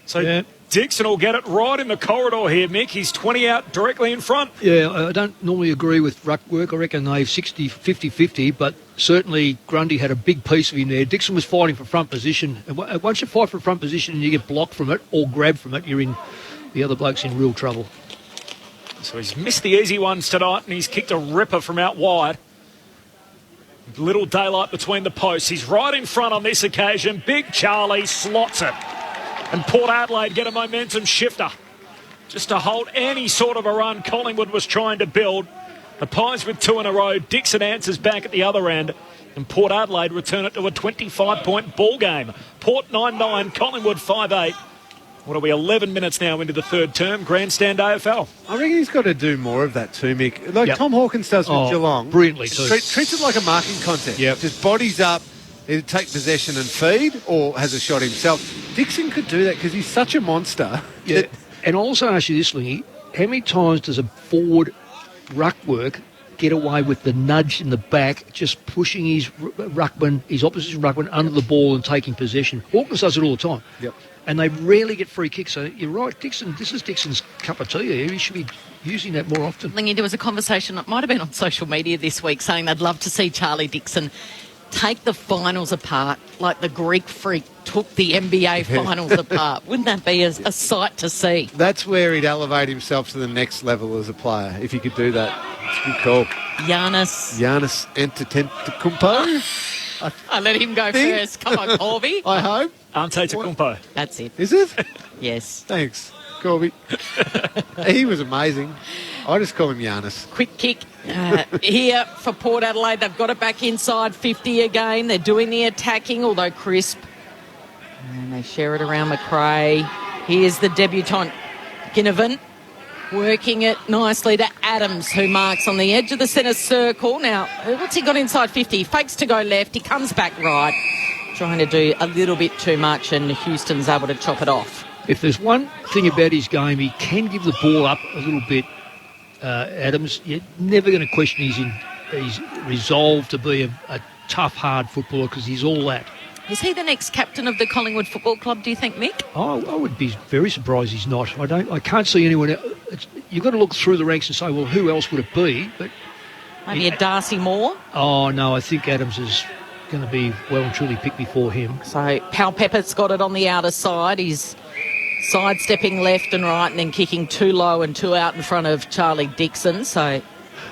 So Dixon will get it right in the corridor here, Mick. He's 20 out directly in front.
Yeah, I don't normally agree with ruck work. I reckon they've 50-50, but certainly Grundy had a big piece of him there. Dixon was fighting for front position. And once you fight for front position and you get blocked from it or grabbed from it, the other bloke's in real trouble.
So he's missed the easy ones tonight and he's kicked a ripper from out wide. Little daylight between the posts. He's right in front on this occasion. Big Charlie slots it. And Port Adelaide get a momentum shifter. Just to hold any sort of a run Collingwood was trying to build. The Pies with 2 in a row. Dixon answers back at the other end. And Port Adelaide return it to a 25-point ball game. Port 9-9, Collingwood 5-8. What are we, 11 minutes now into the third term? Grandstand AFL.
I reckon he's got to do more of that too, Mick. Like Tom Hawkins does with Geelong.
Brilliantly too.
Treats it like a marking contest.
Yep.
Just bodies up, either take possession and feed or has a shot himself. Dixon could do that because he's such a monster.
Yeah. And I'll also ask you this, Lingy. How many times does a forward ruck work get away with the nudge in the back, just pushing his opposition ruckman under the ball and taking possession? Hawkins does it all the time.
Yep.
And they rarely get free kicks. So you're right, Dixon, this is Dixon's cup of tea here. He should be using that more often.
Lingy, there was a conversation, it might have been on social media this week, saying they'd love to see Charlie Dixon take the finals apart like the Greek freak took the NBA finals apart. Wouldn't that be a sight to see?
That's where he'd elevate himself to the next level as a player, if he could do that. It's a good call.
Giannis
Antetokounmpo.
I let him go first. Come on, Corby.
I hope.
Antetokounmpo.
That's it.
Is it?
Yes.
Thanks, Corby. He was amazing. I just call him Giannis.
Quick kick here for Port Adelaide. They've got it back inside 50 again. They're doing the attacking, although crisp. And they share it around McRae. Here's the debutant, Ginnivan, working it nicely to Adams, who marks on the edge of the centre circle. Now, what's he got inside 50? He fakes to go left. He comes back right, trying to do a little bit too much, and Houston's able to chop it off.
If there's one thing about his game, he can give the ball up a little bit. Adams, you're never going to question his resolve to be a tough, hard footballer because he's all that.
Is he the next captain of the Collingwood Football Club, do you think, Mick?
I would be very surprised he's not. I can't see anyone else. You've got to look through the ranks and say, well, who else would it be? But
maybe a Darcy Moore?
Oh, no, I think Adams is going to be well and truly picked before him.
So Pal Pepper's got it on the outer side. He's sidestepping left and right and then kicking too low and too out in front of Charlie Dixon. So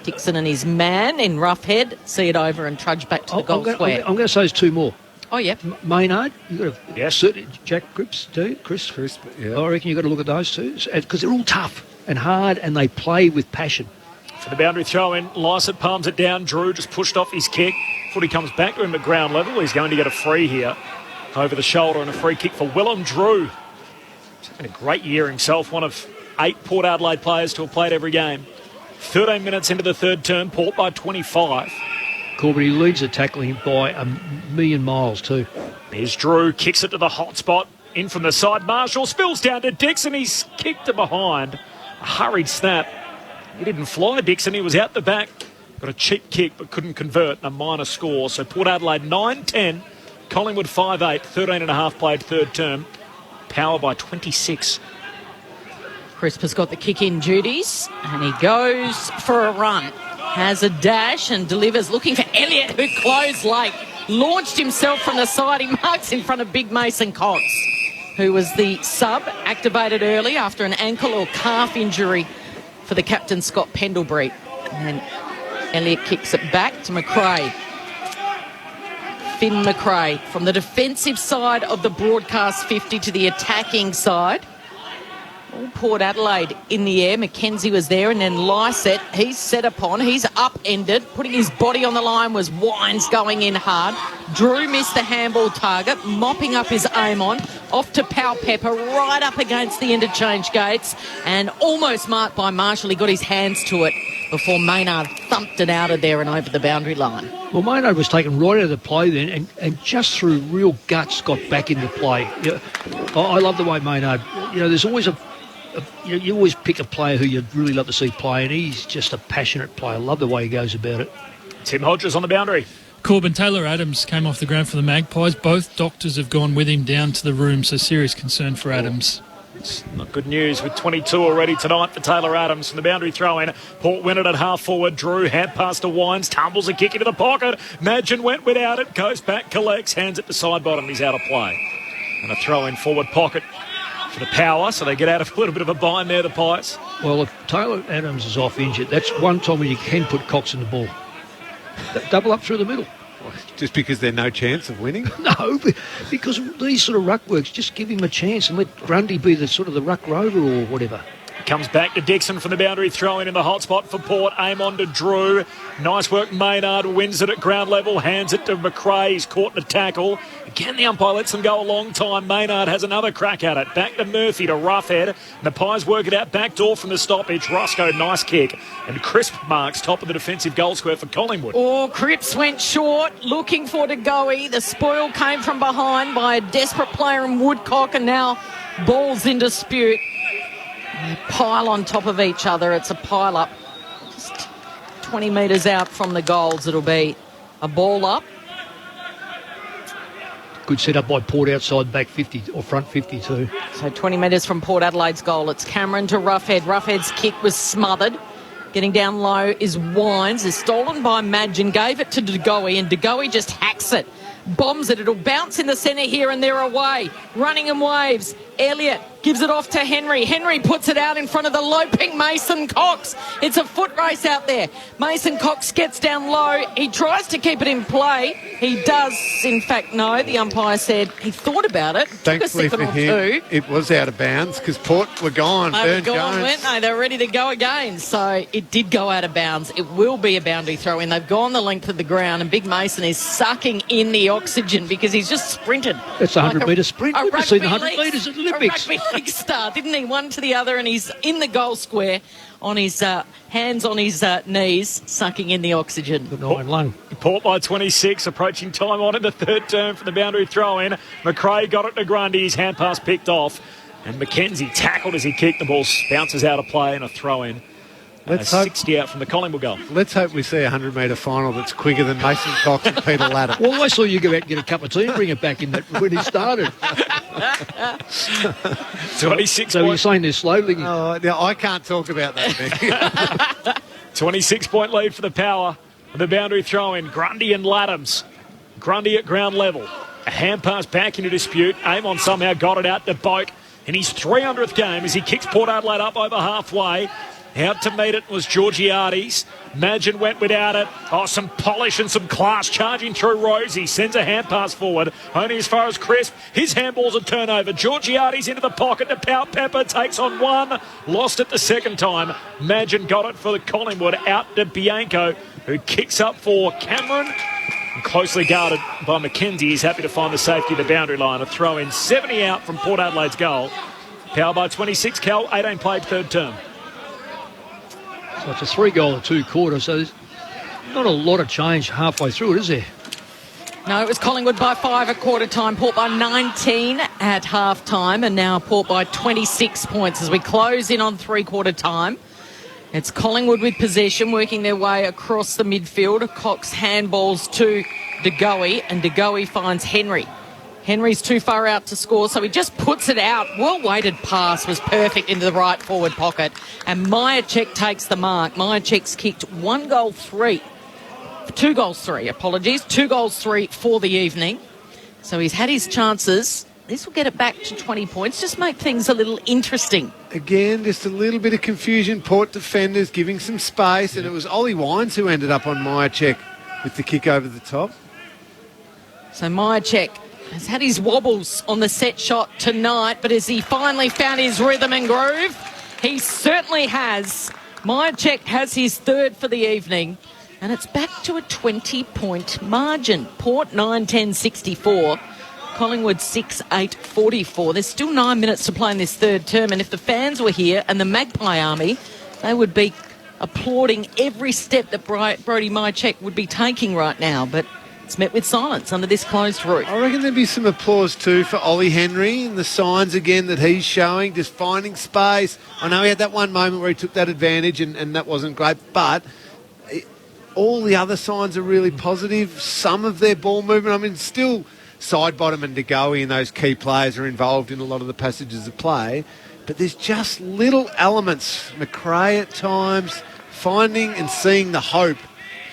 Dixon and his man in rough head see it over and trudge back to the goal square.
I'm going to say there's two more.
Oh, yep.
Maynard, you've got to...
Yes.
Jack Cripps too, Chris,
yeah.
I reckon you've got to look at those two because they're all tough and hard and they play with passion.
For the boundary throw in, Lysett palms it down. Drew just pushed off his kick. Footy comes back to him at ground level. He's going to get a free here over the shoulder and a free kick for Willem Drew. He's having a great year himself, one of 8 Port Adelaide players to have played every game. 13 minutes into the third term, Port by 25.
Corbett, he leads the tackling by a million miles too.
Here's Drew, kicks it to the hot spot. In from the side, Marshall spills down to Dixon. He's kicked to behind. A hurried snap. He didn't fly, Dixon. He was out the back. Got a cheap kick but couldn't convert. A minor score. So Port Adelaide 9-10. Collingwood 5-8. 13 and a half played third term. Power by 26.
Crisp has got the kick-in duties and he goes for a run. Has a dash and delivers, looking for Elliott, who closed late. Launched himself from the side. He marks in front of Big Mason Cox, who was the sub, activated early after an ankle or calf injury for the captain, Scott Pendlebury. And Elliott kicks it back to McRae. Finn McRae from the defensive side of the broadcast 50 to the attacking side. All Port Adelaide in the air. Mackenzie was there, and then Lysett, he's set upon, he's upended, putting his body on the line was Wines going in hard. Drew missed the handball target, mopping up his aim on, off to Pal Pepper, right up against the interchange gates, and almost marked by Marshall. He got his hands to it before Maynard thumped it out of there and over the boundary line.
Well, Maynard was taken right out of the play then and just through real guts got back into play. I love the way Maynard, there's always you always pick a player who you'd really love to see play, and he's just a passionate player. I love the way he goes about it.
Tim Hodges on the boundary.
Corbin, Taylor Adams came off the ground for the Magpies. Both doctors have gone with him down to the room, so serious concern for Adams.
It's not good news with 22 already tonight for Taylor Adams from the boundary throw-in. Port win it at half forward. Drew, hand pass to Wines, tumbles a kick into the pocket. Madgen went without it, goes back, collects, hands it to side bottom. He's out of play. And a throw-in forward pocket for the Power, so they get out of a little bit of a bind there, the Pies.
Well, if Taylor Adams is off injured, that's one time when you can put Cox in the ball. Double up through the middle.
Just because there's no chance of winning?
No, because these sort of ruck works, just give him a chance and let Grundy be the sort of the ruck rover or whatever.
Comes back to Dixon from the boundary throw-in the hot spot for Port. Aim on to Drew. Nice work. Maynard wins it at ground level. Hands it to McRae. He's caught in a tackle. Again, the umpire lets them go a long time. Maynard has another crack at it. Back to Murphy to Roughhead. And the Pies work it out back door from the stoppage. Roscoe, nice kick. And Crisp marks top of the defensive goal square for Collingwood.
Oh, Cripps went short, looking for Degoe. The spoil came from behind by a desperate player in Woodcock, and now ball's in dispute. They pile on top of each other. It's a pile up. Just 20 metres out from the goals. It'll be a ball up.
Good set up by Port outside back 50 or front 52.
So 20 metres from Port Adelaide's goal. It's Cameron to Roughhead. Roughhead's kick was smothered. Getting down low is Wines. Is stolen by Madgen. Gave it to Degoe, and Degoe just hacks it. Bombs it. It'll bounce in the centre here, and they're away. Running in waves. Elliott gives it off to Henry. Henry puts it out in front of the loping Mason Cox. It's a foot race out there. Mason Cox gets down low. He tries to keep it in play. He does, in fact, no. The umpire said he thought about it.
Thankfully for him, it was out of bounds because Port were gone.
They were gone, weren't they? They were ready to go again. So it did go out of bounds. It will be a boundary throw in. They've gone the length of the ground, and Big Mason is sucking in the oxygen because he's just sprinted.
It's a 100-metre sprint. We've just seen the 100 metres at the Olympics.
A rugby league star, didn't he? One to the other, and he's in the goal square on his hands on his knees, sucking in the oxygen.
Good iron lung.
Port by 26, approaching time on in the third term for the boundary throw-in. McRae got it to Grundy, his hand pass picked off, and McKenzie tackled as he kicked. The ball bounces out of play and a throw-in. 60 out from the Collingwood goal.
Let's hope we see a 100-metre final that's quicker than Mason Cox and Peter Latta.
Well, I saw you go out and get a cup of tea and bring it back in that when he started.
26.
So you're saying they're slowly?
Oh, no, I can't talk about that.
26-point lead for the Power. The boundary throw-in, Grundy and Laddams. Grundy at ground level. A hand pass back into dispute. Amon somehow got it out to Boak in his 300th game as he kicks Port Adelaide up over halfway. Out to meet it was Georgiades. Madgen went without it. Oh, some polish and some class charging through Rosie. Sends a hand pass forward. Only as far as Crisp. His handball's a turnover. Georgiades into the pocket to Pout Pepper. Takes on one. Lost it the second time. Madgen got it for the Collingwood. Out to Bianco, who kicks up for Cameron. And closely guarded by McKenzie. He's happy to find the safety of the boundary line. A throw in 70 out from Port Adelaide's goal. Power by 26. Cal, 18 played third term.
So it's a 3-goal and 2 quarters, so there's not a lot of change halfway through it, is there?
No, it was Collingwood by 5 at quarter time, Port by 19 at half time, and now Port by 26 points as we close in on 3-quarter time. It's Collingwood with possession, working their way across the midfield. Cox handballs to Degoe, and Degoe finds Henry. Henry's too far out to score, so he just puts it out. Well-weighted pass was perfect into the right forward pocket. And Myercheck takes the mark. Myercheck's kicked 2 goals 3 for the evening. So he's had his chances. This will get it back to 20 points. Just make things a little interesting.
Again, just a little bit of confusion. Port defenders giving some space, and it was Ollie Wines who ended up on Myercheck with the kick over the top.
So Myercheck has had his wobbles on the set shot tonight, but has he finally found his rhythm and groove? He certainly has. Myercheck has his third for the evening, and it's back to a 20-point margin. Port 9-10-64, Collingwood 6-8-44. There's still 9 minutes to play in this third term, and if the fans were here and the Magpie Army, they would be applauding every step that Brodie Myercheck would be taking right now, but it's met with silence under this closed roof.
I reckon there'd be some applause too for Ollie Henry and the signs again that he's showing, just finding space. I know he had that one moment where he took that advantage and that wasn't great, but all the other signs are really positive. Some of their ball movement, I mean, still Sidebottom and De Goey and those key players are involved in a lot of the passages of play. But there's just little elements. McRae at times finding and seeing the hope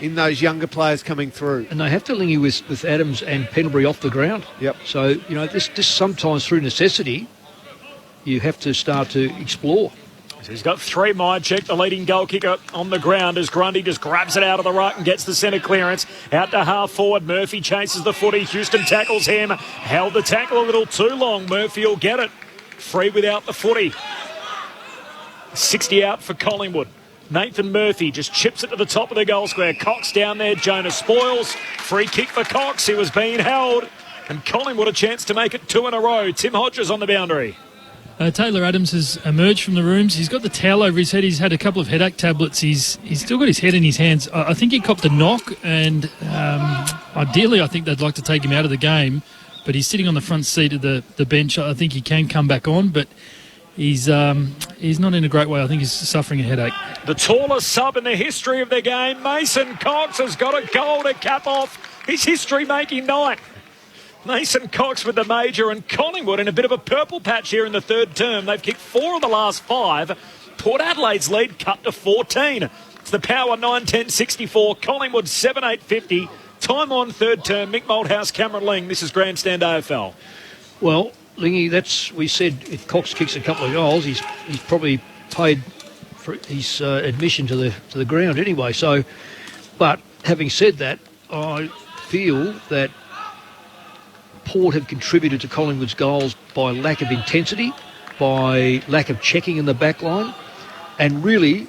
in those younger players coming through.
And they have to link with Adams and Pendlebury off the ground.
Yep.
So, you know, this sometimes through necessity, you have to start to explore.
So he's got 3. Myercheck, the leading goal kicker, on the ground as Grundy just grabs it out of the ruck and gets the centre clearance. Out to half forward. Murphy chases the footy. Houston tackles him. Held the tackle a little too long. Murphy will get it. Free without the footy. 60 out for Collingwood. Nathan Murphy just chips it to the top of the goal square. Cox down there. Jonah spoils. Free kick for Cox. He was being held. And Collingwood a chance to make it 2 in a row. Tim Hodges on the boundary.
Taylor Adams has emerged from the rooms. He's got the towel over his head. He's had a couple of headache tablets. He's still got his head in his hands. I think he copped a knock, and ideally I think they'd like to take him out of the game. But he's sitting on the front seat of the bench. I think he can come back on, but he's not in a great way. I think he's suffering a headache.
The tallest sub in the history of the game, Mason Cox, has got a goal to cap off his history-making night. Mason Cox with the major, and Collingwood in a bit of a purple patch here in the third term. They've kicked 4 of the last 5. Port Adelaide's lead cut to 14. It's the Power 9-10-64. Collingwood 7-8-50. Time on third term. Mick Malthouse, Cameron Ling. This is Grandstand AFL.
Well, Lingy, we said if Cox kicks a couple of goals, he's probably paid for his admission to the ground anyway. So, but having said that, I feel that Port have contributed to Collingwood's goals by lack of intensity, by lack of checking in the back line, and really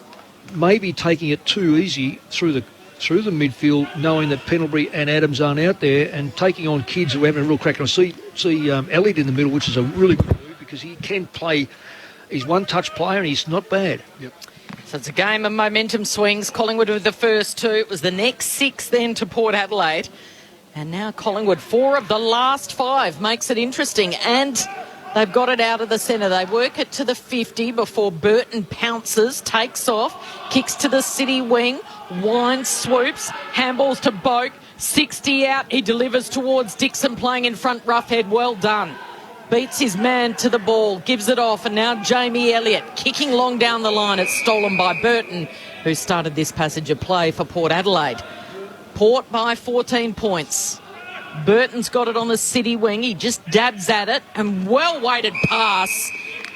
maybe taking it too easy through the midfield, knowing that Pendlebury and Adams aren't out there, and taking on kids who are having a real crack. And I see Elliott in the middle, which is a really good move because he can play. He's one-touch player and he's not bad.
Yep.
So it's a game of momentum swings. Collingwood with the first 2. It was the next 6 then to Port Adelaide. And now Collingwood, 4 of the last 5, makes it interesting. And they've got it out of the centre. They work it to the 50 before Burton pounces, takes off, kicks to the city wing, winds, swoops, handballs to Boak, 60 out. He delivers towards Dixon playing in front, Roughhead, well done. Beats his man to the ball, gives it off, and now Jamie Elliott kicking long down the line. It's stolen by Burton, who started this passage of play for Port Adelaide. Port by 14 points. Burton's got it on the city wing. He just dabs at it, and well-weighted pass.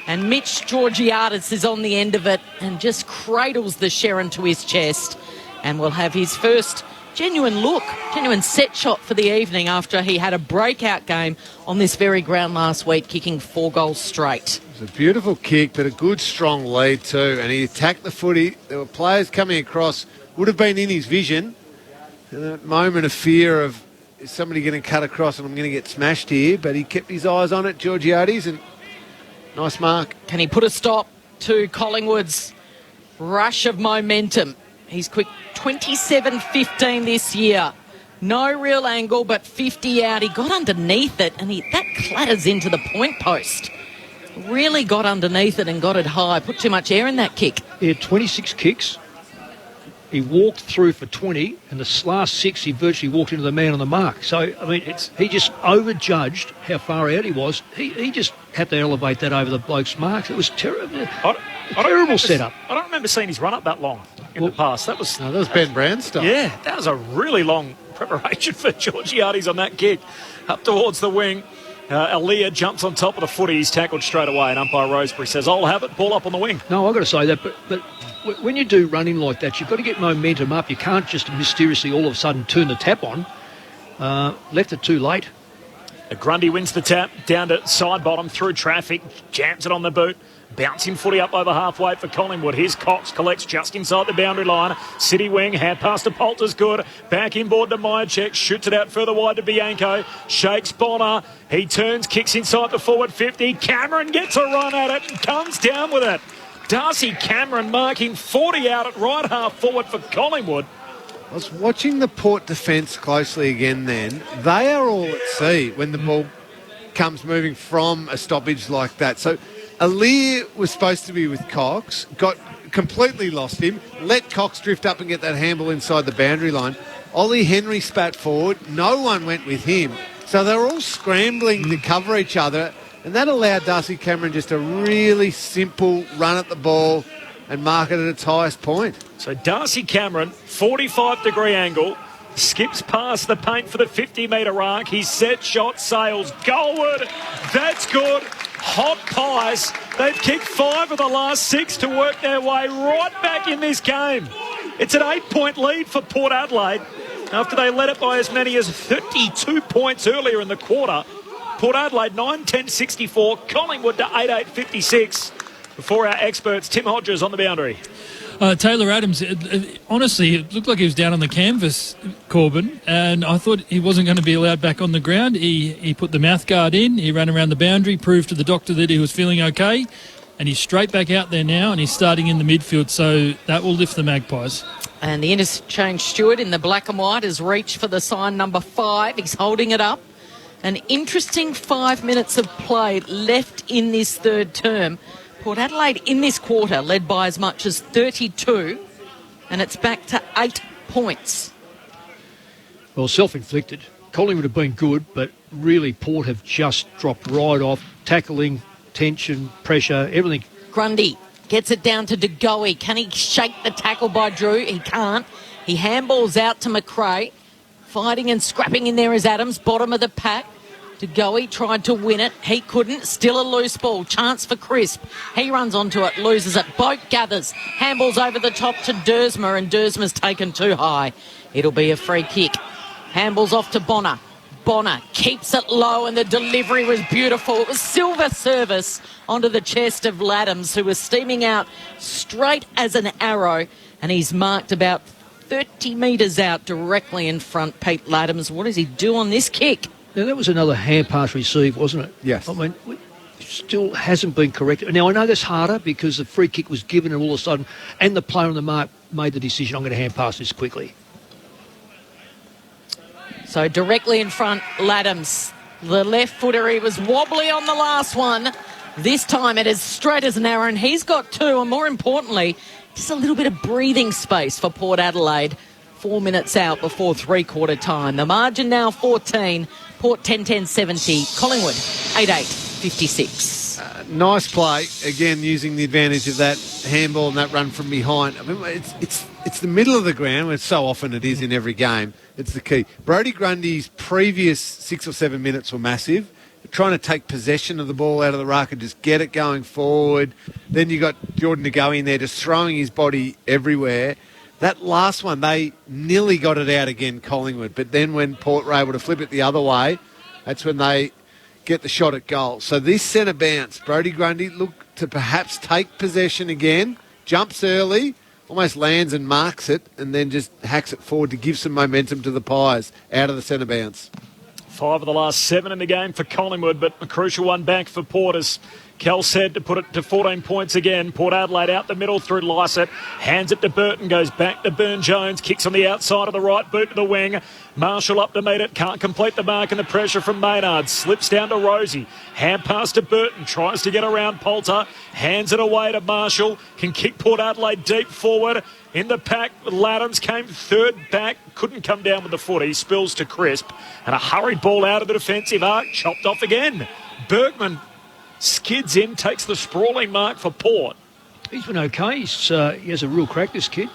And Mitch Georgiadis is on the end of it and just cradles the Sherrin to his chest, and will have his first genuine set shot for the evening after he had a breakout game on this very ground last week, kicking 4 goals straight.
It was a beautiful kick, but a good, strong lead too. And he attacked the footy. There were players coming across, would have been in his vision. And that moment of fear of, is somebody going to cut across and I'm going to get smashed here? But he kept his eyes on it, Georgiades, and nice mark.
Can he put a stop to Collingwood's rush of momentum? He's quick 27-15 this year. No real angle, but 50 out. He got underneath it, and that clatters into the point post. Really got underneath it and got it high. Put too much air in that kick.
He had 26 kicks. He walked through for 20, and the last 6 he virtually walked into the man on the mark. So, I mean, he just overjudged how far out he was. He just had to elevate that over the bloke's marks. It was terrible. Terrible setup.
I don't remember seeing his run up that long in the past. That was
Ben Brown stuff.
Yeah, that was a really long preparation for Georgiades on that kick. Up towards the wing. Aaliyah jumps on top of the footy. He's tackled straight away, and umpire Roseberry says, I'll have it, ball up on the wing.
No, I've got to say that, but when you do running like that, you've got to get momentum up. You can't just mysteriously all of a sudden turn the tap on. Left it too late.
Grundy wins the tap, down to side bottom, through traffic, jams it on the boot. Bouncing footy up over halfway for Collingwood. Here's Cox, collects just inside the boundary line. City wing, hand pass to Poulter's good. Back inboard to Myercheck, shoots it out further wide to Bianco. Shakes Bonner. He turns, kicks inside the forward 50. Cameron gets a run at it and comes down with it. Darcy Cameron marking 40 out at right half forward for Collingwood.
I was watching the Port defence closely again then. They are all at sea when the ball comes moving from a stoppage like that. So Aaliyah was supposed to be with Cox, completely lost him, let Cox drift up and get that handball inside the boundary line. Ollie Henry spat forward. No one went with him. So they were all scrambling to cover each other, and that allowed Darcy Cameron just a really simple run at the ball and mark it at its highest point.
So Darcy Cameron, 45-degree angle, skips past the paint for the 50-metre arc. His set shot sails goalward. That's good. Hot pies. They've kicked 5 of the last 6 to work their way right back in this game. It's an 8-point lead for Port Adelaide after they led it by as many as 32 points earlier in the quarter. Port Adelaide 9-10-64, Collingwood to 8-8-56. Before our experts, Tim Hodges on the boundary.
Taylor Adams, honestly, it looked like he was down on the canvas, Corbin, and I thought he wasn't going to be allowed back on the ground. He put the mouth guard in, he ran around the boundary, proved to the doctor that he was feeling okay, and he's straight back out there now, and he's starting in the midfield, so that will lift the Magpies.
And the interchange steward in the black and white has reached for the sign number 5. He's holding it up. An interesting 5 minutes of play left in this third term. Port Adelaide in this quarter led by as much as 32, and it's back to 8 points.
Well, self-inflicted. Collingwood have been good, but really Port have just dropped right off. Tackling, tension, pressure, everything.
Grundy gets it down to De Goey. Can he shake the tackle by Drew? He can't. He handballs out to McRae. Fighting and scrapping in there is Adams, bottom of the pack. De Goey tried to win it. He couldn't. Still a loose ball. Chance for Crisp. He runs onto it, loses it. Boat gathers. Handballs over the top to Dersma, and Dersma's taken too high. It'll be a free kick. Handballs off to Bonner. Bonner keeps it low, and the delivery was beautiful. It was silver service onto the chest of Laddams, who was steaming out straight as an arrow, and he's marked about 30 metres out directly in front. Pete Laddams, what does he do on this kick?
Now, that was another hand pass receive, wasn't it?
Yes.
I mean, it still hasn't been corrected. Now, I know that's harder because the free kick was given and all of a sudden, and the player on the mark made the decision, I'm going to hand pass this quickly.
So directly in front, Laddams. The left footer, he was wobbly on the last one. This time it is straight as an arrow, and he's got 2, and more importantly, just a little bit of breathing space for Port Adelaide. 4 minutes out before three-quarter time. The margin now 14. Port 10-10-70. Collingwood 8-8-56.
Nice play, again, using the advantage of that handball and that run from behind. I mean, it's the middle of the ground, which so often it is in every game. It's the key. Brodie Grundy's previous 6 or 7 minutes were massive. Trying to take possession of the ball out of the ruck and just get it going forward. Then you got Jordan De Goey in there just throwing his body everywhere. That last one, they nearly got it out again, Collingwood. But then when Port were able to flip it the other way, that's when they get the shot at goal. So this centre bounce, Brodie Grundy looked to perhaps take possession again, jumps early, almost lands and marks it, and then just hacks it forward to give some momentum to the Pies out of the centre bounce.
5 of the last 7 in the game for Collingwood, but a crucial one back for Port as Kel said to put it to 14 points again. Port Adelaide out the middle through Lysett. Hands it to Burton, goes back to Burn-Jones. Kicks on the outside of the right boot to the wing. Marshall up to meet it. Can't complete the mark, and the pressure from Maynard. Slips down to Rosie. Hand pass to Burton. Tries to get around Poulter. Hands it away to Marshall. Can kick Port Adelaide deep forward. In the pack, Laddams came third back. Couldn't come down with the foot. He spills to Crisp. And a hurried ball out of the defensive arc. Chopped off again. Bergman skids in, takes the sprawling mark for Port.
He's been okay. He has a real crack, this kid.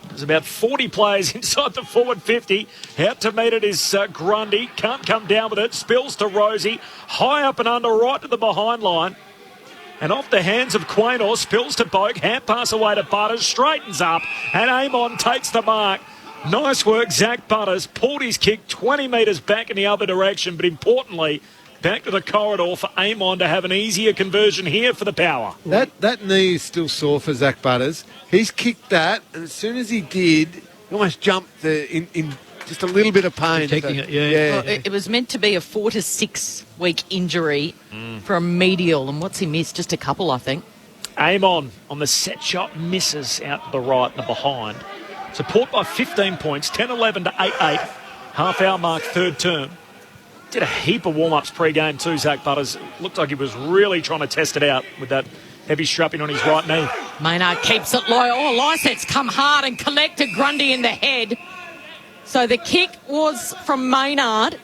There's about 40 players inside the forward 50. Out to meet it is Grundy. Can't come down with it. Spills to Rosie. High up and under, right to the behind line. And off the hands of Quaynor, spills to Boak. Hand pass away to Butters. Straightens up. And Amon takes the mark. Nice work, Zach Butters. Pulled his kick 20 metres back in the other direction. But importantly, back to the corridor for Amon to have an easier conversion here for the Power.
That knee is still sore for Zach Butters. He's kicked that, and as soon as he did, he almost jumped in just a little bit of pain.
Taking it, yeah.
Well, it was meant to be a 4 to 6 week injury for a medial, and what's he missed? Just a couple, I think.
Amon on the set shot misses out to the right and the behind. So Port by 15 points, 10-11 to 8-8. Half hour mark, third term. Did a heap of warm-ups pre-game too, Zach Butters. Looked like he was really trying to test it out with that heavy strapping on his right knee.
Maynard keeps it low. Oh, Lysett's come hard and collected Grundy in the head. So the kick was from Maynard.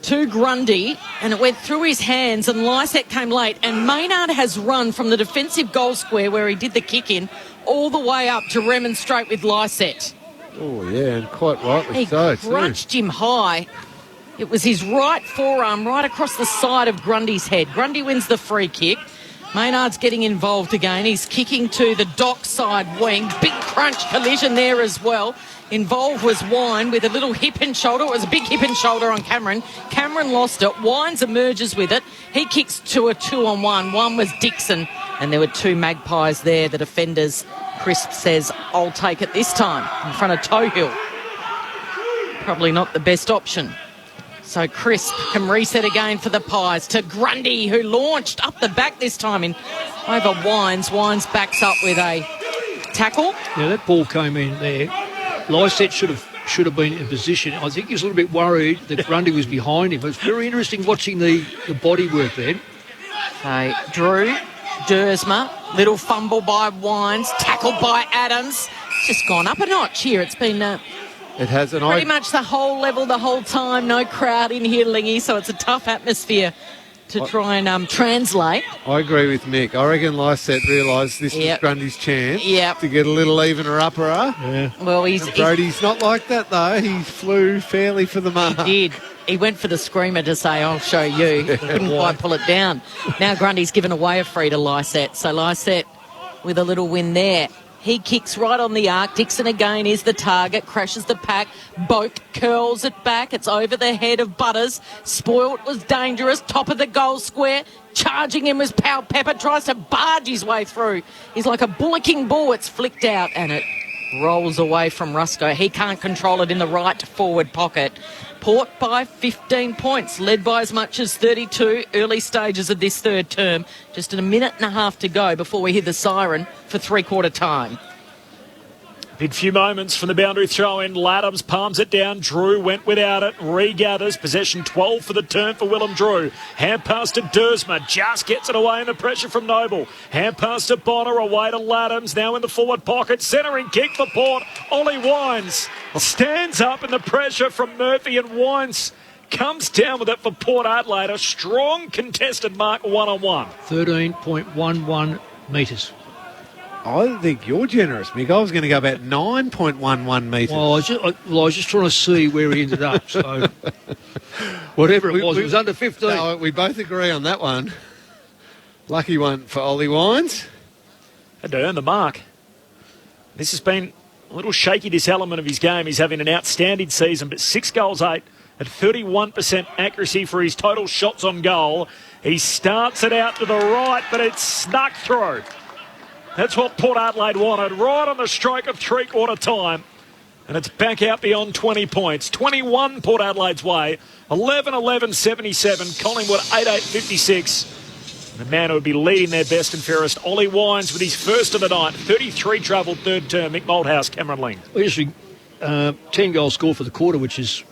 to Grundy, and it went through his hands, and Lysette came late, and Maynard has run from the defensive goal square where he did the kick in all the way up to remonstrate with Lysette.
Oh, yeah, and quite rightly
He
so,
crunched him high. It was his right forearm right across the side of Grundy's head. Grundy wins the free kick. Maynard's getting involved again. He's kicking to the dock side wing. Big crunch collision there as well. Involved was Wine with a little hip and shoulder. It was a big hip and shoulder on Cameron. Cameron lost it. Wines emerges with it. He kicks to a 2-on-1. One was Dixon, and there were two Magpies there. The defenders, Crisp says, I'll take it this time in front of Toehill. Probably not the best option. So Crisp can reset again for the Pies to Grundy, who launched up the back this time in over Wines. Wines backs up with a tackle.
Yeah, that ball came in there. Lysette should have been in position. I think he was a little bit worried that Grundy was behind him. It was very interesting watching the body work then.
So Drew, Dersma, little fumble by Wines, tackled by Adams. It's just gone up a notch here. It's been...
It has, and
pretty much the whole level the whole time. No crowd in here, Lingy, so it's a tough atmosphere to try and translate.
I agree with Mick. I reckon Lysette realised this was Grundy's chance to get a little evener upper.
Yeah.
Well,
Brody's not like that, though. He flew fairly for the mark.
He did. He went for the screamer to say, I'll show you. He couldn't quite pull it down. Now Grundy's given away a free to Lysette. So Lysette with a little win there. He kicks right on the arc. Dixon again is the target. Crashes the pack. Boak curls it back. It's over the head of Butters. Spoilt was dangerous. Top of the goal square. Charging him was Powell Pepper. Tries to barge his way through. He's like a bullocking bull. It's flicked out and it rolls away from Rusco. He can't control it in the right forward pocket. Port by 15 points, led by as much as 32, early stages of this third term. Just a minute and a half to go before we hear the siren for three-quarter time.
Big few moments from the boundary throw-in. Laddams palms it down. Drew went without it. Regathers. Possession 12 for the turn for Willem Drew. Hand pass to Dersma. Just gets it away in the pressure from Noble. Hand pass to Bonner. Away to Laddams. Now in the forward pocket. Centering kick for Port. Ollie Wines stands up in the pressure from Murphy, and Wines comes down with it for Port Adelaide. A strong contested mark, 1-on-1.
13.11 metres.
I think you're generous, Mick. I was going to go about 9.11 metres.
Well, I was just trying to see where he ended up. So whatever it was under 15.
No, we both agree on that one. Lucky one for Ollie Wines.
Had to earn the mark. This has been a little shaky, this element of his game. He's having an outstanding season, but 6 goals, 8 at 31% accuracy for his total shots on goal. He starts it out to the right, but it's snuck through. That's what Port Adelaide wanted, right on the stroke of three-quarter time. And it's back out beyond 20 points. 21 Port Adelaide's way. 11-11-77. Collingwood 8-8-56. The man who would be leading their best and fairest, Ollie Wines, with his first of the night. 33 travelled third term. Mick Malthouse, Cameron Ling.
Well, actually, 10 goals scored for the quarter, which is...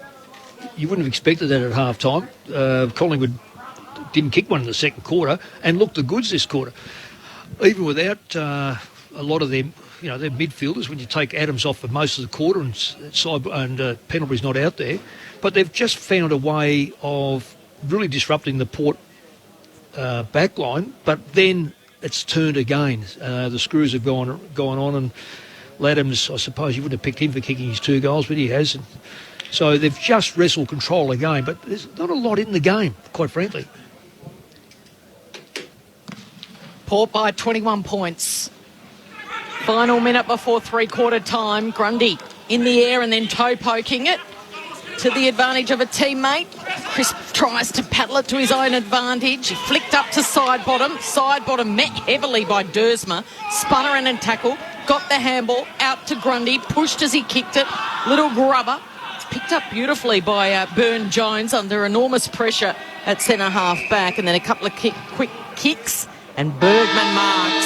You wouldn't have expected that at half-time. Collingwood didn't kick one in the second quarter and looked the goods this quarter. Even without a lot of them, their midfielders, when you take Adams off for most of the quarter and Pendlebury's not out there, but they've just found a way of really disrupting the Port backline, but then it's turned again. The screws have gone on, and Laddams, I suppose you wouldn't have picked him for kicking his 2 goals, but he has. And so they've just wrestled control of the game, but there's not a lot in the game, quite frankly.
Port by 21 points. Final minute before three-quarter time. Grundy in the air and then toe poking it to the advantage of a teammate. Crisp tries to paddle it to his own advantage. He flicked up to side bottom. Side bottom met heavily by Dersma. Spun around and tackle. Got the handball out to Grundy. Pushed as he kicked it. Little grubber. It's picked up beautifully by Burn Jones under enormous pressure at centre half back. And then a couple of quick kicks. And Bergman marks.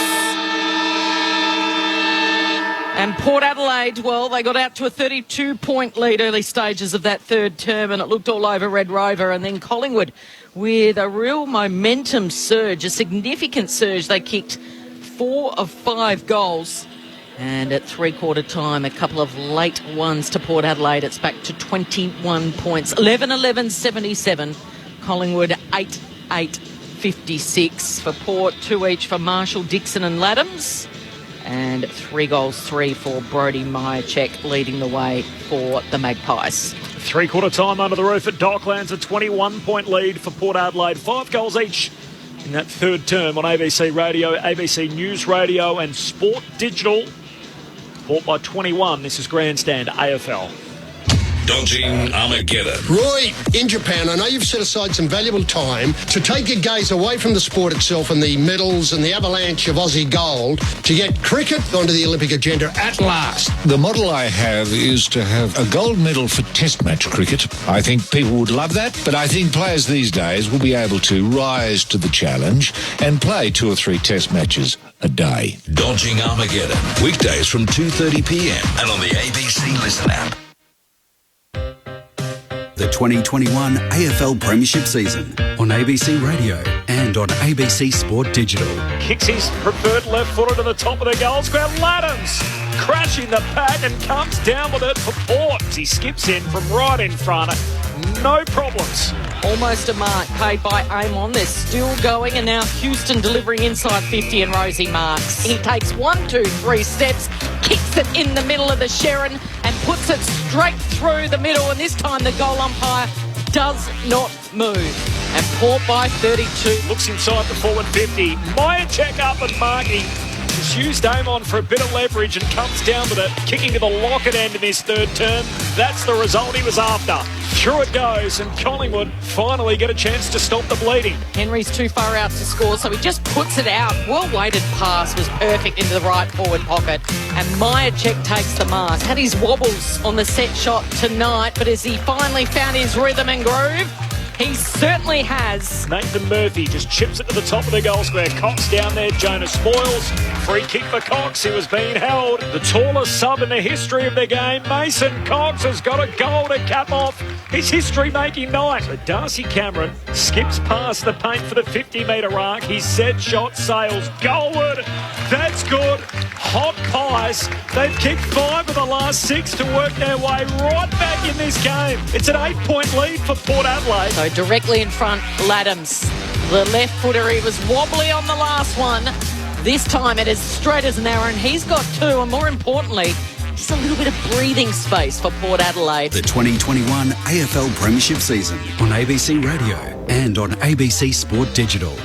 And Port Adelaide, well, they got out to a 32-point lead early stages of that third term, and it looked all over Red Rover. And then Collingwood with a real momentum surge, a significant surge. They kicked 4 of 5 goals. And at three-quarter time, a couple of late ones to Port Adelaide. It's back to 21 points. 11-11-77. Collingwood 8-8-56 for Port. 2 each for Marshall, Dixon and Laddams. And 3 goals, 3 for Brodie Myercheck, leading the way for the Magpies.
Three-quarter time under the roof at Docklands. A 21-point lead for Port Adelaide. 5 goals each in that third term on ABC Radio, ABC News Radio and Sport Digital. Port by 21. This is Grandstand AFL.
Dodging Armageddon.
Roy, in Japan, I know you've set aside some valuable time to take your gaze away from the sport itself and the medals and the avalanche of Aussie gold to get cricket onto the Olympic agenda at last.
The model I have is to have a gold medal for Test match cricket. I think people would love that, but I think players these days will be able to rise to the challenge and play 2 or 3 Test matches a day.
Dodging Armageddon. Weekdays from 2:30 p.m. and on the ABC Listen app.
The 2021 AFL Premiership season on ABC Radio and on ABC Sport Digital.
Kicks his preferred left footer to the top of the goal square. Laddams crashing the pack and comes down with it for Port. He skips in from right in front. No problems.
Almost a mark paid by Amon. They're still going, and now Houston delivering inside 50 and Rosie marks. He takes 1, 2, 3 steps, kicks it in the middle of the Sherrin and puts it straight through the middle, and this time the goal umpire does not move. And Port by 32.
Looks inside the forward 50. Myercheck up and marking. Just used Amon for a bit of leverage and comes down with it, kicking to the locket end in this third term. That's the result he was after. Through it goes, and Collingwood finally get a chance to stop the bleeding.
Henry's too far out to score, so he just puts it out. Well-weighted pass was perfect into the right forward pocket, and Myercheck takes the mark. Had his wobbles on the set shot tonight, but has he finally found his rhythm and groove? He certainly has.
Nathan Murphy just chips it to the top of the goal square. Cox down there, Jonas spoils. Free kick for Cox, who was being held. The tallest sub in the history of the game, Mason Cox, has got a goal to cap off his history-making night. But Darcy Cameron skips past the paint for the 50-metre arc. His set shot sails goalward. That's good. Hot pies. They've kicked 5 of the last 6 to work their way right back in this game. It's an 8-point lead for Port Adelaide.
So directly in front, Laddams. The left footer, he was wobbly on the last one. This time it is straight as an arrow, and he's got 2, and more importantly, just a little bit of breathing space for Port Adelaide.
The 2021 AFL Premiership season on ABC Radio and on ABC Sport Digital.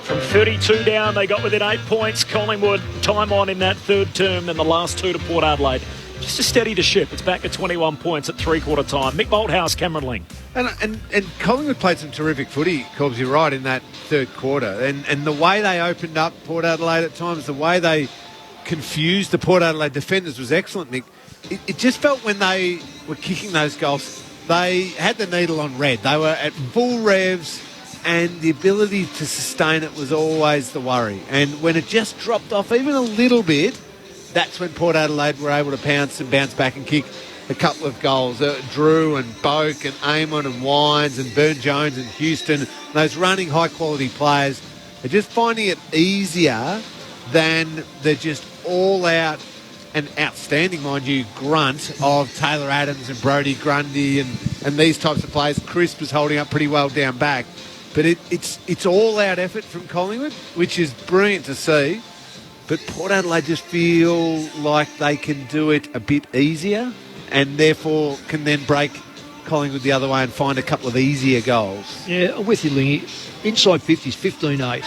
From 32 down, they got within 8 points. Collingwood, time on in that third term, then the last 2 to Port Adelaide. Just to steady the ship. It's back at 21 points at three-quarter time. Mick Malthouse, Cameron Ling.
And Collingwood played some terrific footy, Cobbs, you're right, in that third quarter. And the way they opened up Port Adelaide at times, the way they confused the Port Adelaide defenders was excellent, Mick. It just felt when they were kicking those goals, they had the needle on red. They were at full revs, and the ability to sustain it was always the worry. And when it just dropped off even a little bit, that's when Port Adelaide were able to pounce and bounce back and kick a couple of goals. Drew and Boak and Amon and Wines and Burne-Jones and Houston, those running high-quality players, are just finding it easier than the just all-out and outstanding, mind you, grunt of Taylor Adams and Brodie Grundy and these types of players. Crisp is holding up pretty well down back. But it's all-out effort from Collingwood, which is brilliant to see. But Port Adelaide just feel like they can do it a bit easier and therefore can then break Collingwood the other way and find a couple of easier goals.
Yeah, I'm with you, Lingy. Inside 50s, 15-8.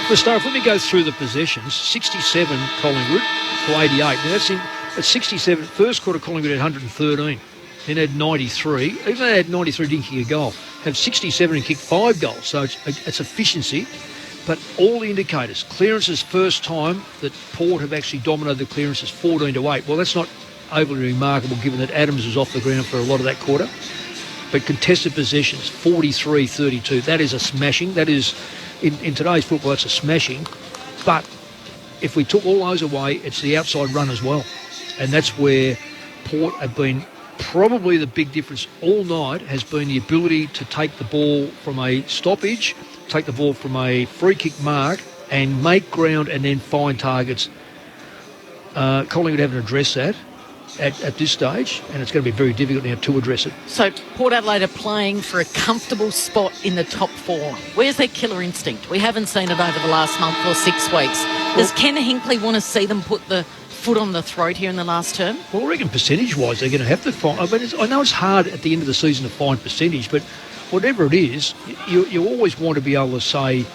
For start, let me go through the possessions. 67 Collingwood to 88. Now that's at 67. First quarter Collingwood had 113. Then had 93. Even though they had 93, didn't kick a goal. Have 67 and kicked 5 goals. So it's efficiency. But all the indicators, clearances first time that Port have actually dominated the clearances 14-8. Well, that's not overly remarkable given that Adams was off the ground for a lot of that quarter. But contested possessions, 43-32. That is a smashing. That is, in today's football, that's a smashing. But if we took all those away, it's the outside run as well. And that's where Port have been probably the big difference all night has been the ability to take the ball from a stoppage, take the ball from a free kick mark and make ground and then find targets. Collingwood haven't addressed that at this stage, and it's going to be very difficult now to address it.
So Port Adelaide are playing for a comfortable spot in the top 4. Where's their killer instinct? We haven't seen it over the last month or 6 weeks. Does Ken Hinkley want to see them put the foot on the throat here in the last term?
Well, I reckon percentage-wise they're going to have to find... I know it's hard at the end of the season to find percentage, but whatever it is, you always want to be able to say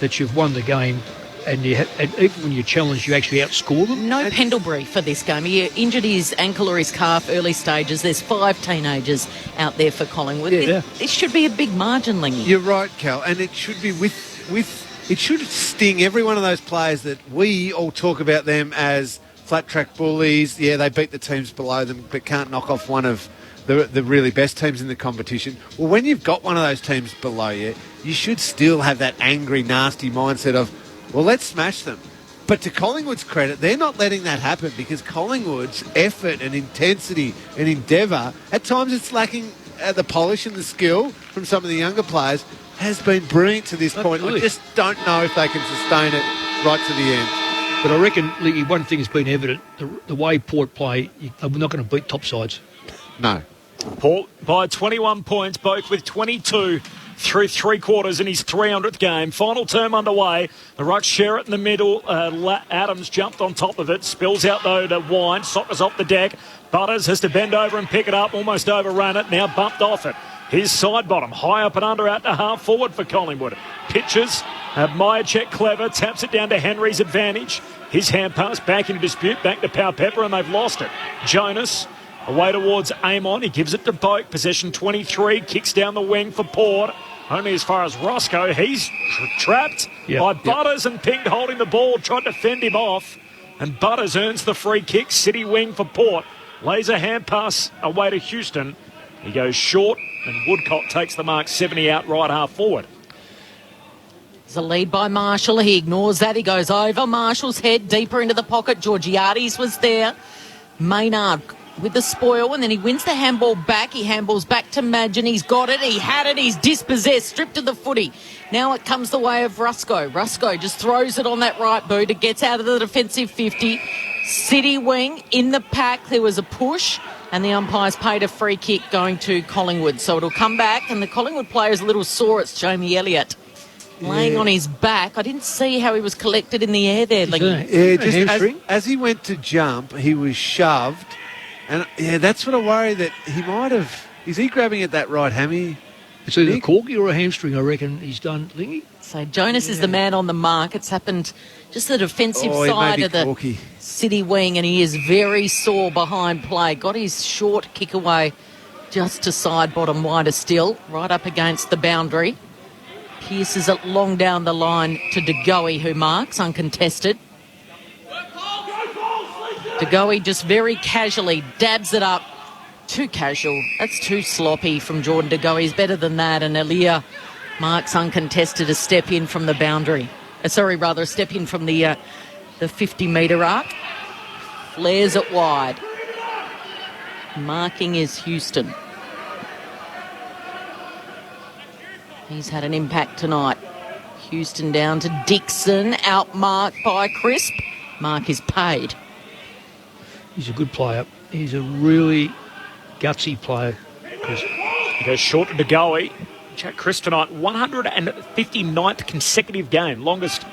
that you've won the game, and even when you're challenged, you actually outscore them.
No Pendlebury for this game. He injured his ankle or his calf early stages. There's 5 teenagers out there for Collingwood.
Yeah.
It should be a big margin, Lingy.
You're right, Cal, and it should be it should sting every one of those players that we all talk about them as flat track bullies. Yeah, they beat the teams below them, but can't knock off one of the really best teams in the competition. Well, when you've got one of those teams below you, you should still have that angry, nasty mindset of, well, let's smash them. But to Collingwood's credit, they're not letting that happen, because Collingwood's effort and intensity and endeavour, at times it's lacking the polish and the skill from some of the younger players, has been brilliant to this point. I just don't know if they can sustain it right to the end.
But I reckon, Lee, one thing has been evident, the way Port play, they're not going to beat top sides.
No.
Port by 21 points, both with 22 through 3 quarters in his 300th game. Final term underway. The ruck share it in the middle. Adams jumped on top of it. Spills out, though, to Wine. Soccer's off the deck. Butters has to bend over and pick it up. Almost overrun it. Now bumped off it. His side bottom. High up and under out to half forward for Collingwood. Pitches. Myercheck clever. Taps it down to Henry's advantage. His hand pass back into dispute. Back to Power Pepper, and they've lost it. Jonas. Away towards Amon. He gives it to Boak. Possession 23. Kicks down the wing for Port. Only as far as Roscoe. He's trapped by Butters and pinged holding the ball. Tried to fend him off. And Butters earns the free kick. City wing for Port. Lays a hand pass away to Houston. He goes short, and Woodcock takes the mark 70 out right half forward.
There's a lead by Marshall. He ignores that. He goes over Marshall's head, deeper into the pocket. Georgiades was there. Maynard with the spoil, and then he wins the handball back. He handballs back to Madgen. He's got it. He had it. He's dispossessed. Stripped of the footy. Now it comes the way of Rusco. Rusco just throws it on that right boot. It gets out of the defensive 50. City wing in the pack. There was a push, and the umpires paid a free kick going to Collingwood. So it'll come back, and the Collingwood player is a little sore. It's Jamie Elliott laying on his back. I didn't see how he was collected in the air there.
Just as he went to jump, he was shoved. And, that's what I worry that he might have... Is he grabbing at that right hammy?
It's either a corky or a hamstring, I reckon he's done, Lingy.
So Jonas is the man on the mark. It's happened just the defensive side of the
corky.
City wing, and he is very sore behind play. Got his short kick away just to side bottom wider still, right up against the boundary. Pierces it long down the line to De Goey, who marks uncontested. De Goey just very casually dabs it up. Too casual. That's too sloppy from Jordan De Goey. He's better than that. And Elia marks uncontested, a step in from the boundary. A step in from the 50-metre arc. Flares it wide. Marking is Houston. He's had an impact tonight. Houston down to Dixon, outmarked by Crisp. Mark is paid.
He's a good player. He's a really gutsy player, Chris.
He goes short to De Goey. Jack Crisp tonight, 159th consecutive game. Longest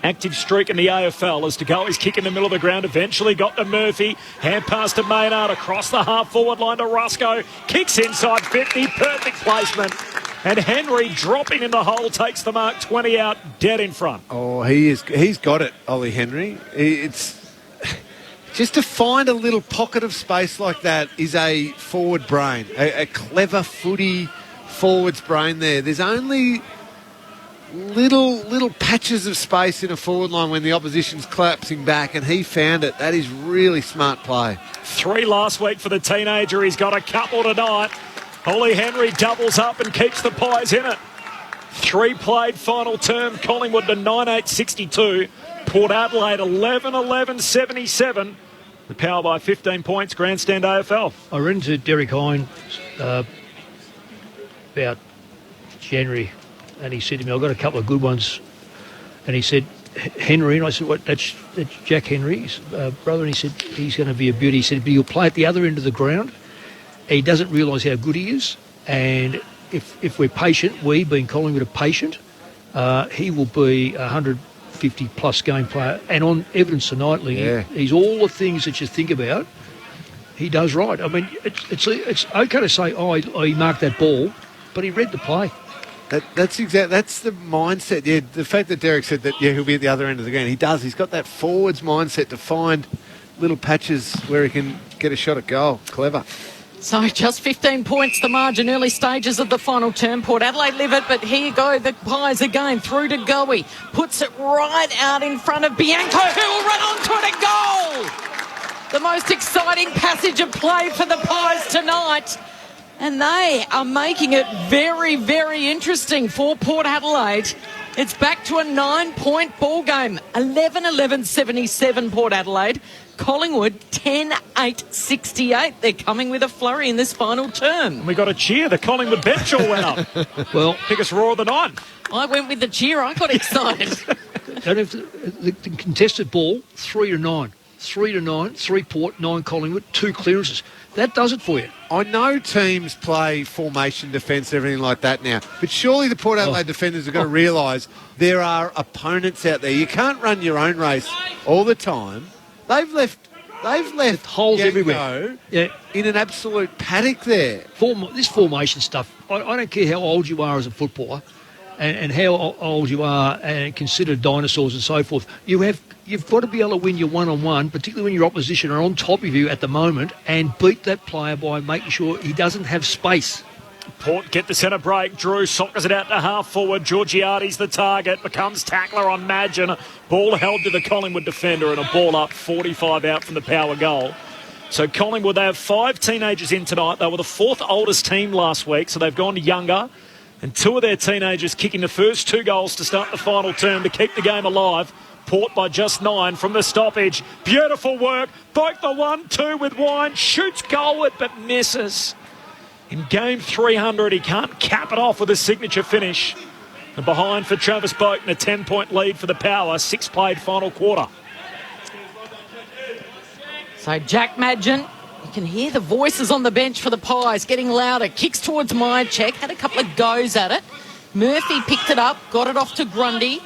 active streak in the AFL as De Goey's kick in the middle of the ground. Eventually got to Murphy. Hand pass to Maynard across the half-forward line to Rusco. Kicks inside 50. Perfect placement. And Henry dropping in the hole takes the mark 20 out, dead in front.
Oh, he's got it, Ollie Henry. It's just to find a little pocket of space like that is a forward brain, a clever footy forwards brain there. There's only little patches of space in a forward line when the opposition's collapsing back, and he found it. That is really smart play. 3
last week for the teenager. He's got a couple tonight. Ollie Henry doubles up and keeps the Pies in it. 3 played final term. Collingwood to 9-8-62. Port Adelaide 11-11-77. The Power by 15 points. Grandstand AFL.
I ran into Derek Hine about January, and he said to me, I've got a couple of good ones. And he said, Henry, and I said, "What? That's Jack Henry's brother." And he said, "He's going to be a beauty." He said, "But he'll play at the other end of the ground. He doesn't realise how good he is, and if we're patient, we being Collingwood are patient, he will be 150-plus game player." And on evidence tonight, Lee, he's all the things that you think about. He does right. I mean, it's okay to say, "Oh, he marked that ball," but he read the play.
That's the mindset. Yeah, the fact that Derek said that he'll be at the other end of the ground. He does. He's got that forwards mindset to find little patches where he can get a shot at goal. Clever.
So just 15 points the margin, early stages of the final term. Port Adelaide live it, but here you go, the Pies again, through to Goey. Puts it right out in front of Bianco, who will run onto it, a goal! The most exciting passage of play for the Pies tonight. And they are making it very, very interesting for Port Adelaide. It's back to a 9-point ball game. 11-11-77 Port Adelaide. Collingwood 10-8-68. They're coming with a flurry in this final term.
And we got a cheer. The Collingwood bench all went up.
Well,
biggest roar of the night.
I went with the cheer. I got excited.
The contested ball, 3-9. 3-9, 3 Port, 9 Collingwood, 2 clearances. That does it for you.
I know teams play formation defence, everything like that now, but surely the Port Adelaide defenders have got to realise there are opponents out there. You can't run your own race all the time. They've left
holes everywhere.
In an absolute paddock there.
This formation stuff, I don't care how old you are as a footballer and how old you are and considered dinosaurs and so forth. You've got to be able to win your one-on-one, particularly when your opposition are on top of you at the moment, and beat that player by making sure he doesn't have space.
Port get the centre break. Drew sockers it out to half forward. Georgiades the target. Becomes tackler on Madgen. Ball held to the Collingwood defender and a ball up 45 out from the power goal. So Collingwood, they have 5 teenagers in tonight. They were the 4th oldest team last week, so they've gone younger. And 2 of their teenagers kicking the first 2 goals to start the final term to keep the game alive. Port by just 9 from the stoppage. Beautiful work. Both the 1-2 with Wine. Shoots goalward but misses. In game 300, he can't cap it off with a signature finish. And behind for Travis Boak and a 10-point lead for the Power. 6 played final quarter.
So Jack Madgen, you can hear the voices on the bench for the Pies getting louder. Kicks towards Myercheck, had a couple of goes at it. Murphy picked it up, got it off to Grundy.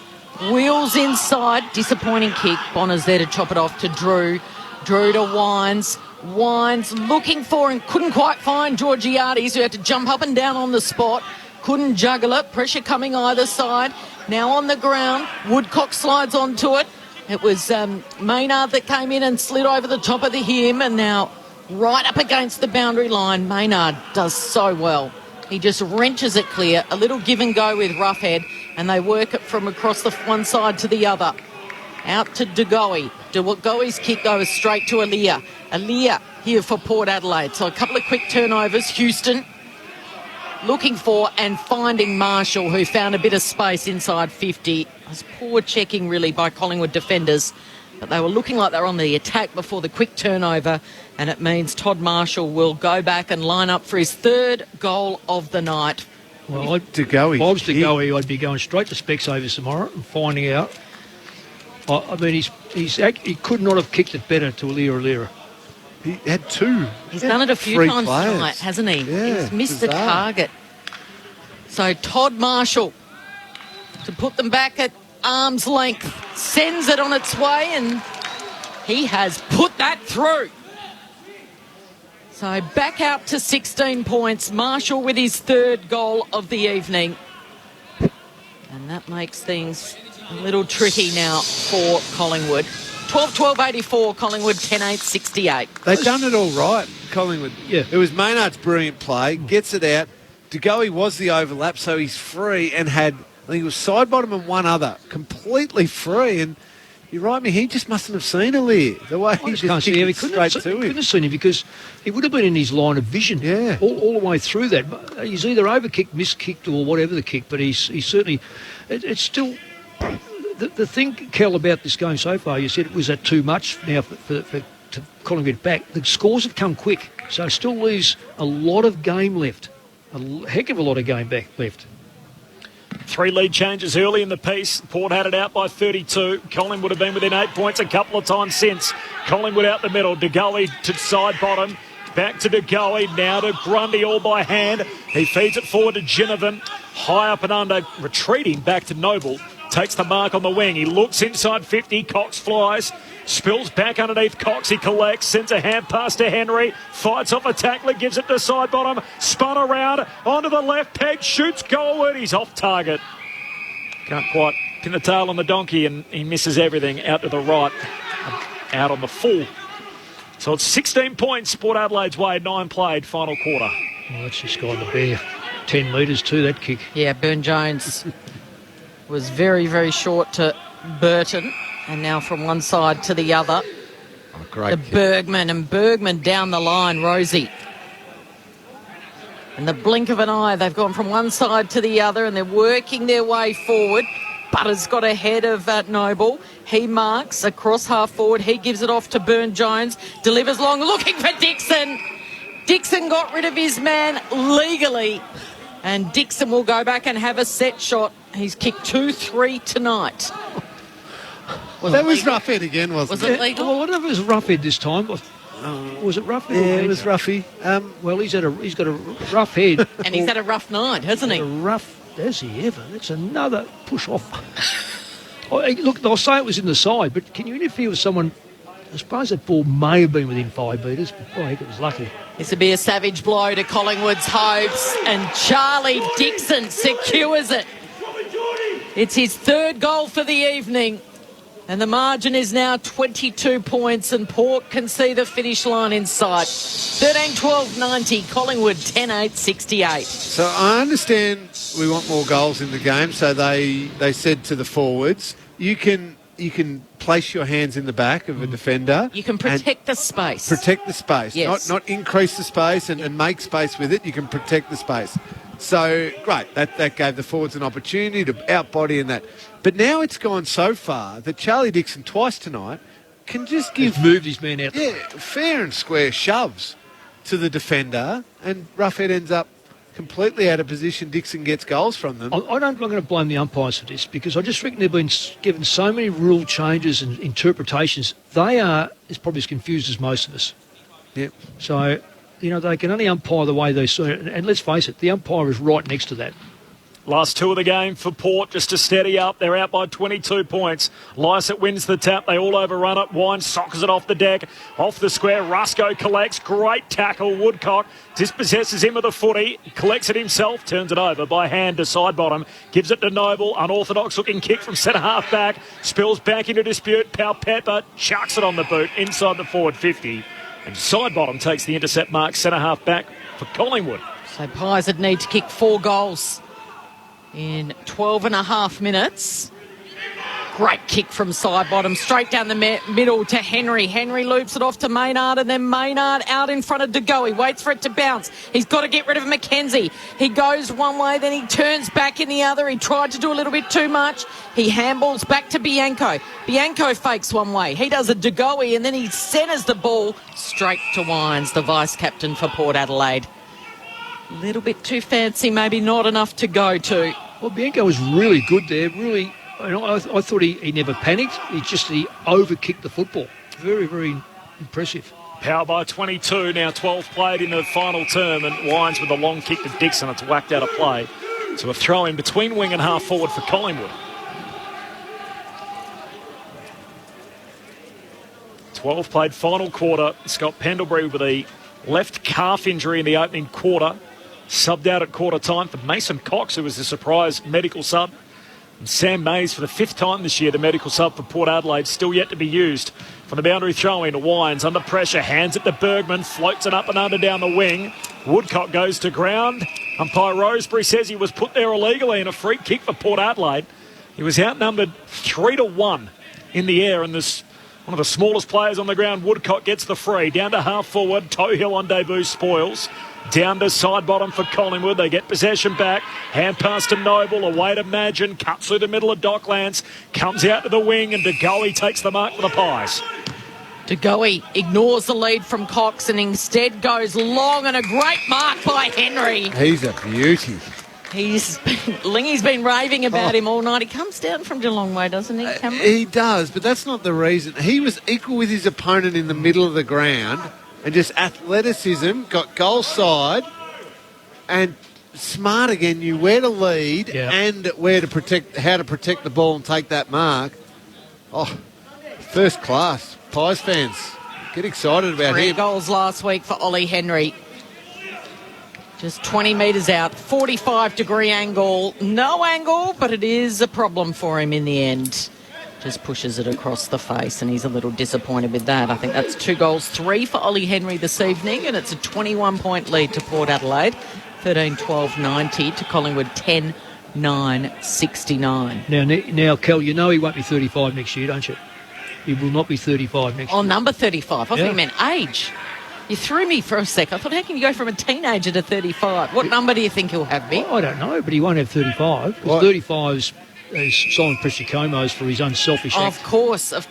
Wheels inside, disappointing kick. Bonner's there to chop it off to Drew. Drew to Wines. Wines looking for and couldn't quite find Georgiades, who had to jump up and down on the spot. Couldn't juggle it. Pressure coming either side. Now on the ground. Woodcock slides onto it. It was Maynard that came in and slid over the top of the hem, and now right up against the boundary line. Maynard does so well. He just wrenches it clear. A little give and go with Roughhead, and they work it from across the one side to the other. Out to DeGoey. DeGoey's kick goes straight to Aaliyah. Aaliyah here for Port Adelaide. So a couple of quick turnovers. Houston looking for and finding Marshall, who found a bit of space inside 50. It was poor checking, really, by Collingwood defenders. But they were looking like they were on the attack before the quick turnover, and it means Todd Marshall will go back and line up for his 3rd goal of the night.
Well, if I was to go, I'd be going straight to Specsavers tomorrow and finding out. I mean, he could not have kicked it better to Alira.
He had 2.
He's done it a few times tonight, hasn't he?
Yeah,
he's missed the target. So Todd Marshall to put them back at arm's length, sends it on its way, and he has put that through. So back out to 16 points. Marshall with his 3rd goal of the evening. And that makes things a little tricky now for Collingwood. 12-12-84, Collingwood 10-8-68.
They've done it all right, Collingwood.
Yeah.
It was Maynard's brilliant play, gets it out. DeGoey was the overlap, so he's free and had, I think it was side bottom and one other, completely free. And you're right, he just mustn't have seen Aaliyah. The way he just kicked it straight to him.
Couldn't have seen him because he would have been in his line of vision all the way through that. He's either overkicked, miskicked, or whatever the kick, but he's certainly... It's still... The thing, Kel, about this game so far, you said it was at too much now to Collingwood back. The scores have come quick, so it still leaves a lot of game left. A heck of a lot of game back left.
3 lead changes early in the piece. Port had it out by 32. Collingwood have been within 8 points a couple of times since. Collingwood out the middle. De Goey to side bottom. Back to De Goey. Now to Grundy all by hand. He feeds it forward to Ginnivan. High up and under. Retreating back to Noble. Takes the mark on the wing. He looks inside 50. Cox flies. Spills back underneath Cox. He collects. Sends a hand pass to Henry. Fights off a tackler. Gives it to side bottom. Spun around. Onto the left peg. Shoots goalward. He's off target. Can't quite pin the tail on the donkey, and he misses everything out to the right. Out on the full. So it's 16 points. Port Adelaide's way. 9 played. Final quarter.
Well, that's just gone the bare 10 metres too, that kick.
Yeah, Burne-Jones was very, very short to Burton, and now from one side to the other.
Oh, great
to
kick.
Bergman, and Bergman down the line, Rosie. In the blink of an eye, they've gone from one side to the other, and they're working their way forward. Butter's got ahead of Noble. He marks across half forward. He gives it off to Burne-Jones. Delivers long, looking for Dixon. Dixon got rid of his man legally. And Dixon will go back and have a set shot. He's kicked 2-3 tonight.
That was rough head again, wasn't it?
Was it legal?
Well, I don't know if it was rough head this time. Was it rough head?
Yeah, it was roughy.
Well, he's got a rough head.
And he's had a rough night, hasn't he?
Has he ever? That's another push off. Look, they'll say it was in the side, but can you interfere with someone? I suppose that ball may have been within 5 metres, but I think it was lucky.
This would be a savage blow to Collingwood's hopes, and Charlie Dixon secures it. It's his 3rd goal for the evening, and the margin is now 22 points, and Port can see the finish line in sight. 13-12-90, Collingwood 10-8-68.
So I understand we want more goals in the game, so they said to the forwards, you can place your hands in the back of a defender.
You can protect the space.
Protect the space.
Yes.
Not increase the space and make space with it. You can protect the space. So, great. That gave the forwards an opportunity to outbody and that. But now it's gone so far that Charlie Dixon twice tonight can just give...
He's moved his man out.
Yeah, fair and square shoves to the defender, and Roughhead ends up completely out of position. Dixon gets goals from them.
I'm not going to blame the umpires for this, because I just reckon they've been given so many rule changes and interpretations. They are as probably as confused as most of us.
Yep.
So, they can only umpire the way they see it. And let's face it, the umpire is right next to that.
Last 2 of the game for Port, just to steady up. They're out by 22 points. Lysett wins the tap. They all overrun it. Wine sockers it off the deck. Off the square, Rusco collects. Great tackle. Woodcock dispossesses him of the footy. Collects it himself. Turns it over by hand to side bottom. Gives it to Noble. Unorthodox looking kick from centre half back. Spills back into dispute. Pepper chucks it on the boot inside the forward 50. And side bottom takes the intercept mark. Centre half back for Collingwood.
So Pies would need to kick 4 goals in 12 and a half minutes. Great kick from side bottom, straight down the middle to Henry. Henry loops it off to Maynard, and then Maynard out in front of De Goey. Bianco for it to bounce. He's got to get rid of McKenzie. He goes one way, then he turns back in the other. He tried to do a little bit too much. He handballs back to Bianco. Bianco fakes one way. He does a De Goey, and then he centres the ball straight to Wines, the vice-captain for Port Adelaide. A little bit too fancy, maybe not enough to go to.
Well, Bianco was really good there. Really, I thought he never panicked. He over-kicked the football. Very, very impressive.
Power by 22, now 12 played in the final term, and Wines with a long kick to Dixon. It's whacked out of play. So a throw in between wing and half forward for Collingwood. 12 played final quarter. Scott Pendlebury with a left calf injury in the opening quarter. Subbed out at quarter time for Mason Cox, who was the surprise medical sub. And Sam Mays for the 5th time this year, the medical sub for Port Adelaide, still yet to be used. From the boundary throw in, Wines under pressure, hands it to Bergman, floats it up and under down the wing. Woodcock goes to ground. Umpire Roseberry says he was put there illegally in a free kick for Port Adelaide. He was outnumbered 3-1 in the air, and this one of the smallest players on the ground, Woodcock, gets the free. Down to half forward, Tohill on debut spoils. Down to side bottom for Collingwood. They get possession back. Hand pass to Noble. Away to Madgen. Cuts through the middle of Docklands. Comes out to the wing, and De Goey takes the mark for the Pies.
De Goey ignores the lead from Cox and instead goes long, and a great mark by Henry.
He's a beauty.
Lingy's been raving about him all night. He comes down from Geelong way, doesn't he, Cameron?
He does, but that's not the reason. He was equal with his opponent in the middle of the ground and just athleticism, got goal side and smart again, knew where to lead and where to protect, how to protect the ball and take that mark. Oh, first class. Pies fans, get excited about him.
3 goals last week for Ollie Henry. Just 20 metres out, 45-degree angle. No angle, but it is a problem for him in the end. Just pushes it across the face, and he's a little disappointed with that. I think that's 2 goals, 3 for Ollie Henry this evening, and it's a 21-point lead to Port Adelaide. 13-12-90 to Collingwood 10-9-69.
Now, Kel, you know he won't be 35 next year, don't you? He will not be 35 next year.
Oh, number 35. I thought you meant age. You threw me for a sec. I thought, how can you go from a teenager to 35? What number do you think he'll have, Mick?
I don't know, but he won't have 35. 35's Simon Precicomo's for his unselfish act.
Of course.
So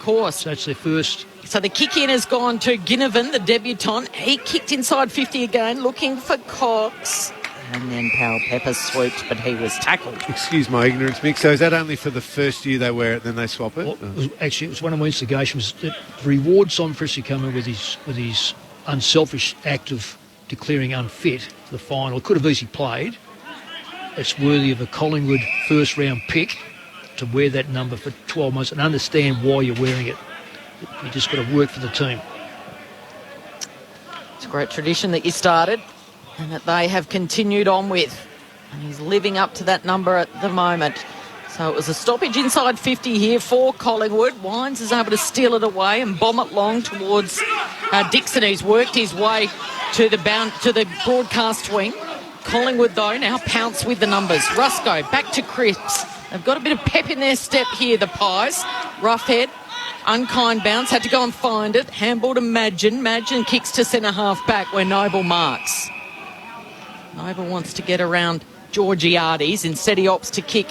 that's their first.
So the kick-in has gone to Ginnivan, the debutant. He kicked inside 50 again, looking for Cox. And then Powell Pepper swooped, but he was tackled.
Excuse my ignorance, Mick. So is that only for the first year they wear it, then they swap it?
Well, it was one of my instigations that reward Simon Precicomo with his unselfish act of declaring unfit for the final. Could have easily played. It's worthy of a Collingwood first-round pick to wear that number for 12 months and understand why you're wearing it. You just got to work for the team.
It's a great tradition that you started and that they have continued on with. And he's living up to that number at the moment. So it was a stoppage inside 50 here for Collingwood. Wines is able to steal it away and bomb it long towards Dixon, who's worked his way to the broadcast wing. Collingwood, though, now pounce with the numbers. Rusco back to Cripps. They've got a bit of pep in their step here, the Pies. Roughhead, unkind bounce, had to go and find it. Handball to Madgen. Madgen kicks to centre-half back where Noble marks. Noble wants to get around Georgiades. Instead, he opts to kick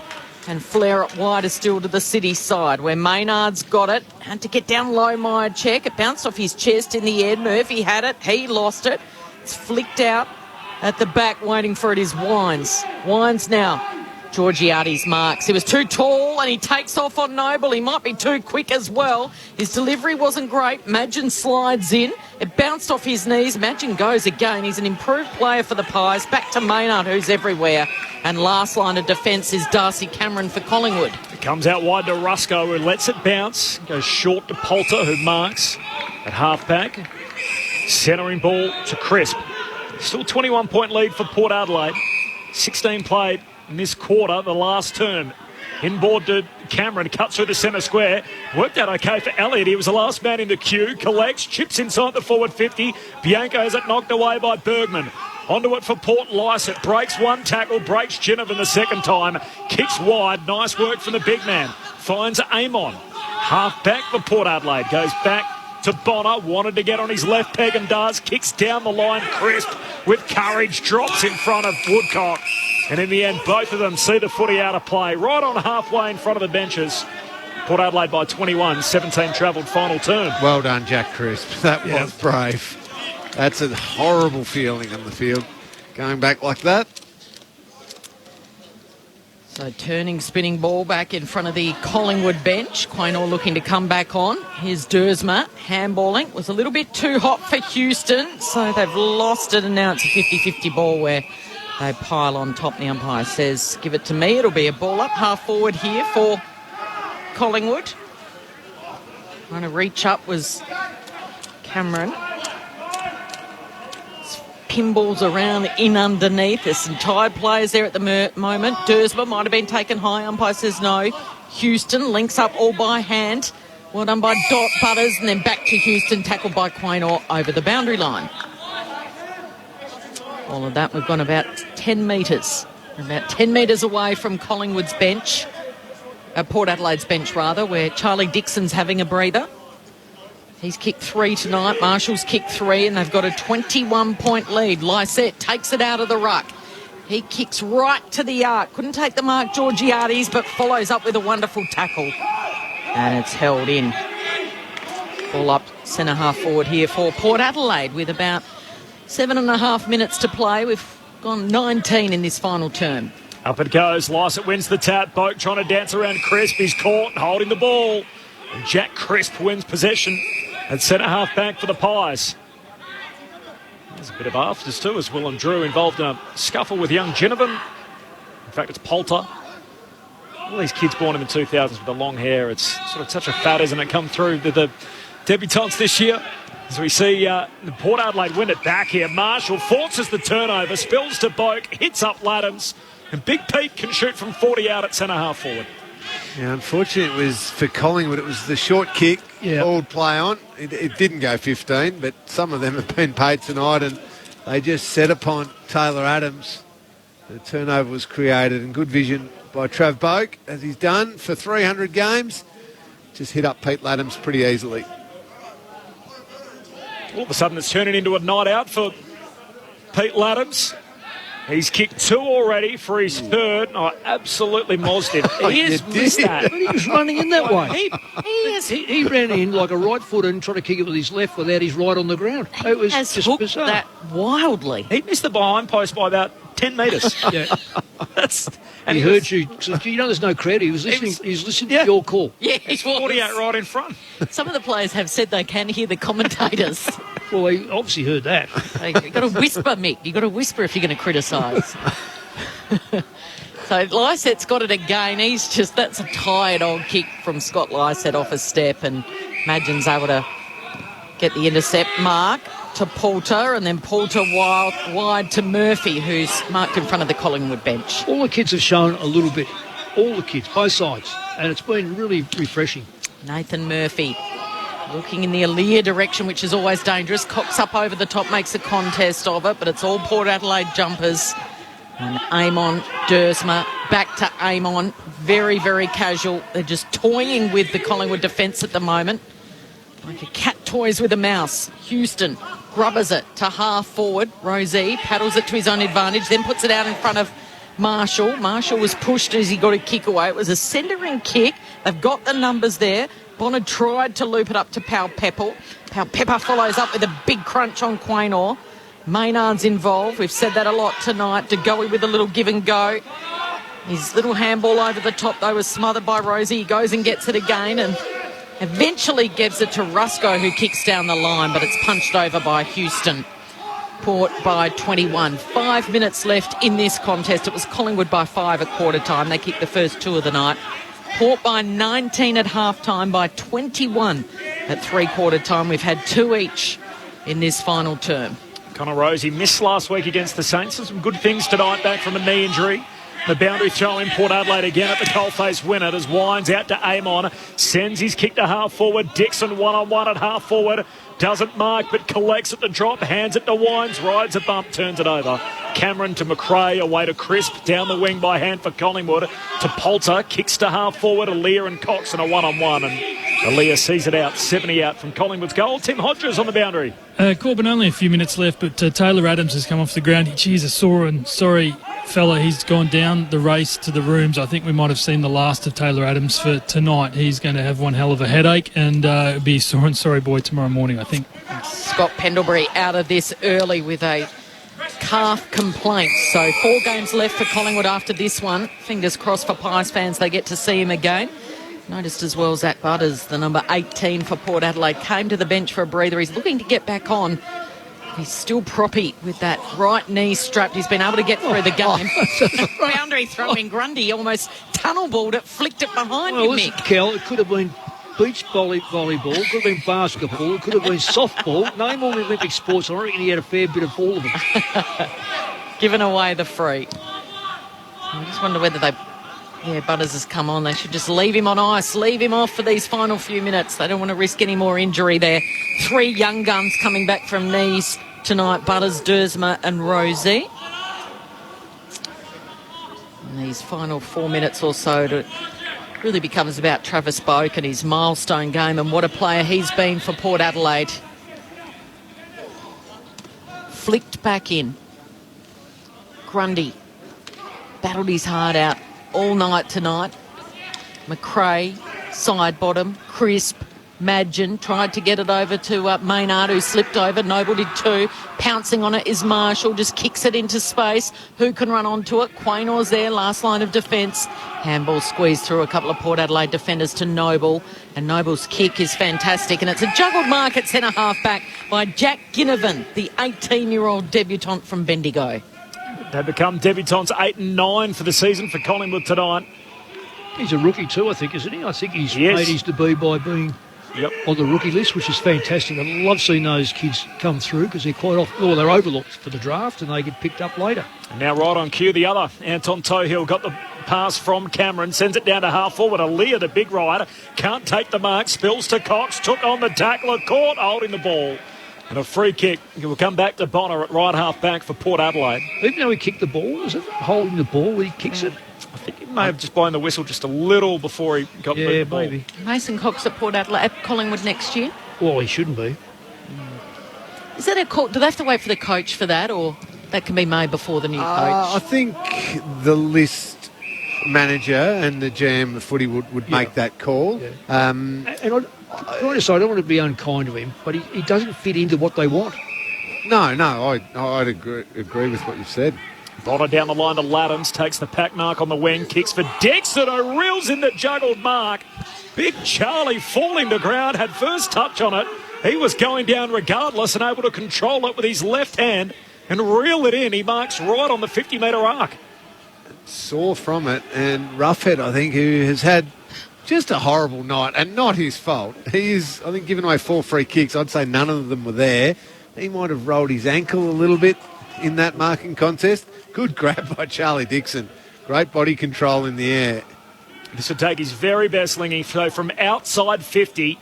and flare it wider still to the City side where Maynard's got it. Had to get down low, Meyer check. It bounced off his chest in the air. Murphy had it. He lost it. It's flicked out at the back. Waiting for it is Wines. Wines now. Georgiades marks. He was too tall and he takes off on Noble. He might be too quick as well. His delivery wasn't great. Madgen slides in. It bounced off his knees. Madgen goes again. He's an improved player for the Pies. Back to Maynard, who's everywhere. And last line of defence is Darcy Cameron for Collingwood.
It comes out wide to Rusco, who lets it bounce. Goes short to Poulter, who marks at half-back. Centering ball to Crisp. Still 21-point lead for Port Adelaide. 16 played in this quarter, the last term. Inboard to Cameron, cuts through the centre square. Worked out okay for Elliott. He was the last man in the queue. Collects, chips inside the forward 50. Bianco has it knocked away by Bergman. Onto it for Port Lycett. Breaks one tackle, breaks Ginnivan the second time. Kicks wide. Nice work from the big man. Finds Amon. Half back for Port Adelaide. Goes back to Bonner. Wanted to get on his left peg and does. Kicks down the line. Crisp with courage. Drops in front of Woodcock. And in the end, both of them see the footy out of play. Right on halfway in front of the benches. Port Adelaide by 21. 17 travelled final turn.
Well done, Jack Crisp. That was brave. That's a horrible feeling on the field, going back like that.
So turning, spinning ball back in front of the Collingwood bench. Quaynor looking to come back on. Here's Dersma, handballing. Was a little bit too hot for Houston, so they've lost it, and now it's a 50-50 ball where they pile on top. The umpire says, give it to me. It'll be a ball up, half forward here for Collingwood. Trying to reach up was Cameron. Pinballs around in underneath. There's some tired players there at the moment. Dersma might have been taken high. Umpire says no. Houston links up all by hand. Well done by Butters, and then back to Houston, tackled by Quaynor over the boundary line. All of that, we've gone about 10 metres. About 10 metres away from Collingwood's bench. Port Adelaide's bench, rather, where Charlie Dixon's having a breather. He's kicked 3 tonight. Marshall's kicked 3, and they've got a 21-point lead. Lycett takes it out of the ruck. He kicks right to the arc. Couldn't take the mark, Georgiades, but follows up with a wonderful tackle. And it's held in. Ball up centre half forward here for Port Adelaide with about 7.5 minutes to play. We've gone 19 in this final term.
Up it goes. Lysett wins the tap. Boak trying to dance around Crisp. He's caught holding the ball. And Jack Crisp wins possession at centre half back for the Pies. There's a bit of afters too as Willem Drew involved in a scuffle with young Ginnivan. In fact, it's Poulter. All these kids born in the 2000s with the long hair. It's sort of such a fad, isn't it, come through the debutants this year. As we see Port Adelaide win it back here. Marshall forces the turnover, spills to Boak, hits up Laddams, and Big Pete can shoot from 40 out at centre half forward.
Yeah, unfortunately, it was for Collingwood. It was the short kick, ball play on. It didn't go 15, but some of them have been paid tonight, and they just set upon Taylor Adams. The turnover was created, and good vision by Trav Boak, as he's done for 300 games. Just hit up Pete Laddams pretty easily.
All of a sudden, it's turning into a night out for Pete Laddams. He's kicked 2 already for his third. I absolutely mozzed him. He has missed that.
But he was running in that way.
He
ran in like a right footer and tried to kick it with his left without his right on the ground. It was
has
just
hooked
bizarre.
that wildly.
He missed the behind post by about 10 metres.
Yeah.
And
he heard you. So, you know, there's no crowd. He was listening. He was listening to your call.
Yeah, he's
48 right in front.
Some of the players have said they can hear the commentators.
Well, he obviously heard that.
You've got to whisper, Mick. You've got to whisper if you're going to criticise. So Lysett's got it again. That's a tired old kick from Scott Lysett off a step, and Madgen's able to get the intercept mark to Poulter, and then Poulter wide to Murphy, who's marked in front of the Collingwood bench.
All the kids have shown a little bit. All the kids, both sides. And it's been really refreshing.
Nathan Murphy looking in the Aaliyah direction, which is always dangerous. Cocks up over the top, makes a contest of it, but it's all Port Adelaide jumpers. And Amon, Dersma, back to Amon. Very, very casual. They're just toying with the Collingwood defence at the moment. Like a cat toys with a mouse. Houston grubbers it to half forward. Rosie paddles it to his own advantage, then puts it out in front of Marshall. Marshall was pushed as he got a kick away. It was a centering kick. They've got the numbers there. Bonner tried to loop it up to Pau Pepper. Pau Pepper follows up with a big crunch on Quaynor. Maynard's involved. We've said that a lot tonight. DeGoey with a little give and go. His little handball over the top, though, was smothered by Rosie. He goes and gets it again and eventually gives it to Rusco, who kicks down the line, but it's punched over by Houston. Port by 21. 5 minutes left in this contest. It was Collingwood by 5 at quarter time. They kicked the first 2 of the night. Port by 19 at half time, by 21 at three-quarter time. We've had 2 each in this final term.
Connor Rosie missed last week against the Saints. Some good things tonight, back from a knee injury. The boundary throw in Port Adelaide again at the coalface win it as Wines out to Amon. Sends his kick to half forward. Dixon one-on-one at half forward. Doesn't mark but collects at the drop. Hands it to Wines. Rides a bump. Turns it over. Cameron to McRae. Away to Crisp. Down the wing by hand for Collingwood. To Poulter. Kicks to half forward. Aaliyah and Cox in a one-on-one. And Aaliyah sees it out. 70 out from Collingwood's goal. Tim Hodges on the boundary.
Corbin, only a few minutes left, but Taylor Adams has come off the ground. He's a sore and sorry fella. He's gone down the race to the rooms. I think we might have seen the last of Taylor Adams for tonight. He's going to have one hell of a headache and be a sore and sorry boy tomorrow morning, I think.
Scott Pendlebury out of this early with a calf complaint. So 4 games left for Collingwood after this one. Fingers crossed for Pies fans they get to see him again. Noticed as well Zach Butters, the number 18 for Port Adelaide, came to the bench for a breather. He's looking to get back on. He's still proppy with that right knee strapped. He's been able to get through the game. Boundary throw in Grundy, almost tunnel balled it, flicked it behind him, Mick.
Kel, it could have been beach volleyball, could have been basketball, it could have been softball. Name all the Olympic sports. I reckon he had a fair bit of all of them.
Giving away the free. I just wonder whether they... Yeah, Butters has come on. They should just leave him on ice, leave him off for these final few minutes. They don't want to risk any more injury there. 3 young guns coming back from knees tonight, Butters, Dersma and Rosie. And these final 4 minutes or so, it really becomes about Travis Boak and his milestone game and what a player he's been for Port Adelaide. Flicked back in. Grundy battled his heart out all night tonight. McRae, side bottom, Crisp, Madgen tried to get it over to Maynard, who slipped over. Noble did too. Pouncing on it is Marshall, just kicks it into space. Who can run onto it? Quaynor's there, last line of defence. Handball squeezed through a couple of Port Adelaide defenders to Noble. And Noble's kick is fantastic. And it's a juggled mark at centre half back by Jack Ginnivan, the 18-year-old debutant from Bendigo.
They become debutants 8 and 9 for the season for Collingwood tonight.
He's a rookie too, I think, isn't he? I think he's made his debut by being on the rookie list, which is fantastic. I love seeing those kids come through because they're quite often, they're overlooked for the draft and they get picked up later.
And now right on cue, the other Anton Tohill got the pass from Cameron, sends it down to half forward. Aaliyah, the big rider, can't take the mark, spills to Cox, took on the tackler, caught holding the ball. And a free kick. It will come back to Bonner at right half back for Port Adelaide.
Even though he kicked the ball, is it holding the ball when he kicks it?
I think he may have just blown the whistle just a little before he got the ball.
Maybe.
Mason Cox at Port Adelaide, at Collingwood next year.
Well, he shouldn't be.
Is that a call? Do they have to wait for the coach for that, or that can be made before the new coach?
I think the list manager and the GM of footy would make that call.
Yeah. And I don't want to be unkind to him, but he doesn't fit into what they want.
No, I'd agree with what you've said.
Bonner down the line to Laddams, takes the pack mark on the wing, kicks for Dixon, who reels in the juggled mark. Big Charlie falling to ground, had first touch on it. He was going down regardless and able to control it with his left hand and reel it in. He marks right on the 50-metre arc.
Sore from it, and Roughhead, I think, who has had just a horrible night, and not his fault. He's, I think, given away 4 free kicks. I'd say none of them were there. He might have rolled his ankle a little bit in that marking contest. Good grab by Charlie Dixon. Great body control in the air.
This will take his very best, Lingy. So from outside 50,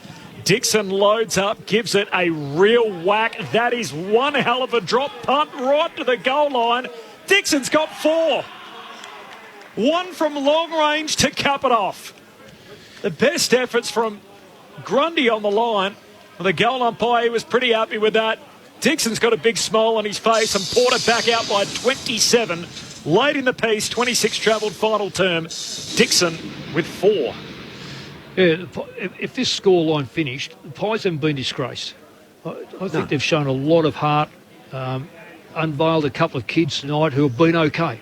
Dixon loads up, gives it a real whack. That is one hell of a drop punt right to the goal line. Dixon's got 4. One from long range to cap it off. The best efforts from Grundy on the line. Well, the goal umpire, he was pretty happy with that. Dixon's got a big smile on his face, and Porter back out by 27. Late in the piece, 26 travelled final term. Dixon with 4.
Yeah, if this scoreline finished, the Pies haven't been disgraced. I think they've shown a lot of heart, unveiled a couple of kids tonight who have been okay.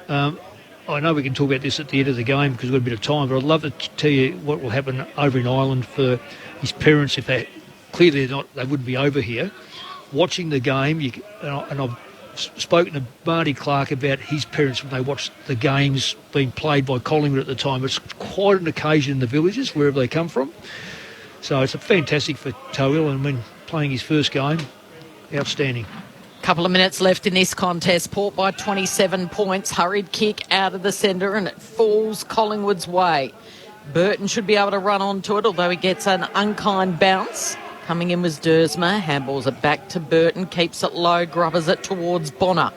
I know we can talk about this at the end of the game because we've got a bit of time, but I'd love to tell you what will happen over in Ireland for his parents if they clearly they wouldn't be over here. Watching the game, and I've spoken to Marty Clark about his parents when they watched the games being played by Collingwood at the time. It's quite an occasion in the villages, wherever they come from. So it's fantastic for Tohill, and when playing his first game, outstanding.
Couple of minutes left in this contest. Port by 27 points. Hurried kick out of the centre, and it falls Collingwood's way. Burton should be able to run onto it, although he gets an unkind bounce. Coming in was Dersma. Handballs it back to Burton. Keeps it low. Grubbers it towards Bonner.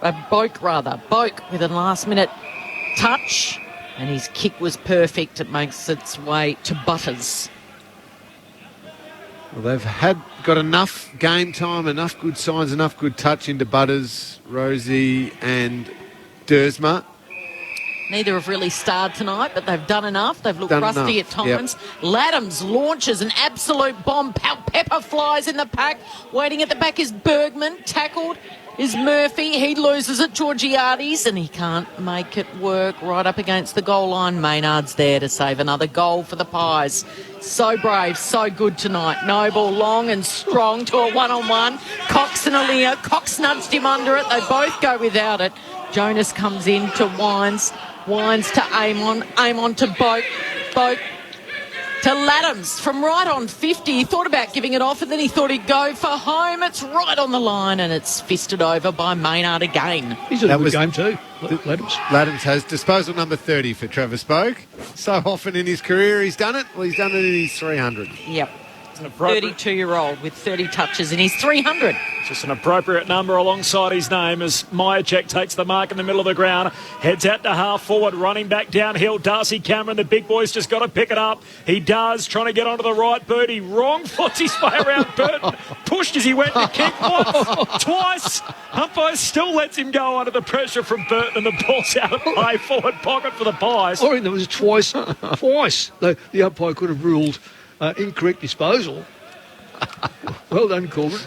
Boak with a last-minute touch. And his kick was perfect. It makes its way to Butters.
Well, they've got enough game time, enough good signs, enough good touch into Butters, Rosie and Dersma.
Neither have really starred tonight, but they've done enough. They've looked rusty at times. Yep. Laddams launches an absolute bomb. Pepper flies in the pack. Waiting at the back is Bergman. Tackled is Murphy. He loses it. Georgiades, and he can't make it work. Right up against the goal line. Maynard's there to save another goal for the Pies. So brave, so good tonight. Noble, long and strong to a one-on-one. Cox and Aaliyah. Cox nudged him under it. They both go without it. Jonas comes in to Wines. Wines to Amon. Amon to Boak. Boak to Laddams from right on 50. He thought about giving it off and then he thought he'd go for home. It's right on the line and it's fisted over by Maynard again.
He's had a good game too, Laddams.
Laddams has disposal number 30 for Travis Boak. So often in his career he's done it. Well, he's done it in his 300.
Yep. 32-year-old with 30 touches in his 300.
Just an appropriate number alongside his name as Myercheck takes the mark in the middle of the ground, heads out to half forward, running back downhill. Darcy Cameron, the big boy's just got to pick it up. He does, trying to get onto the right boot. He wrong foots his way around Burton. Pushed as he went to kick once, twice. Umpire still lets him go under the pressure from Burton and the ball's out of play, forward pocket for the Pies.
I think there was twice. The umpire could have ruled Incorrect disposal. Well done, Corbin.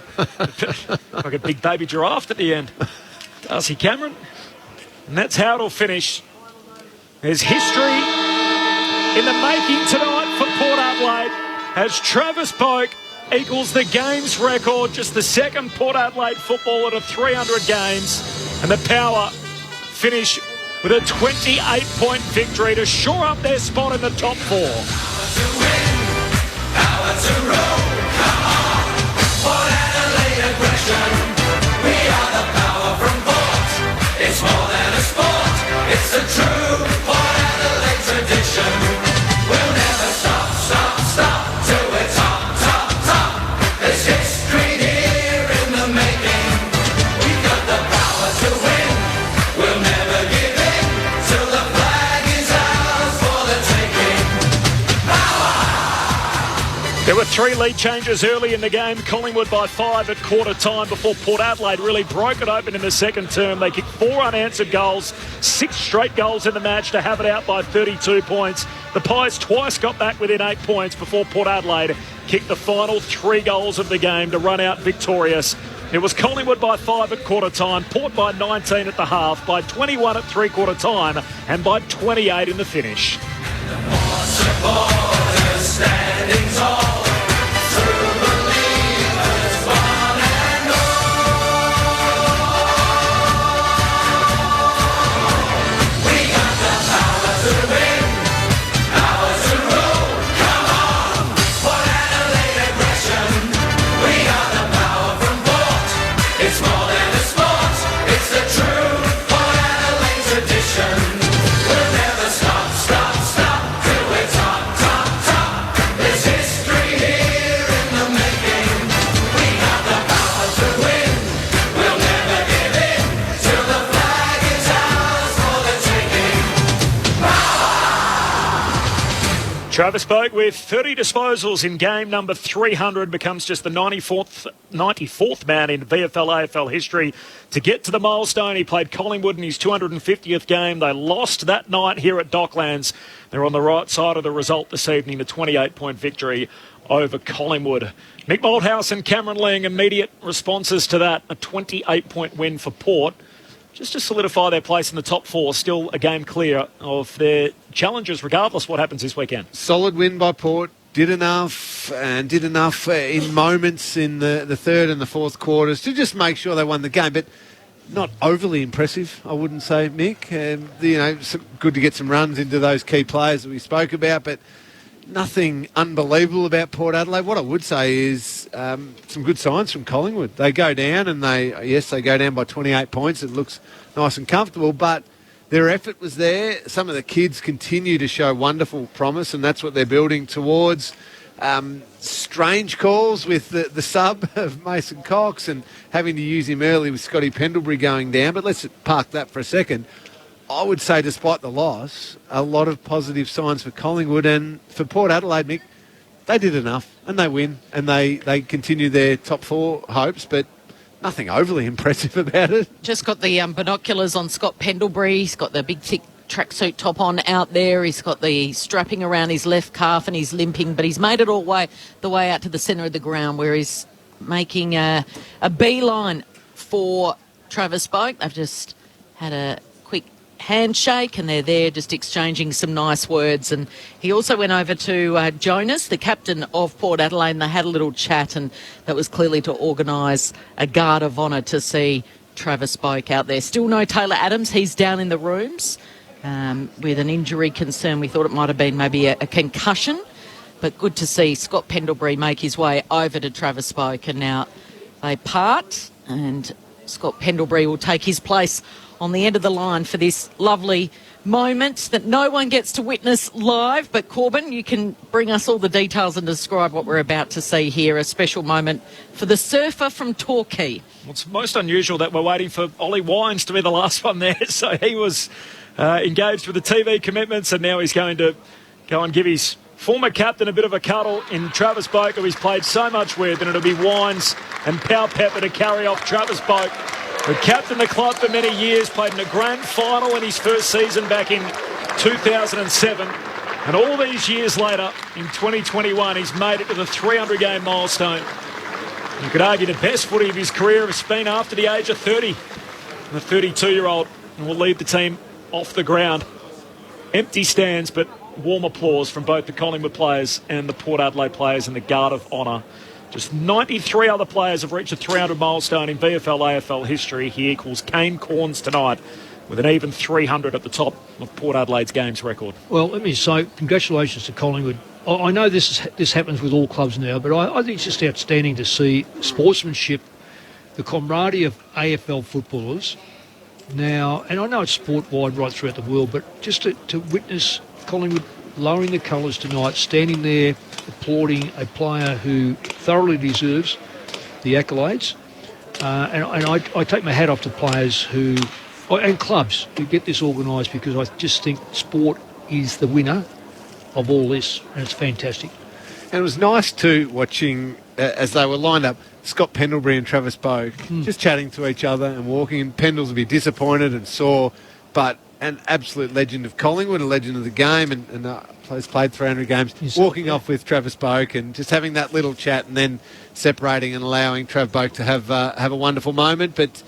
Like a big baby giraffe at the end. Darcy Cameron. And that's how it'll finish. There's history in the making tonight for Port Adelaide as Travis Boak equals the games record, just the second Port Adelaide footballer to 300 games. And the Power finish with a 28-point victory to shore up their spot in the top four.
Power to roll, come on. Port Adelaide aggression. We are the power from Port. It's more than a sport. It's a true Port Adelaide tradition. We'll never stop, stop, stop till we're top, top, top. There's history here in the making. We've got the power to win. We'll never give in till the flag is ours for the taking.
There were 3 lead changes early in the game. Collingwood by 5 at quarter time before Port Adelaide really broke it open in the second term. They kicked 4 unanswered goals, 6 straight goals in the match to have it out by 32 points. The Pies twice got back within 8 points before Port Adelaide kicked the final 3 goals of the game to run out victorious. It was Collingwood by 5 at quarter time, Port by 19 at the half, by 21 at three-quarter time, and by 28 in the finish.
Supporters standing tall, true believers, one and all. We got the power to win, power to rule. Come on, Port Adelaide aggression. We are the power from Port. It's more than a sport. It's the true Port Adelaide tradition. We'll never stop, stop, stop till we're top, top, top. There's history here in the making. We got the power to win. We'll never give in till the flag is ours for the taking.
Travis Boak with 30 disposals in game number 300 becomes just the 94th man in VFL AFL history to get to the milestone. He played Collingwood in his 250th game. They lost that night here at Docklands. They're on the right side of the result this evening, the 28-point victory over Collingwood. Mick Malthouse and Cameron Ling, immediate responses to that, a 28-point win for Port. Just to solidify their place in the top 4, still a game clear of their challenges, regardless what happens this weekend.
Solid win by Port. Did enough in moments in the third and the fourth quarters to just make sure they won the game, but not overly impressive, I wouldn't say, Mick. Good to get some runs into those key players that we spoke about, but nothing unbelievable about Port Adelaide. What I would say is some good signs from Collingwood. They go down and they go down by 28 points. It looks nice and comfortable, but their effort was there. Some of the kids continue to show wonderful promise, and that's what they're building towards. Strange calls with the sub of Mason Cox and having to use him early with Scotty Pendlebury going down, but let's park that for a second. I would say, despite the loss, a lot of positive signs for Collingwood, and for Port Adelaide, Mick, they did enough, and they win, and they continue their top 4 hopes, but nothing overly impressive about it.
Just got the binoculars on Scott Pendlebury. He's got the big thick tracksuit top on out there. He's got the strapping around his left calf and he's limping, but he's made it all the way out to the centre of the ground where he's making a beeline for Travis Boak. They've just had a quick handshake and they're there just exchanging some nice words. And he also went over to Jonas, the captain of Port Adelaide, and they had a little chat, and that was clearly to organise a guard of honour to see Travis Boak out there. Still no Taylor Adams. He's down in the rooms with an injury concern. We thought it might have been maybe a concussion, but good to see Scott Pendlebury make his way over to Travis Boak, and now they part, and Scott Pendlebury will take his place on the end of the line for this lovely moment that no one gets to witness live. But Corbin, you can bring us all the details and describe what we're about to see here. A special moment for the surfer from Torquay.
Well, it's most unusual that we're waiting for Ollie Wines to be the last one there. So he was engaged with the TV commitments, and now he's going to go and give his former captain a bit of a cuddle in Travis Boak, who he's played so much with, and it'll be Wines and Pau Pepper to carry off Travis Boak, who captained the club for many years, played in a grand final in his first season back in 2007. And all these years later, in 2021, he's made it to the 300-game milestone. You could argue the best footy of his career has been after the age of 30. The 32-year-old will lead the team off the ground. Empty stands, but warm applause from both the Collingwood players and the Port Adelaide players in the Guard of Honour. Just 93 other players have reached a 300 milestone in VFL AFL history. He equals Kane Corns tonight with an even 300 at the top of Port Adelaide's games record.
Well, let me say congratulations to Collingwood. I know this happens with all clubs now, but I think it's just outstanding to see sportsmanship, the camaraderie of AFL footballers now, and I know it's sport-wide right throughout the world, but just to witness Collingwood lowering the colours tonight, standing there applauding a player who thoroughly deserves the accolades. And I take my hat off to players and clubs who get this organised, because I just think sport is the winner of all this, and it's fantastic.
And it was nice too watching, as they were lined up, Scott Pendlebury and Travis Boak just chatting to each other and walking, and Pendles would be disappointed and sore, but an absolute legend of Collingwood, a legend of the game, and has played 300 games, walking off with Travis Boak and just having that little chat, and then separating and allowing Trav Boak to have a wonderful moment. But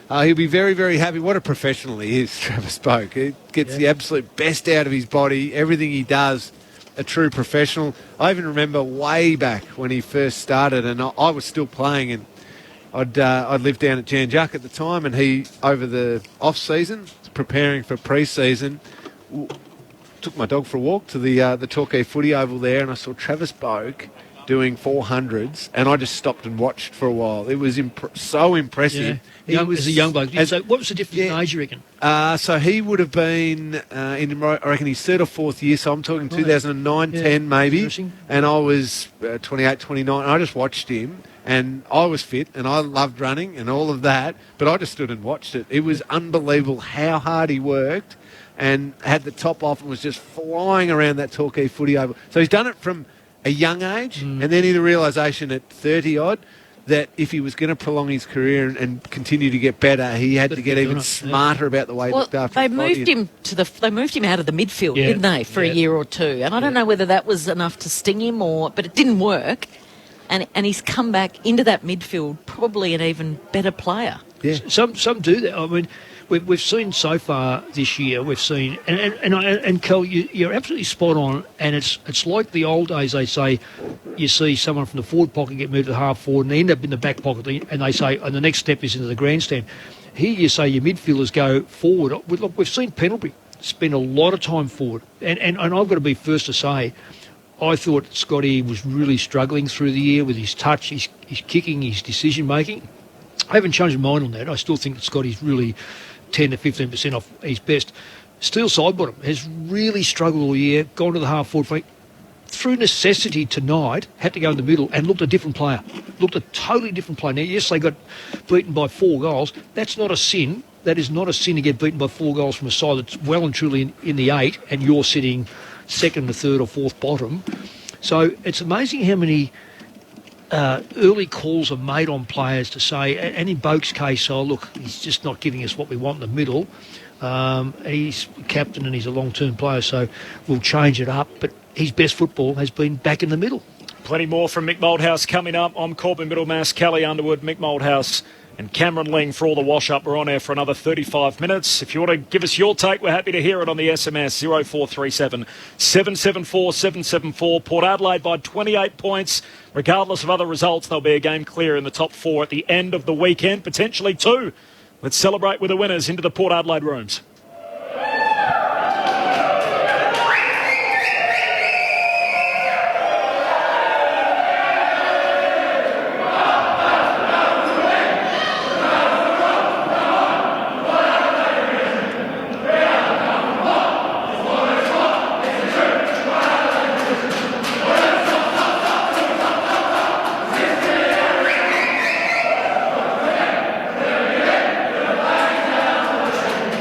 he'll be very, very happy. What a professional he is, Travis Boak. He gets the absolute best out of his body, everything he does, a true professional. I even remember way back when he first started, and I was still playing, and I'd lived down at Janjuk at the time, and he, over the off-season, preparing for pre-season, took my dog for a walk to the Torquay footy oval there, and I saw Travis Boak doing 400s, and I just stopped and watched for a while. It was so impressive.
Yeah. As a young bloke. So what was the difference in age, you reckon?
So he would have been in, I reckon, his third or fourth year, so I'm talking 2009, 10 maybe, and I was 28, 29, and I just watched him, and I was fit, and I loved running and all of that, but I just stood and watched it. It was unbelievable how hard he worked, and had the top off and was just flying around that Torquay footy oval. So he's done it from a young age, and then he had a realisation at 30-odd that if he was going to prolong his career and continue to get better, he had to get even smarter about the way he looked after his body.
They moved him out of the midfield, didn't they, for a year or two? And I don't know whether that was enough to sting him, but it didn't work. And he's come back into that midfield, probably an even better player.
Yeah, some do that. I mean, we've seen so far this year. We've seen and Kel, you're absolutely spot on. And it's like the old days. They say you see someone from the forward pocket get moved to the half forward, and they end up in the back pocket, and they say, and the next step is into the grandstand. Here you say your midfielders go forward. Look, we've seen Pendlebury spend a lot of time forward, and I've got to be first to say, I thought Scotty was really struggling through the year with his touch, his kicking, his decision making. I haven't changed my mind on that. I still think that Scotty's really 10 to 15% off his best. Steel Sidebottom has really struggled all year, gone to the half forward flank. Through necessity tonight, had to go in the middle and looked a different player. Looked a totally different player. Now, yes, they got beaten by 4 goals. That's not a sin. That is not a sin to get beaten by 4 goals from a side that's well and truly in the 8, and you're sitting second or third or fourth bottom. So it's amazing how many early calls are made on players to say, and in Boak's case, look, he's just not giving us what we want in the middle. He's captain and he's a long-term player, so we'll change it up. But his best football has been back in the middle.
Plenty more from Mick Moldhouse coming up. I'm Corbin Middlemass, Kelly Underwood, Mick Moldhouse and Cameron Ling for all the wash-up. We're on air for another 35 minutes. If you want to give us your take, we're happy to hear it on the SMS 0437 774 774. Port Adelaide by 28 points. Regardless of other results, there'll be a game clear in the top 4 at the end of the weekend, potentially 2. Let's celebrate with the winners into the Port Adelaide rooms.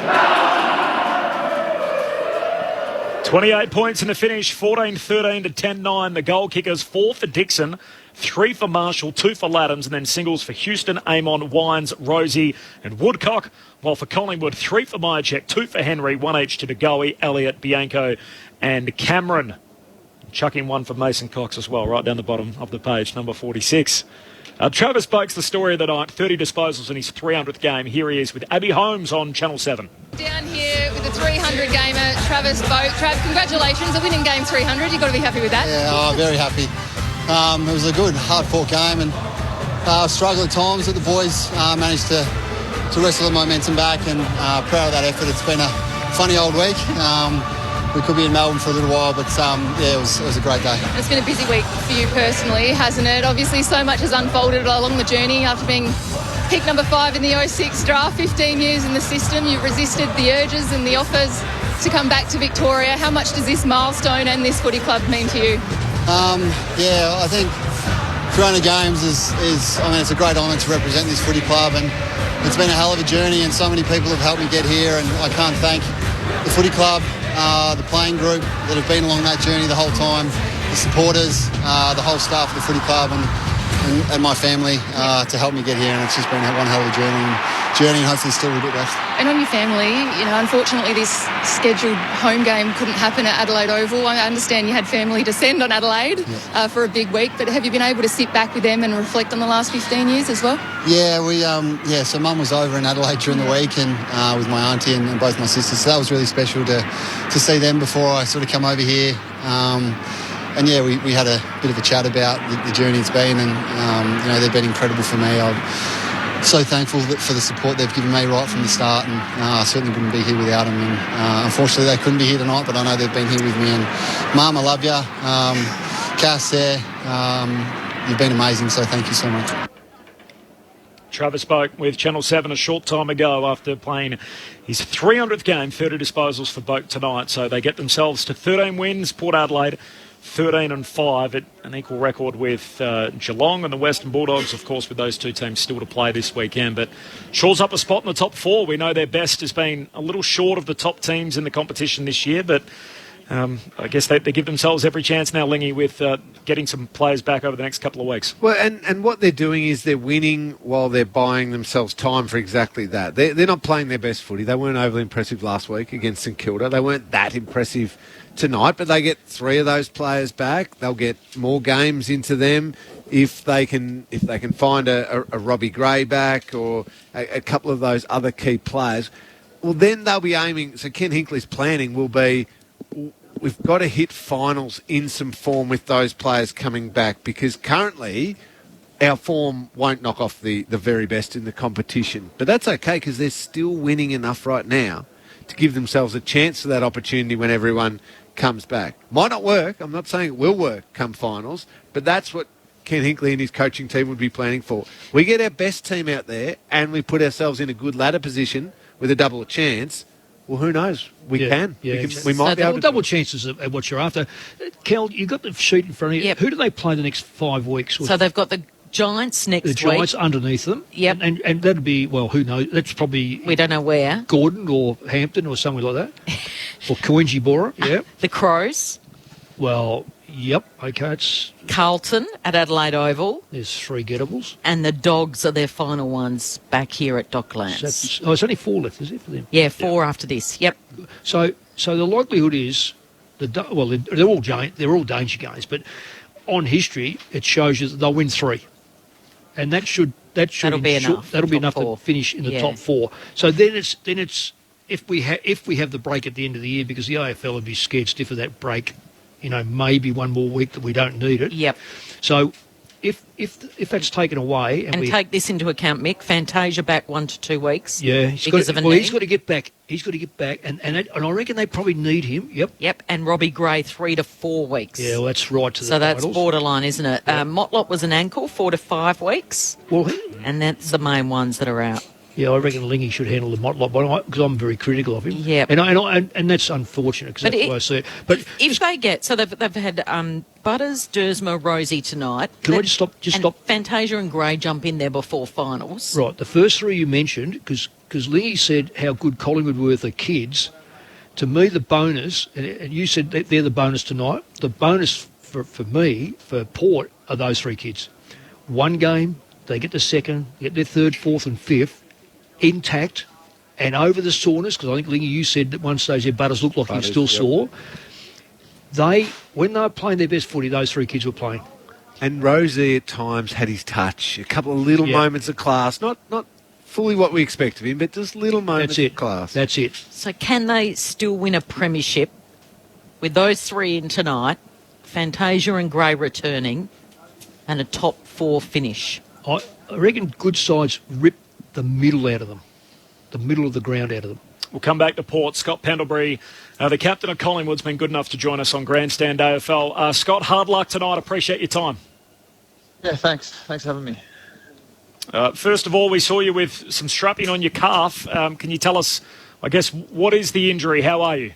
Wow!
28 points in the finish, 14-13 to 10-9. The goal kickers, 4 for Dixon, 3 for Marshall, 2 for Laddams, and then singles for Houston, Amon, Wines, Rosie and Woodcock. While for Collingwood, 3 for Myercheck, 2 for Henry, 1 each to DeGoey, Elliott, Bianco and Cameron. Chucking 1 for Mason Cox as well, right down the bottom of the page, number 46. Travis Boak's the story of the night, 30 disposals in his 300th game. Here he is with Abby Holmes on Channel 7.
Down here with the 300 gamer, Travis Boak. Trav, congratulations, a winning game 300. You've got to be happy with that.
Yeah, very happy. It was a good, hard-fought game and struggled at times, but the boys managed to wrestle the momentum back, and proud of that effort. It's been a funny old week. We could be in Melbourne for a little while, but yeah, it was a great day.
It's been a busy week for you personally, hasn't it? Obviously, so much has unfolded along the journey after being pick number 5 in the 06 draft, 15 years in the system. You've resisted the urges and the offers to come back to Victoria. How much does this milestone and this footy club mean to you?
Yeah, I think 300 games is it's a great honour to represent this footy club, and it's been a hell of a journey, and so many people have helped me get here, and I can't thank the footy club, the playing group that have been along that journey the whole time, the supporters, the whole staff of the footy club, and my family to help me get here. And it's just been one hell of a journey, and hopefully still a bit left.
And on your family, unfortunately this scheduled home game couldn't happen at Adelaide Oval. I understand you had family descend on Adelaide for a big week, but have you been able to sit back with them and reflect on the last 15 years as well?
Yeah, so Mum was over in Adelaide during the week and with my auntie and both my sisters, so that was really special to see them before I sort of come over here. And yeah, we had a bit of a chat about the journey it's been, and they've been incredible for me. I'm so thankful for the support they've given me right from the start, and I certainly wouldn't be here without them. And unfortunately, they couldn't be here tonight, but I know they've been here with me. And Mum, I love you. Cass, there, you've been amazing, so thank you so much.
Travis Boak with Channel 7 a short time ago after playing his 300th game, 30 disposals for Boak tonight. So they get themselves to 13 wins, Port Adelaide 13-5, an equal record with Geelong and the Western Bulldogs, of course, with those two teams still to play this weekend. But shores up a spot in the top 4. We know their best has been a little short of the top teams in the competition this year, but I guess they give themselves every chance now, Lingy, with getting some players back over the next couple of weeks.
Well, and what they're doing is they're winning while they're buying themselves time for exactly that. They're not playing their best footy. They weren't overly impressive last week against St Kilda. They weren't that impressive tonight, but they get 3 of those players back. They'll get more games into them if they can find a Robbie Gray back or a couple of those other key players. Well, then they'll be aiming. So Ken Hinkley's planning will be, we've got to hit finals in some form with those players coming back, because currently our form won't knock off the very best in the competition. But that's okay, because they're still winning enough right now to give themselves a chance for that opportunity when everyone comes back. Might not work. I'm not saying it will work come finals, but that's what Ken Hinkley and his coaching team would be planning for. We get our best team out there and we put ourselves in a good ladder position with a double chance. Well, who knows? We can. We might be able to.
Double chances at what you're after. Kel, you've got the sheet in front of you.
Yep.
Who do they play the next 5 weeks?
So they've got the Giants next week.
The Giants underneath them.
Yep.
And that'd be, well, who knows? That's probably...
We don't know where.
Gordon or Hampton or somewhere like that. Or Coingy Bora, yeah.
The Crows.
Well, yep. Okay, it's...
Carlton at Adelaide Oval.
There's 3 gettables.
And the Dogs are their final ones back here at Docklands.
It's only 4 left, is it, for them?
Yeah, 4 after this, yep.
So the likelihood is... they're all danger games, but on history, it shows you that they'll win 3. And that'll be enough. That'll be enough to finish in the top 4. So then it's if we have the break at the end of the year, because the AFL would be scared stiff of that break, maybe one more week that we don't need it.
Yep.
So if that's taken away,
and take this into account, Mick, Fantasia back 1 to 2 weeks.
Yeah,
he's got to
get back. He's got to get back, and I reckon they probably need him.
Yep. And Robbie Gray 3 to 4 weeks.
Yeah, well, that's right to the
So that's
titles.
borderline, isn't it?
Yep.
Motlop was an ankle, 4 to 5 weeks.
Well,
and that's the main ones that are out.
Yeah, I reckon Lingy should handle the Motlop because I'm very critical of him.
Yeah,
and that's unfortunate because that's why I see it. But
if they get, so they've had Butters, Dersma, Rosie tonight.
Can I just stop?
Fantasia and Gray jump in there before finals.
Right, the first 3 you mentioned, because Lingy said how good Collingwood were with the kids. to me, the bonus, and you said that they're the bonus tonight, the bonus for me, for Port, are those three kids. One game, they get the second, get their third, fourth and fifth intact and over the soreness, because I think, Lingy, you said at one stage their butters looked like he was still sore. When they were playing their best footy, those three kids were playing.
And Rosie at times had his touch, a couple of little moments of class, not fully what we expect of him, but just little moments of class.
That's it.
So can they still win a premiership with those three in tonight, Fantasia and Gray returning, and a top 4 finish?
I reckon good sides rip the middle out of them, the middle of the ground out of them.
We'll come back to Port. Scott Pendlebury, the captain of Collingwood's been good enough to join us on Grandstand AFL. Scott, hard luck tonight. Appreciate your time.
Yeah, thanks. Thanks for having me.
First of all, we saw you with some strapping on your calf. Can you tell us, I guess, what is the injury? How are you?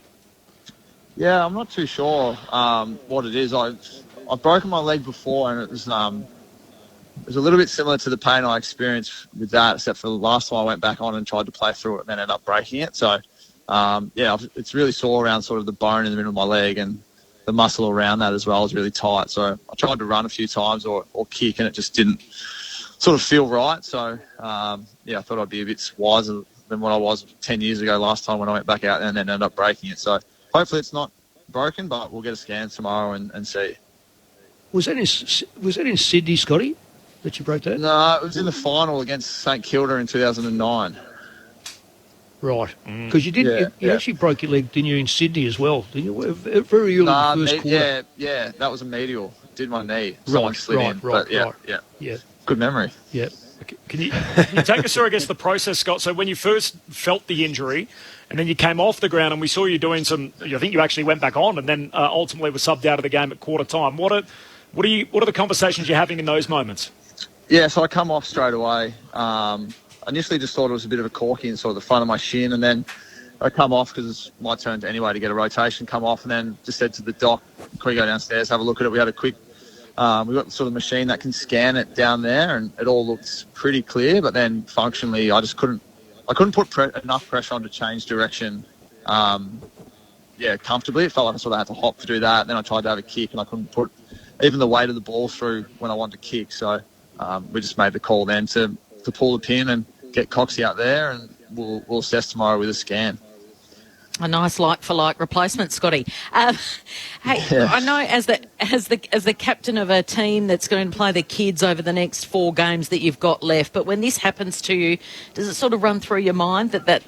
Yeah, I'm not too sure what it is. I've broken my leg before, and it was a little bit similar to the pain I experienced with that, except for the last time I went back on and tried to play through it and then ended up breaking it. So, it's really sore around sort of the bone in the middle of my leg, and the muscle around that as well is really tight. So I tried to run a few times or kick, and it just didn't sort of feel right. So, I thought I'd be a bit wiser than what I was 10 years ago last time when I went back out and then ended up breaking it. So hopefully it's not broken, but we'll get a scan tomorrow and see.
Was that in Sydney, Scotty, that you broke that?
No, it was in the final against St Kilda in 2009.
Right, because you actually broke your leg, didn't you, in Sydney as well? Didn't you? Very early in the first quarter.
Yeah, that was a medial. Did my knee.
Right.
Good memory.
Yeah.
Can you take us through, I guess, the process, Scott? So when you first felt the injury and then you came off the ground and we saw you doing I think you actually went back on and then ultimately were subbed out of the game at quarter time. What are the conversations you're having in those moments?
Yeah, so I come off straight away. Initially just thought it was a bit of a corky in sort of the front of my shin, and then I come off because it's my turn anyway to get a rotation, come off, and then just said to the doc, can we go downstairs, have a look at it? We had a quick... we've got the sort of machine that can scan it down there, and it all looks pretty clear, but then functionally I just couldn't put enough pressure on to change direction comfortably. It felt like I sort of had to hop to do that, and then I tried to have a kick, and I couldn't put even the weight of the ball through when I wanted to kick. So we just made the call then to pull the pin and get Coxie out there, and we'll assess tomorrow with a scan.
A nice like-for-like replacement, Scotty. I know as the captain of a team that's going to play the kids over the next 4 games that you've got left, but when this happens to you, does it sort of run through your mind that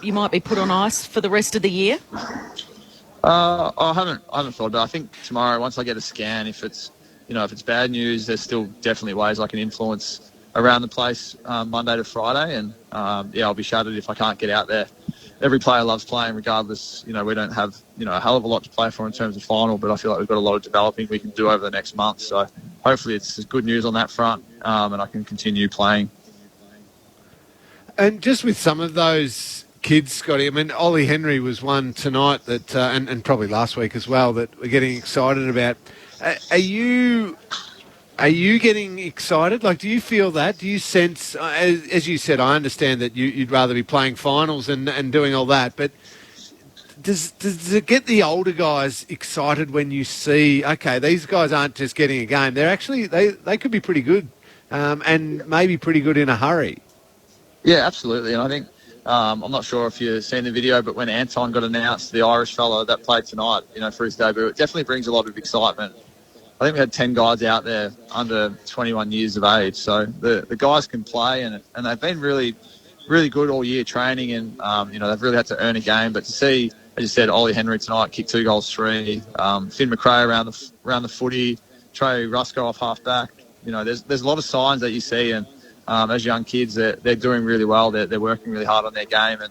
you might be put on ice for the rest of the year?
I haven't thought about it. I think tomorrow, once I get a scan, if it's bad news, there's still definitely ways I can influence around the place Monday to Friday, and I'll be shattered if I can't get out there. Every player loves playing regardless. We don't have, a hell of a lot to play for in terms of final, but I feel like we've got a lot of developing we can do over the next month. So hopefully it's good news on that front, and I can continue playing.
And just with some of those kids, Scotty, I mean, Ollie Henry was one tonight that, and probably last week as well, that we're getting excited about. Are you getting excited? Like, do you feel that? Do you sense, as you said, I understand that you'd rather be playing finals and doing all that, but does it get the older guys excited when you see, okay, these guys aren't just getting a game, they're actually, they could be pretty good, and maybe pretty good in a hurry?
Yeah, absolutely. And I think, I'm not sure if you've seen the video, but when Anton got announced, the Irish fellow that played tonight, for his debut, it definitely brings a lot of excitement. I think we had 10 guys out there under 21 years of age. So the guys can play, and they've been really, really good all year training, and, they've really had to earn a game. But to see, as you said, Ollie Henry tonight kick 2 goals, 3, Finn McRae around the footy, Trey Rusco off half-back, there's a lot of signs that you see, and as young kids, they're doing really well. They're working really hard on their game,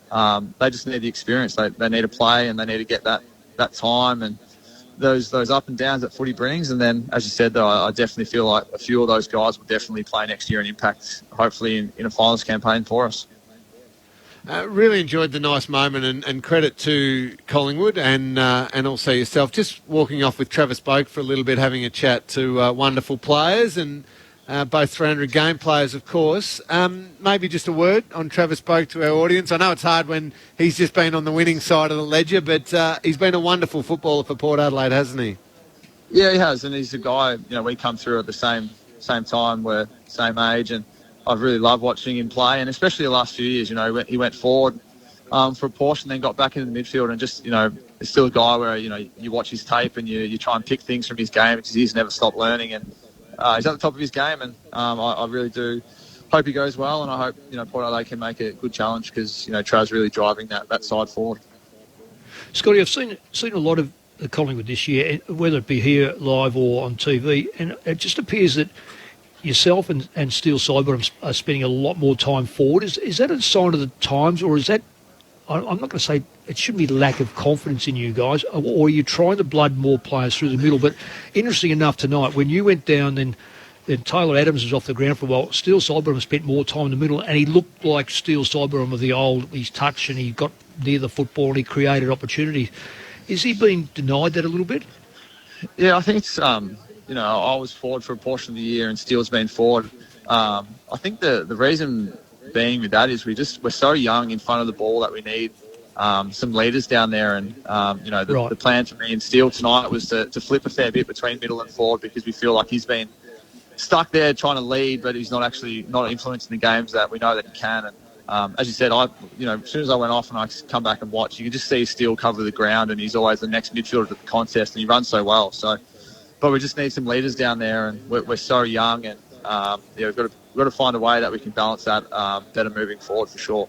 and they just need the experience. They need to play, and they need to get that time and those up and downs that footy brings. And then, as you said, though, I definitely feel like a few of those guys will definitely play next year and impact, hopefully, in a finals campaign for us.
Really enjoyed the nice moment, and credit to Collingwood and also yourself. Just walking off with Travis Boak for a little bit, having a chat to wonderful players, and both 300 game players, of course. Maybe just a word on Travis Boak to our audience. I know it's hard when he's just been on the winning side of the ledger, but he's been a wonderful footballer for Port Adelaide, hasn't he?
Yeah, he has, and he's a guy, we come through at the same time, we're same age, and I've really loved watching him play, and especially the last few years, he went forward for a portion, then got back into the midfield, and just, it's still a guy where, you watch his tape and you try and pick things from his game because he's never stopped learning, and he's at the top of his game, and I really do hope he goes well, and I hope, Port Adelaide can make a good challenge because, Trav's really driving that side forward.
Scotty, I've seen a lot of Collingwood this year, whether it be here live or on TV, and it just appears that yourself and Steele Sidebottom are spending a lot more time forward. Is that a sign of the times, or is that, I'm not going to say it shouldn't be lack of confidence in you guys, or are you trying to blood more players through the middle? But interesting enough tonight, when you went down, then Taylor Adams was off the ground for a while. Steele Sidebottom spent more time in the middle, and he looked like Steele Sidebottom of the old, his touch, and he got near the football and he created opportunities. Is he being denied that a little bit?
Yeah, I think it's, I was forward for a portion of the year and Steele's been forward. I think the reason being with that is we're so young in front of the ball that we need some leaders down there. And, the plan for me and Steele tonight was to flip a fair bit between middle and forward because we feel like he's been stuck there trying to lead, but he's not influencing the games that we know that he can. And, as you said, as soon as I went off and I come back and watch, you can just see Steele cover the ground, and he's always the next midfielder to the contest, and he runs so well. So, but we just need some leaders down there, and we're so young, and we've got to find a way that we can balance that better moving forward for sure.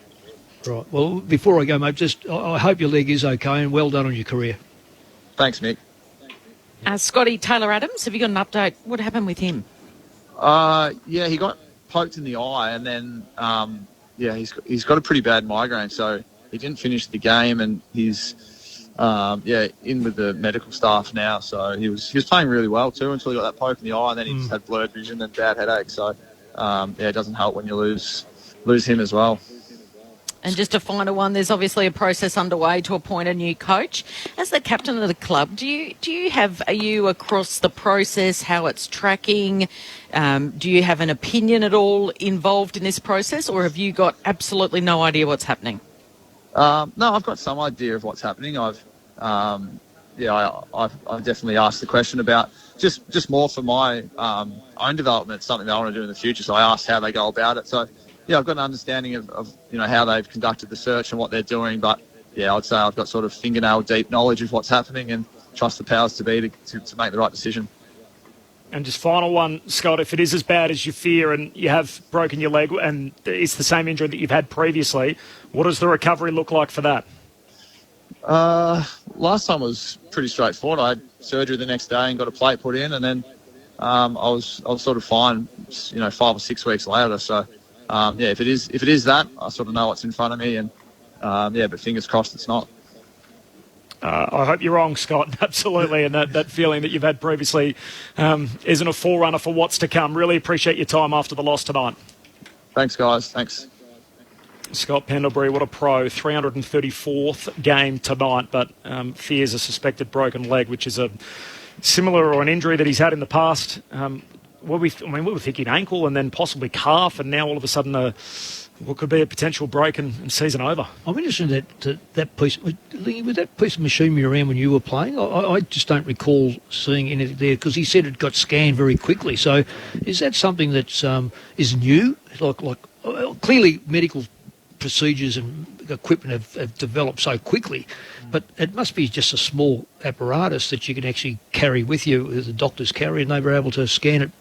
Right. Well, before I go, mate, I hope your leg is okay, and well done on your career.
Thanks, Mick.
Scotty, Taylor Adams, have you got an update? What happened with him?
Yeah, he got poked in the eye, and then. He's got a pretty bad migraine, so he didn't finish the game, and he's in with the medical staff now. So he was playing really well too until he got that poke in the eye, and then he just had blurred vision and bad headache. So it doesn't help when you lose him as well.
And just a final one, there's obviously a process underway to appoint a new coach. As the captain of the club, are you across the process, how it's tracking? Do you have an opinion at all involved in this process, or have you got absolutely no idea what's happening?
No, I've got some idea of what's happening. I've definitely asked the question about just more for my own development, something that I want to do in the future. So I asked how they go about it. So yeah, I've got an understanding of how they've conducted the search and what they're doing. But yeah, I'd say I've got sort of fingernail deep knowledge of what's happening and trust the powers to be to make the right decision.
And just final one, Scott, if it is as bad as you fear and you have broken your leg and it's the same injury that you've had previously, what does the recovery look like for that?
Last time was pretty straightforward. I had surgery the next day and got a plate put in, and then I was sort of fine, 5 or 6 weeks later. So if it is that, I sort of know what's in front of me, and but fingers crossed it's not.
I hope you're wrong, Scott, absolutely, and that feeling that you've had previously isn't a forerunner for what's to come. Really appreciate your time after the loss tonight.
Thanks, guys. Thanks.
Scott Pendlebury, what a pro. 334th game tonight, but fears a suspected broken leg, which is a similar or an injury that he's had in the past. We were thinking ankle and then possibly calf, and now all of a sudden what could be a potential break and season over.
I'm interested in that piece. Was that piece of machinery around when you were playing? I just don't recall seeing anything there, because he said it got scanned very quickly. So is that something that is new? Clearly medical procedures and equipment have developed so quickly, but it must be just a small apparatus that you can actually carry with you, as the doctors carry, and they were able to scan it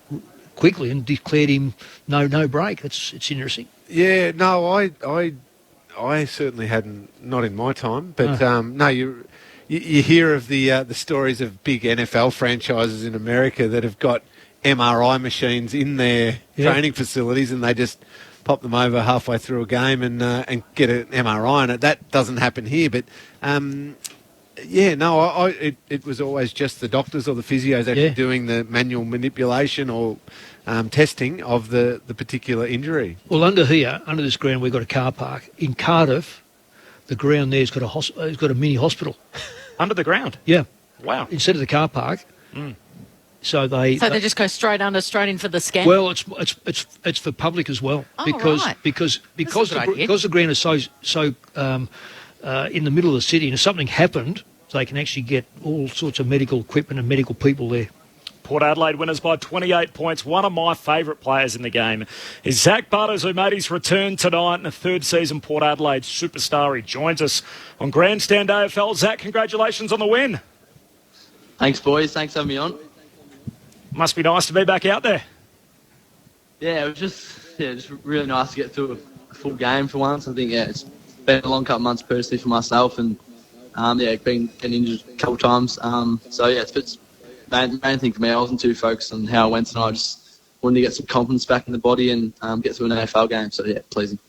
quickly and declared him no break. It's interesting.
Yeah, no, I certainly hadn't, not in my time, but no, you hear of the stories of big NFL franchises in America that have got MRI machines in their training facilities, and they just pop them over halfway through a game and get an MRI on it. That doesn't happen here, but it was always just the doctors or the physios actually doing the manual manipulation or testing of the particular injury.
Well, under this ground, we've got a car park. In Cardiff, the ground there's got a mini hospital.
Under the ground?
Yeah.
Wow.
Instead of the car park. So they
just go straight in for the scan.
Well, it's for public as well because the ground is so in the middle of the city, and if something happened, they can actually get all sorts of medical equipment and medical people there.
Port Adelaide winners by 28 points. One of my favourite players in the game is Zach Butters, who made his return tonight in a third season Port Adelaide superstar. He joins us on Grandstand AFL. Zach, congratulations on the win.
Thanks, boys. Thanks for having me on.
Must be nice to be back out there.
Yeah, it was just really nice to get through a full game for once. I think, it's been a long couple of months personally for myself, and, been getting injured a couple of times. It's main thing for me. I wasn't too focused on how I went tonight. I just wanted to get some confidence back in the body and get through an AFL game. So, pleasing.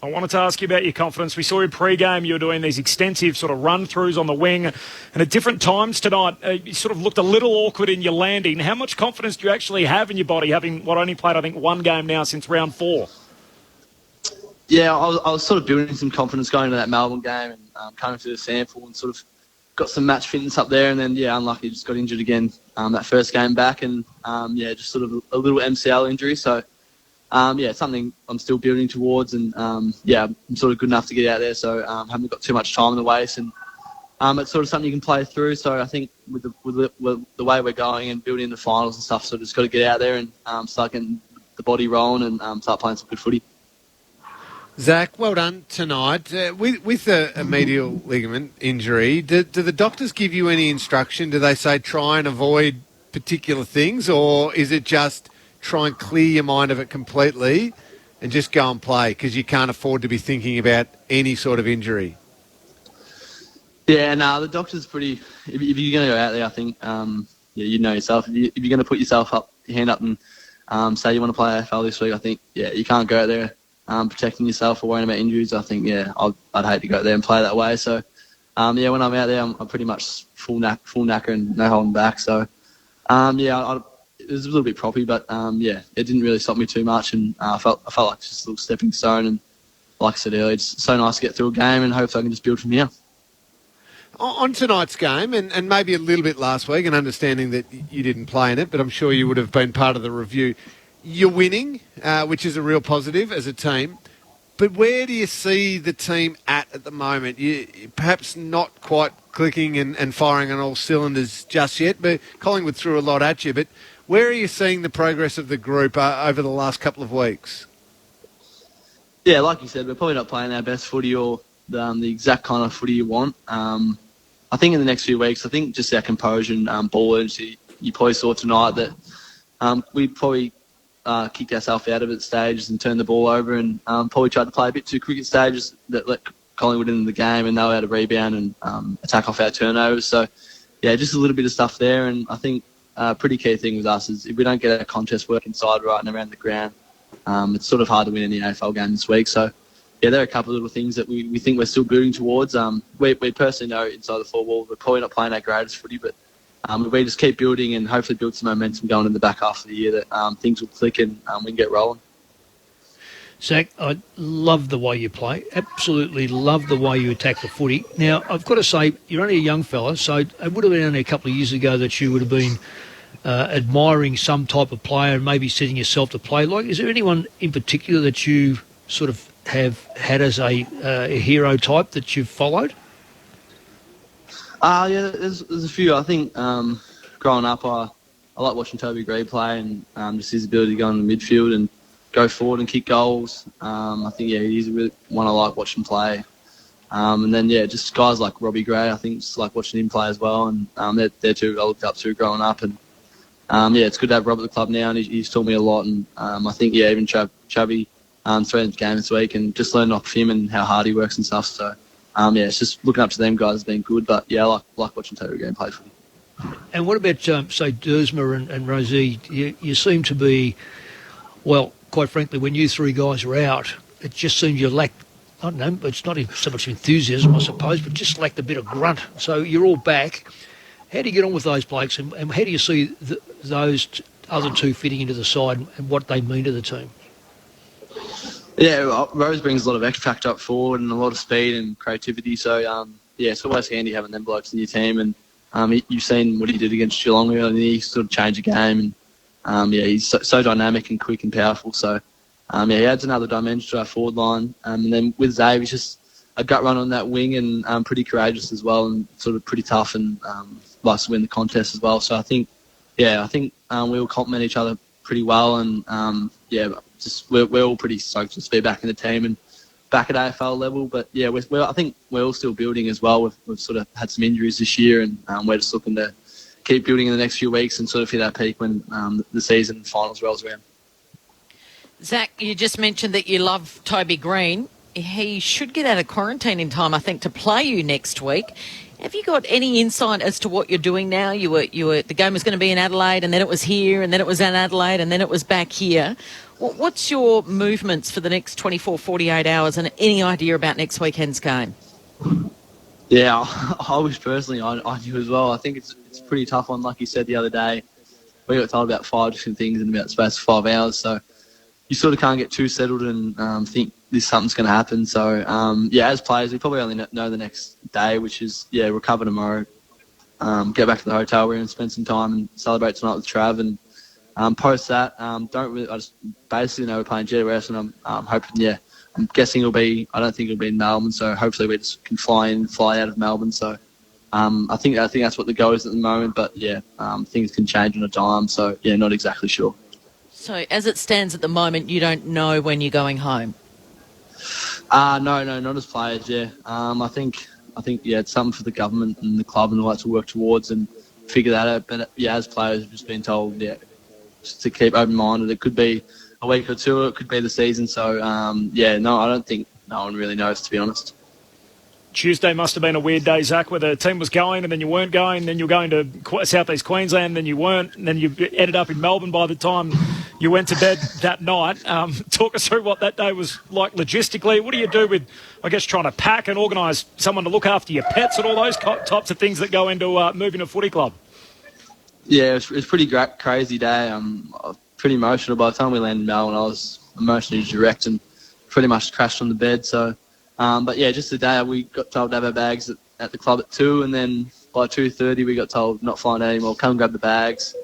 I wanted to ask you about your confidence. We saw you pre-game, you were doing these extensive sort of run-throughs on the wing, and at different times tonight, you sort of looked a little awkward in your landing. How much confidence do you actually have in your body, having only played, I think, one game now since round 4?
Yeah, I was sort of building some confidence going into that Melbourne game and coming through the sample and sort of got some match fitness up there, and then, unlucky, just got injured again that first game back, and, just sort of a little MCL injury, so... it's something I'm still building towards, and I'm sort of good enough to get out there, so haven't got too much time in the waist, and it's sort of something you can play through. So I think with the way we're going and building the finals and stuff, so just got to get out there and start getting the body rolling and start playing some good footy.
Zach, well done tonight. With a medial ligament injury, do the doctors give you any instruction? Do they say try and avoid particular things, or is it just try and clear your mind of it completely and just go and play because you can't afford to be thinking about any sort of injury?
Yeah, the doctor's pretty... If you're going to go out there, I think, you know yourself. If you're going to put your hand up and say you want to play AFL this week, I think, you can't go out there protecting yourself or worrying about injuries. I think, I'd hate to go out there and play that way. So, when I'm out there, I'm pretty much full knacker and no holding back. So, it was a little bit proppy, but it didn't really stop me too much, and I felt like just a little stepping stone. And like I said earlier, it's so nice to get through a game, and hopefully I can just build from here.
On tonight's game, and maybe a little bit last week, and understanding that you didn't play in it, but I'm sure you would have been part of the review. You're winning, which is a real positive as a team. But where do you see the team at the moment? You perhaps not quite clicking and firing on all cylinders just yet, but Collingwood threw a lot at you. But where are you seeing the progress of the group over the last couple of weeks?
Yeah, like you said, we're probably not playing our best footy or the exact kind of footy you want. I think in the next few weeks, just our composure and ball urgency, you probably saw tonight that we probably kicked ourselves out of it stages and turned the ball over, and probably tried to play a bit too quick at stages that let Collingwood into the game, and they were able to rebound and attack off our turnovers. So, just a little bit of stuff there, and I think a pretty key thing with us is if we don't get our contest work inside right and around the ground, it's sort of hard to win any AFL game this week. So, there are a couple of little things that we think we're still building towards. We personally know inside the four walls we're probably not playing our greatest footy, but if we just keep building and hopefully build some momentum going in the back half of the year, that things will click and we can get rolling.
Zach, I love the way you play. Absolutely love the way you attack the footy. Now, I've got to say, you're only a young fella, so it would have been only a couple of years ago that you would have been admiring some type of player and maybe setting yourself to play like. Is there anyone in particular that you sort of have had as a hero type that you've followed?
There's a few. I think growing up, I like watching Toby Green play and just his ability to go in the midfield and go forward and kick goals. I think, he's really one I like watching play. And then, just guys like Robbie Gray, I think just like watching him play as well. And they're two I looked up to growing up. And, it's good to have Rob at the club now, and he's taught me a lot. And I think, even Chubby threw in the game this week and just learned off him and how hard he works and stuff. So, it's just looking up to them guys as being good. But, I like watching Toby Green play footy.
And what about, say, Dersma and Rosie? You seem to be, well, quite frankly, when you three guys are out, it just seems you lack, I don't know, it's not so much enthusiasm, I suppose, but just lacked a bit of grunt. So you're all back. How do you get on with those blokes, and how do you see those other two fitting into the side and what they mean to the team?
Yeah, Rose brings a lot of X factor up forward and a lot of speed and creativity. So, it's always handy having them blokes in your team. And You've seen what he did against Geelong earlier. He sort of changed the game, and he's so dynamic and quick and powerful. So he adds another dimension to our forward line. And then with Zave, he's just a gut run on that wing and pretty courageous as well, and sort of pretty tough and likes to win the contest as well. So I think we all complement each other pretty well, and we're all pretty stoked to be back in the team and back at AFL level. But I think we're all still building as well. We've sort of had some injuries this year, and we're just looking to keep building in the next few weeks and sort of hit our peak when the season finals rolls around.
Zach, you just mentioned that you love Toby Green. He should get out of quarantine in time, I think, to play you next week. Have you got any insight as to what you're doing now? You were the game was going to be in Adelaide, and then it was here, and then it was in Adelaide, and then it was back here. What's your movements for the next 24, 48 hours, and any idea about next weekend's game?
Yeah, I wish personally I knew as well. I think it's a pretty tough one. Like you said the other day, we got told about 5 different things in about the space of 5 hours, so you sort of can't get too settled and think something's going to happen. So, as players, we probably only know the next day, which is, recover tomorrow, get back to the hotel room and spend some time and celebrate tonight with Trav. And post that, I just basically know we're playing GWS, and I'm hoping, I'm guessing I don't think it'll be in Melbourne, so hopefully we just can fly out of Melbourne. So, I think that's what the goal is at the moment, but things can change on a dime, so not exactly sure.
So as it stands at the moment, you don't know when you're going home?
No, not as players, I think it's something for the government and the club and all that to work towards and figure that out. But as players, we've just been told, just to keep open-minded. It could be a week or two, it could be the season. So, I don't think no one really knows, to be honest.
Tuesday must have been a weird day, Zach, where the team was going and then you weren't going, then you were going to South East Queensland, then you weren't, and then you ended up in Melbourne by the time you went to bed that night. Talk us through what that day was like logistically. What do you do with, I guess, trying to pack and organise someone to look after your pets and all those types of things that go into moving a footy club? Yeah,
it was pretty crazy day. I was pretty emotional. By the time we landed in Melbourne, I was emotionally direct and pretty much crashed on the bed. So, just the day we got told to have our bags at the club at 2, and then by 2:30 we got told not flying out anymore, come grab the bags.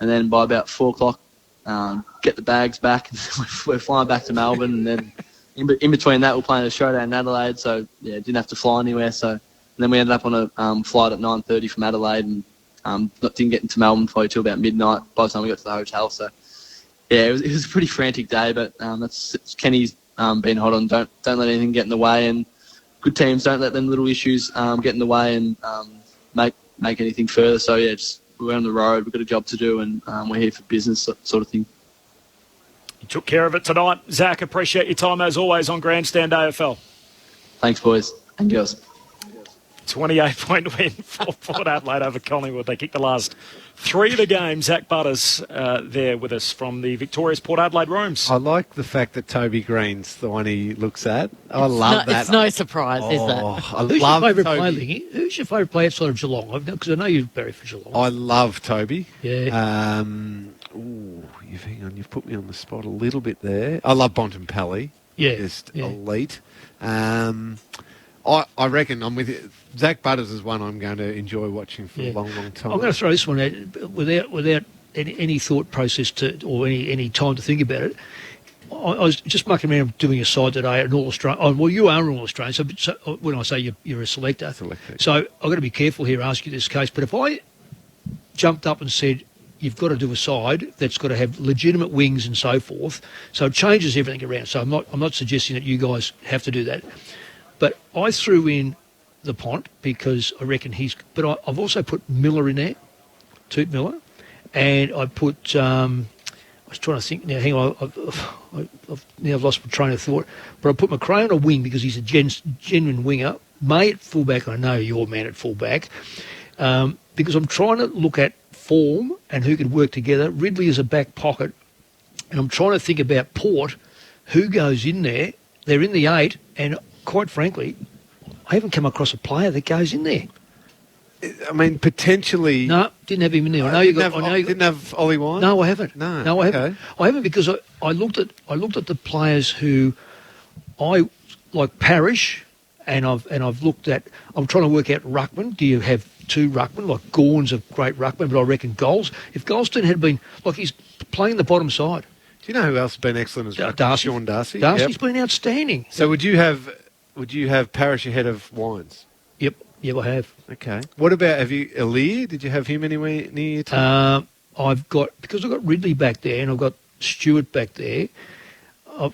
And then by about 4 o'clock, get the bags back. We're flying back to Melbourne, and then in between that we're playing a showdown in Adelaide, so didn't have to fly anywhere. So and then we ended up on a flight at 9:30 from Adelaide, and didn't get into Melbourne probably till about midnight by the time we got to the hotel. So it was a pretty frantic day, but that's Kenny's been hot on. Don't let anything get in the way, and good teams don't let them little issues get in the way and make anything further. So we're on the road, we've got a job to do, and we're here for business sort of thing.
You took care of it tonight, Zach. Appreciate your time as always on Grandstand AFL.
Thanks, boys and girls.
28-point win for Port Adelaide over Collingwood. They kicked the last 3 of the game. Zach Butters there with us from the victorious Port Adelaide rooms.
I like the fact that Toby Green's the one he looks at. I love that.
It's no surprise, is it?
Who's your favourite player, Lingy? Who's your favourite player outside of Geelong? Because I know you're very for Geelong.
I love Toby.
Yeah.
Hang on, you've put me on the spot a little bit there. I love Bontempelli.
Yeah.
Just elite. I reckon I'm with you. Zach Butters is one I'm going to enjoy watching for a long, long time.
I'm going to throw this one out without any thought process or any time to think about it. I was just mucking around doing a side today at an All-Australian. Oh, well, you are an All-Australian, so when I say you're a selector. So I've got to be careful here asking this case. But if I jumped up and said, you've got to do a side that's got to have legitimate wings and so forth, so it changes everything around. So I'm not suggesting that you guys have to do that. But I threw in the Pont because I reckon but I've also put Miller in there, Toot Miller, and I put, I was trying to think now, hang on, I've lost my train of thought, but I put McRae on a wing because he's a genuine winger. May at fullback, I know your man at fullback, because I'm trying to look at form and who could work together. Ridley is a back pocket, and I'm trying to think about Port, who goes in there. They're in the 8, and quite frankly, I haven't come across a player that goes in there.
I mean, potentially.
No, didn't have him in there.
Didn't have Ollie Wine.
No, I haven't.
No,
I haven't. I haven't because I looked at the players who I like Parrish, and I've looked at. I'm trying to work out ruckman. Do you have two ruckmen, like Gawn's a great ruckman, but I reckon if Goldstein had been, like he's playing the bottom side.
Do you know who else has been excellent as ruckman?
Darcy.
Sean Darcy.
Darcy's been outstanding.
So would you have Parish ahead of Wines?
Yep, I have.
Okay. What about, have you, Alir? Did you have him anywhere near your team?
Because I've got Ridley back there and I've got Stewart back there,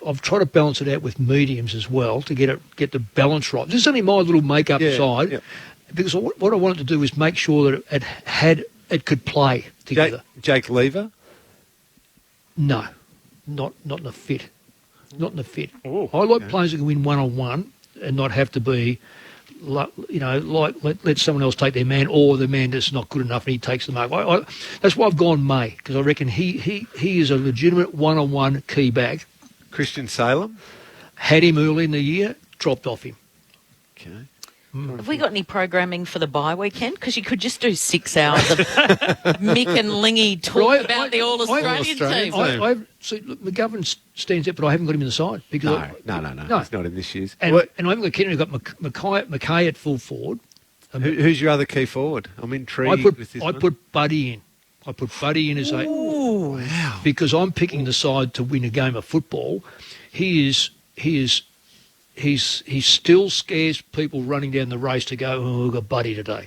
I've tried to balance it out with mediums as well to get the balance right. This is only my little make-up side, because what I wanted to do was make sure that it could play together.
Jake Lever?
No, not in the fit. Not in the fit. I like players who can win one-on-one and not have to be, let someone else take their man, or the man that's not good enough and he takes the mark. That's why I've gone May, because I reckon he is a legitimate one-on-one key back.
Christian Salem?
Had him early in the year, dropped off him.
Okay.
Have we got any programming for the bye weekend? Because you could just do 6 hours of Mick and Lingy talk about the All-Australian team.
See, look, McGovern stands out, but I haven't got him in the side. Because
No. He's not in this year's.
And I haven't got Kennedy. I've got Mackay at full forward.
Who's your other key forward? I'm intrigued with this
I put Buddy in. I put Buddy in as a...
Wow.
Because I'm picking the side to win a game of football. He still scares people running down the race to go, we've got Buddy today.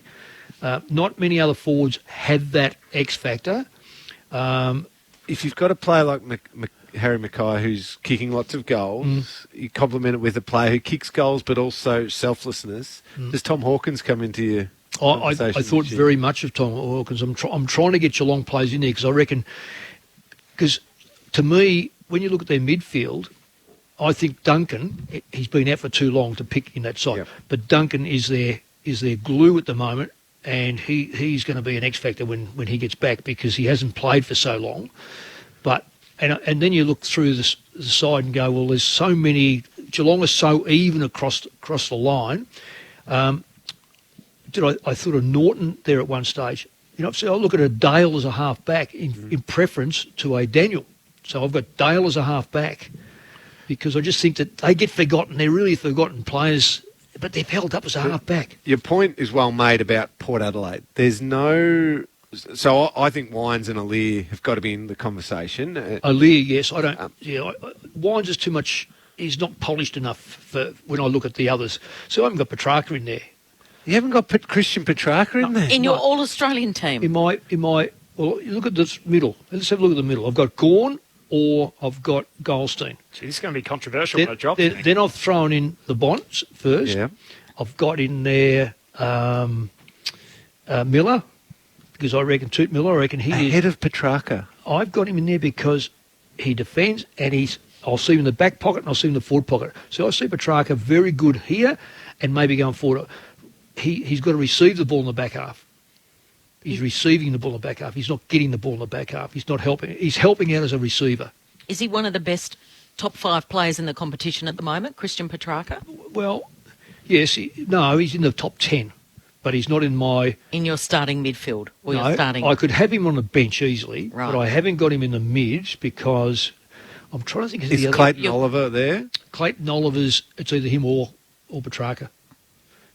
Not many other forwards have that X factor.
If you've got a player like Harry Mackay who's kicking lots of goals, you complement it with a player who kicks goals but also selflessness. Does Tom Hawkins come into your conversation?
I thought very much of Tom Hawkins. I'm trying to get Geelong players in there because I reckon... Because to me, when you look at their midfield... I think Duncan, he's been out for too long to pick in that side. Yep. But Duncan is their glue at the moment, and he's going to be an X factor when he gets back because he hasn't played for so long. But and then you look through the side and go, well, there's so many. Geelong is so even across the line. I thought of Norton there at one stage. So I look at a Dale as a half back in preference to a Daniel. So I've got Dale as a half back. Because I just think that they get forgotten. They're really forgotten players, but they've held up as a half-back.
Your point is well made about Port Adelaide. There's no... So I think Wines and Alir have got to be in the conversation.
Alir, yes. I don't... Wines is too much... He's not polished enough for when I look at the others. So I haven't got Petrarca in there.
You haven't got Christian Petrarca in there?
In your All-Australian team?
In my... Well, you look at this middle. Let's have a look at the middle. I've got Gawn, or I've got Goldstein.
Gee, this is going to be controversial when I drop.
Then I've thrown in the Bonds first.
Yeah.
I've got in there Miller, because I reckon Toot Miller, I reckon he
ahead of Petrarca.
I've got him in there because he defends and I'll see him in the back pocket and I'll see him in the forward pocket. So I see Petrarca very good here and maybe going forward. He's got to receive the ball in the back half. He's receiving the ball in the back half. He's not getting the ball in the back half. He's not helping. He's helping out as a receiver.
Is he one of the best top 5 players in the competition at the moment, Christian Petrarca?
Well, yes. He's in the top 10, but he's not in my...
In your starting midfield? Or your starting...
I could have him on the bench easily,
right.
But I haven't got him in the mids because I'm trying to think...
Is Clayton Oliver there?
Clayton Oliver's... It's either him or Petrarca.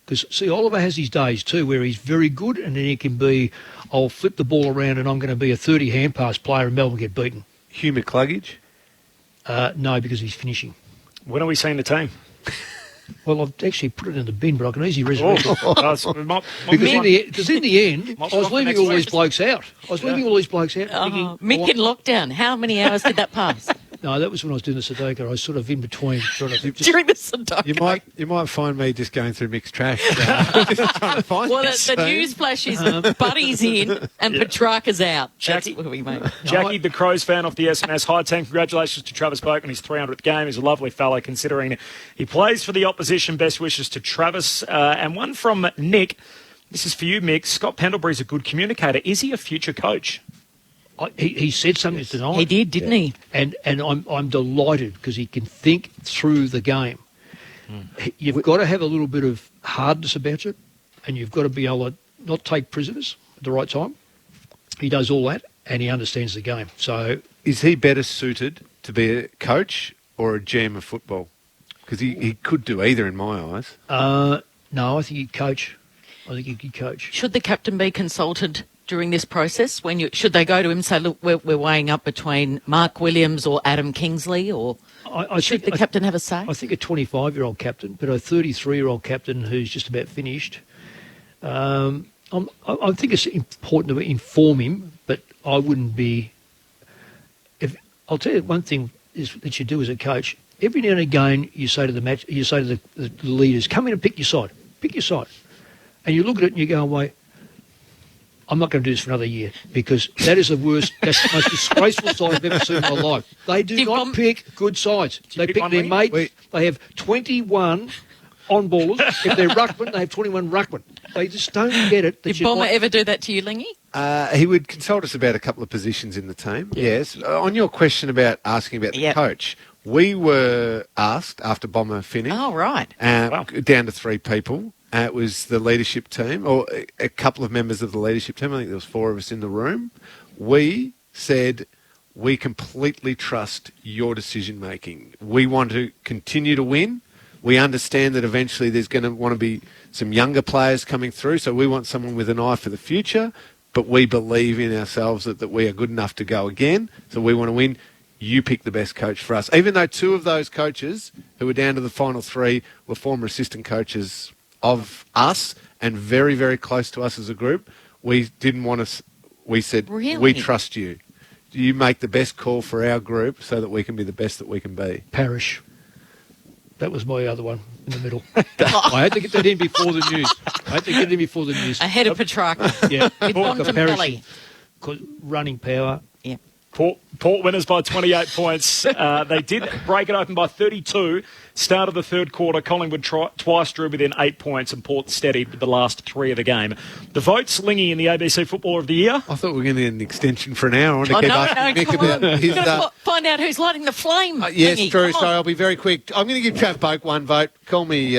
Because, see, Oliver has his days too where he's very good and then he can be, I'll flip the ball around and I'm going to be a 30 hand-pass player and Melbourne get beaten.
Hugh McCluggage?
No, because he's finishing.
When are we seeing the team?
Well, I've actually put it in the bin, but I can easily resurrect it. Because in the end, I was leaving all these blokes out. Thinking,
Mick in lockdown, how many hours did that pass?
No, that was when I was doing the Sudoku. I was sort of in between.
During the Sudoku?
You might find me just going through Mick's trash. Just trying to find
the news flash is Buddy's in and Petrarca's out. That's what we make.
Jackie, the Crows fan off the SMS. Hi, team. Congratulations to Travis Boak on his 300th game. He's a lovely fellow considering he plays for the opposition. Best wishes to Travis. And one from Nick. This is for you, Mick. Scott Pendlebury's a good communicator. Is he a future coach?
He said something tonight.
He did, didn't he?
And I'm delighted because he can think through the game. You've got to have a little bit of hardness about you, and you've got to be able to not take prisoners at the right time. He does all that, and he understands the game. So,
is he better suited to be a coach or a GM of football? Because he could do either in my eyes.
No, I think he'd coach. I think he could coach.
Should the captain be consulted during this process? Should they go to him and say, look, we're weighing up between Mark Williams or Adam Kingsley, or should the captain have a say?
I think a 25-year-old captain, but a 33-year-old captain who's just about finished. I think it's important to inform him, but I wouldn't be. I'll tell you one thing that you do as a coach. Every now and again, you say to the leaders, "Come in and pick your side. Pick your side." And you look at it and you go away. I'm not going to do this for another year because that is the worst. That's the most disgraceful side I've ever seen in my life. They do not pick good sides. They pick their mates. They have 21 on-ballers. If they're ruckman, they have 21 ruckmen. They just don't get it.
Did Bomber ever do that to you, Lingy?
He would consult us about a couple of positions in the team, yes. On your question about asking about the coach, we were asked after Bomber finished.
Oh, right.
Down to 3 people. It was the leadership team, or a couple of members of the leadership team. I think there was 4 of us in the room. We said, we completely trust your decision-making. We want to continue to win. We understand that eventually there's going to want to be some younger players coming through, so we want someone with an eye for the future, but we believe in ourselves that we are good enough to go again, so we want to win. You pick the best coach for us. Even though 2 of those coaches who were down to the final 3 were former assistant coaches of us and very, very close to us as a group, we didn't want to. We said, we trust you. You make the best call for our group so that we can be the best that we can be.
Parish. That was my other one in the middle. I had to get that in before the news.
Ahead of Petrarca.
Yeah.
Parish.
Running power.
Yeah.
Port winners by 28 points. They did break it open by 32. Start of the third quarter, Collingwood twice drew within 8 points and Port steadied with the last 3 of the game. The votes, Lingy in the ABC Footballer of the Year.
I thought we were going to get an extension for an hour. I want to keep asking Nick about his...
find out who's lighting the flame.
Yes,
Lingy.
true. So I'll be very quick. I'm going to give Trav Boak 1 vote. Call me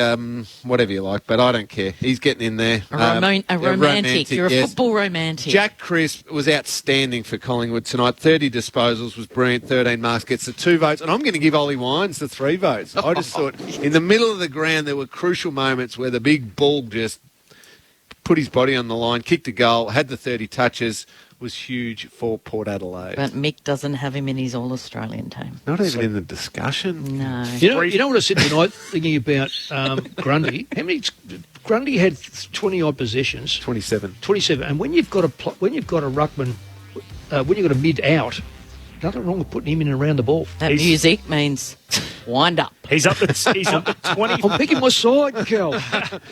whatever you like, but I don't care. He's getting in there.
A romantic. You're a football romantic.
Jack Crisp was outstanding for Collingwood tonight. 30 disposals, was brilliant. 13 marks, gets the 2 votes. And I'm going to give Ollie Wines the 3 votes. I just thought in the middle of the ground there were crucial moments where the big bull just put his body on the line, kicked a goal, had the 30 touches, was huge for Port Adelaide.
But Mick doesn't have him in his All-Australian team.
Not even in the discussion.
No.
You know what I said tonight thinking about Grundy? Grundy had 20-odd possessions.
27.
And when you've got a ruckman, when you've got a mid-out, nothing wrong with putting him in and around the ball.
That music means wind up.
He's up to 20.
I'm picking my side, Kel.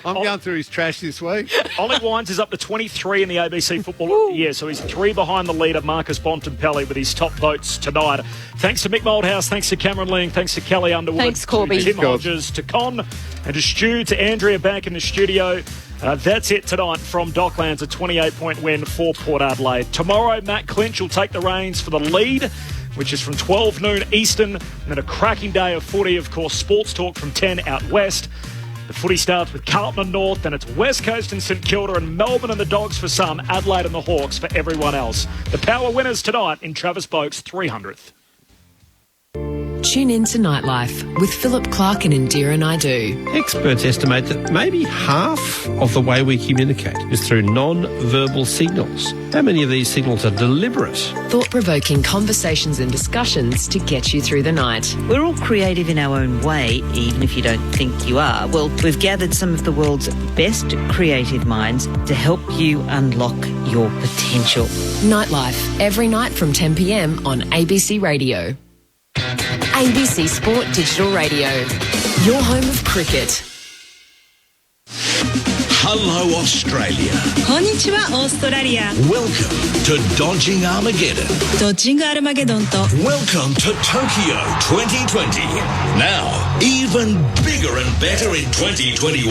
I'm going through his trash this week.
Ollie Wines is up to 23 in the ABC Football of the Year, so he's 3 behind the leader, Marcus Bontempelli, with his top votes tonight. Thanks to Mick Moldhouse, thanks to Cameron Ling, thanks to Kelly Underwood,
thanks, Corby,
to Tim Hodges, to Con, and to Stu, to Andrea back in the studio. That's it tonight from Docklands, a 28-point win for Port Adelaide. Tomorrow, Matt Clinch will take the reins for the lead, which is from 12 noon Eastern, and then a cracking day of footy, of course, Sports Talk from 10 out west. The footy starts with Carlton and North, then it's West Coast and St Kilda, and Melbourne and the Dogs for some, Adelaide and the Hawks for everyone else. The Power winners tonight in Travis Boak's 300th.
Tune in to Nightlife with Philip Clark and Indira Naidu.
Experts estimate that maybe half of the way we communicate is through non-verbal signals. How many of these signals are deliberate?
Thought-provoking conversations and discussions to get you through the night.
We're all creative in our own way, even if you don't think you are. Well, we've gathered some of the world's best creative minds to help you unlock your potential.
Nightlife, every night from 10 p.m. on ABC Radio. ABC Sport Digital Radio, your home of cricket.
Hello, Australia.
Konnichiwa, Australia.
Welcome to Dodging Armageddon.
Dodging Armageddon to.
Welcome to Tokyo 2020. Now, even bigger and better in 2021.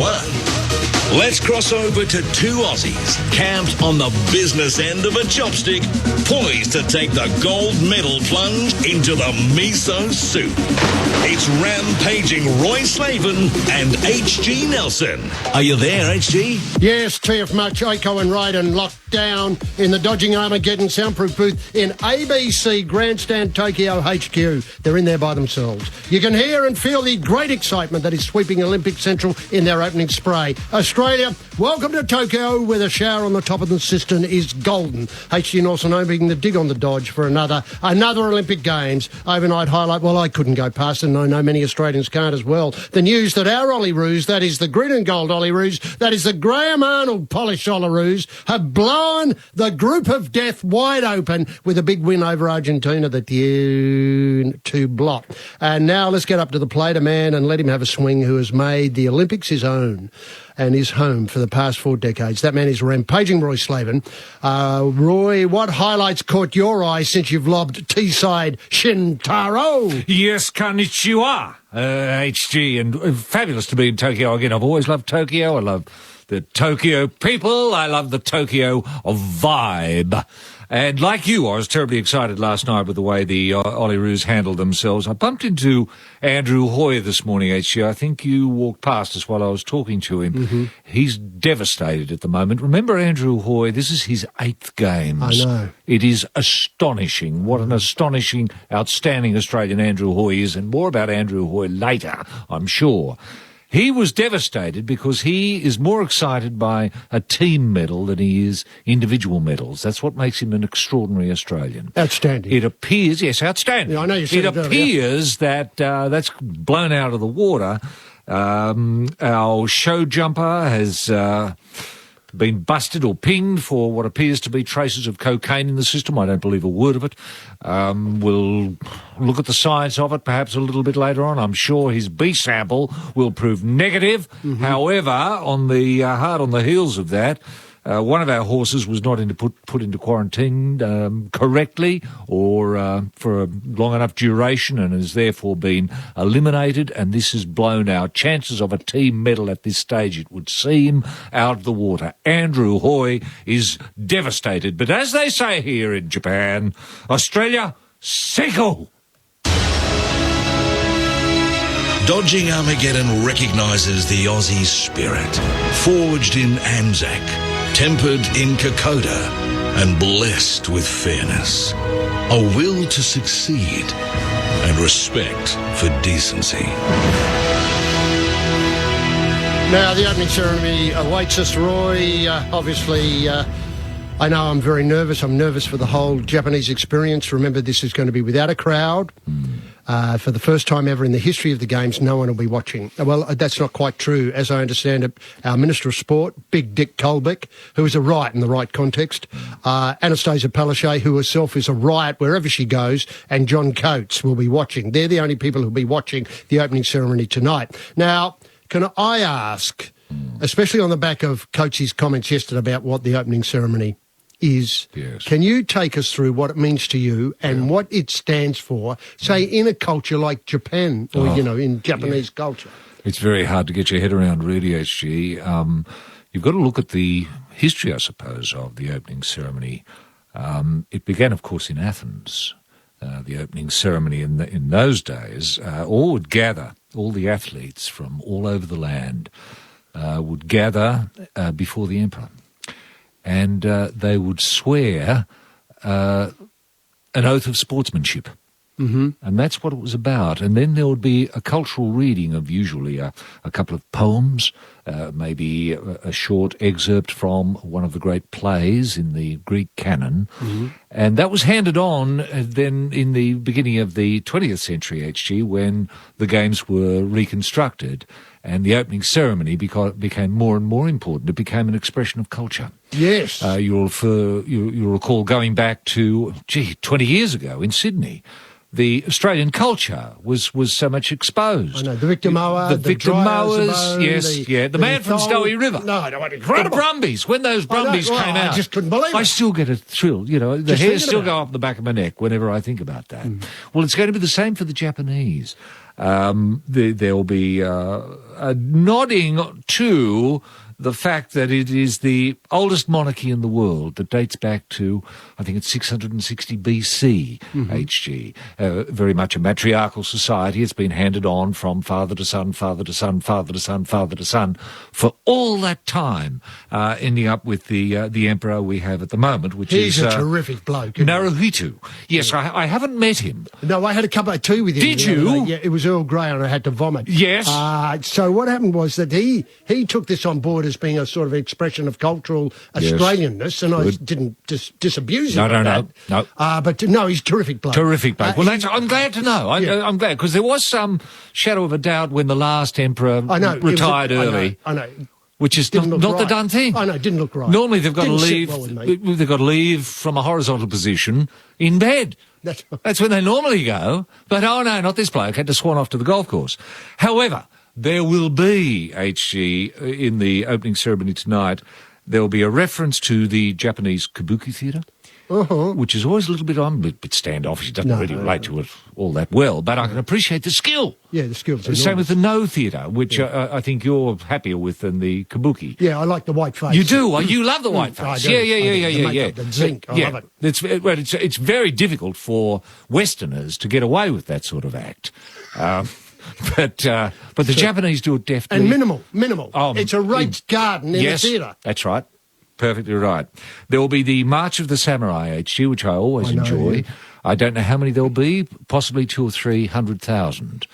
Let's cross over to 2 Aussies camped on the business end of a chopstick, poised to take the gold medal plunge into the miso soup. It's rampaging Roy Slavin and H.G. Nelson. Are you there, H.G.?
Yes, TF Aiko and Raiden locked down in the Dodging Armageddon soundproof booth in ABC Grandstand Tokyo HQ. They're in there by themselves. You can hear and feel the great excitement that is sweeping Olympic Central in their opening spray. Australia Welcome to Tokyo, where the shower on the top of the cistern is golden. HG Nelson opening the dig on the dodge for another Olympic Games. Overnight highlight, well, I couldn't go past, and I know many Australians can't as well. The news that our Olyroos, that is the green and gold Olyroos, that is the Graham Arnold polished Olyroos, have blown the group of death wide open with a big win over Argentina, the 2 block. And now let's get up to the plate, a man, and let him have a swing who has made the Olympics his own and his home for the past 4 decades. That man is rampaging Roy Slavin. Roy, what highlights caught your eye since you've lobbed T-side Shintaro?
Yes, konnichiwa, HG, and fabulous to be in Tokyo again. I've always loved Tokyo. I love the Tokyo people. I love the Tokyo vibe. And like you, I was terribly excited last night with the way the Olyroos handled themselves. I bumped into Andrew Hoy this morning, HG. I think you walked past us while I was talking to him. Mm-hmm. He's devastated at the moment. Remember Andrew Hoy, this is his 8th Games.
I know.
It is astonishing. What an astonishing, outstanding Australian Andrew Hoy is, and more about Andrew Hoy later, I'm sure. He was devastated because he is more excited by a team medal than he is individual medals. That's what makes him an extraordinary Australian.
Outstanding.
It appears, yes, outstanding.
Yeah, I know you said
it appears that that's blown out of the water. Our show jumper has been busted or pinged for what appears to be traces of cocaine in the system. I don't believe a word of it. We'll look at the science of it perhaps a little bit later on. I'm sure his B sample will prove negative. Mm-hmm. However, on the hard on the heels of that, one of our horses was not put into quarantine correctly or for a long enough duration and has therefore been eliminated, and this has blown our chances of a team medal at this stage, it would seem, out of the water. Andrew Hoy is devastated, but as they say here in Japan, Australia, Seiko!
Dodging Armageddon recognises the Aussie spirit, forged in Anzac, tempered in Kokoda, and blessed with fairness, a will to succeed, and respect for decency.
Now, the opening ceremony awaits us, Roy. Obviously, I know I'm very nervous. I'm nervous for the whole Japanese experience. Remember, this is going to be without a crowd. For the first time ever in the history of the Games, no one will be watching. Well, that's not quite true. As I understand it, our Minister of Sport, Big Dick Colbeck, who is a riot in the right context, Anastasia Palaszczuk, who herself is a riot wherever she goes, and John Coates will be watching. They're the only people who will be watching the opening ceremony tonight. Now, can I ask, especially on the back of Coates' comments yesterday about what the opening ceremony is,
yes,
can you take us through what it means to you and what it stands for, say, in a culture like Japan or, in Japanese culture?
It's very hard to get your head around, really, HG. You've got to look at the history, I suppose, of the opening ceremony. It began, of course, in Athens. The opening ceremony in those days, all would gather, all the athletes from all over the land would gather before the emperor. And they would swear an oath of sportsmanship. Mm-hmm. And that's what it was about. And then there would be a cultural reading of usually a couple of poems, maybe a short excerpt from one of the great plays in the Greek canon. Mm-hmm. And that was handed on then in the beginning of the 20th century, HG, when the Games were reconstructed. And the opening ceremony became more and more important. It became an expression of culture.
Yes.
You'll recall going back to, 20 years ago in Sydney. The Australian culture was so much exposed.
I know, the Victor Mower,
the Victor Mowers, the man from Stowe River.
Incredible.
The Brumbies, when those Brumbies came out.
I just couldn't believe it.
I still get a thrill, the hairs still go up the back of my neck whenever I think about that. Well, it's going to be the same for the Japanese. There'll be a nodding to the fact that it is the oldest monarchy in the world that dates back to, I think it's 660 BC, HG. Very much a matriarchal society. It's been handed on from father to son, father to son, father to son, father to son, for all that time, ending up with the emperor we have at the moment, which
He's a terrific bloke.
Naruhito. Yes, I haven't met him.
No, I had a cup of tea with him.
Did you?
Yeah, it was Earl Grey and I had to vomit.
Yes.
So what happened was that he took this on board as being a sort of expression of cultural
Yes.
Australianness, and I
Good.
didn't disabuse him.
No.
But no, he's a terrific bloke.
Terrific bloke. Well, I'm glad to know. I'm glad, because there was some shadow of a doubt when the last emperor retired early.
I know.
Which is not the done thing.
I know, it didn't look right.
Normally they've got to
Didn't sit
leave.
well with me.
They've got to leave from a horizontal position in bed. That's when they normally go. But oh no, not this bloke. Had to swan off to the golf course. However, there will be, HG, in the opening ceremony tonight, there will be a reference to the Japanese kabuki theatre. Which is always a little bit standoffish. It doesn't really relate to it all that well, but I can appreciate the skill.
Yeah, the skill's
The same with the No Theatre, which I think you're happier with than the kabuki.
Yeah, I like the white face.
You do? You love the white
I
face.
do.
Yeah.
The zinc, I love it.
It's very difficult for Westerners to get away with that sort of act. But the Japanese do it deftly.
And minimal. It's a raked garden in the theatre.
That's right. Perfectly right. There will be the March of the Samurai, HG, which I always enjoy. Yeah. I don't know how many there will be, possibly 200,000 or 300,000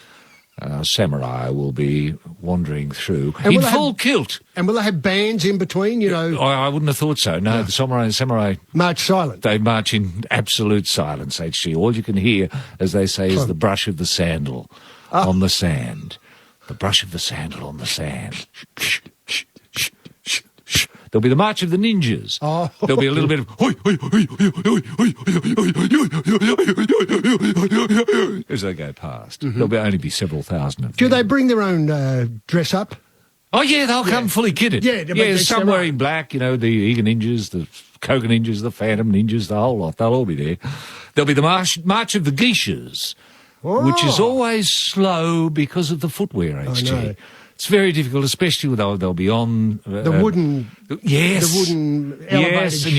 samurai will be wandering through in full kilt.
And will they have bands in between, you know?
I wouldn't have thought so. No, the samurai
march silent.
They march in absolute silence, HG. All you can hear, as they say, is the brush of the sandal on the sand. The brush of the sandal on the sand. There'll be the March of the Ninjas. There'll be a little bit of as they go past. There'll only be several thousand of them.
Do they bring their own dress up?
Oh, yeah, they'll come fully kitted.
Yeah,
some wearing black, you know, the Eager Ninjas, the Koga Ninjas, the Phantom Ninjas, the whole lot. They'll all be there. There'll be the March of the Geishas, which is always slow because of the footwear, HG.
I know.
It's very difficult, especially they'll be on...
the wooden...
Yes.
The wooden elevated...
Yes,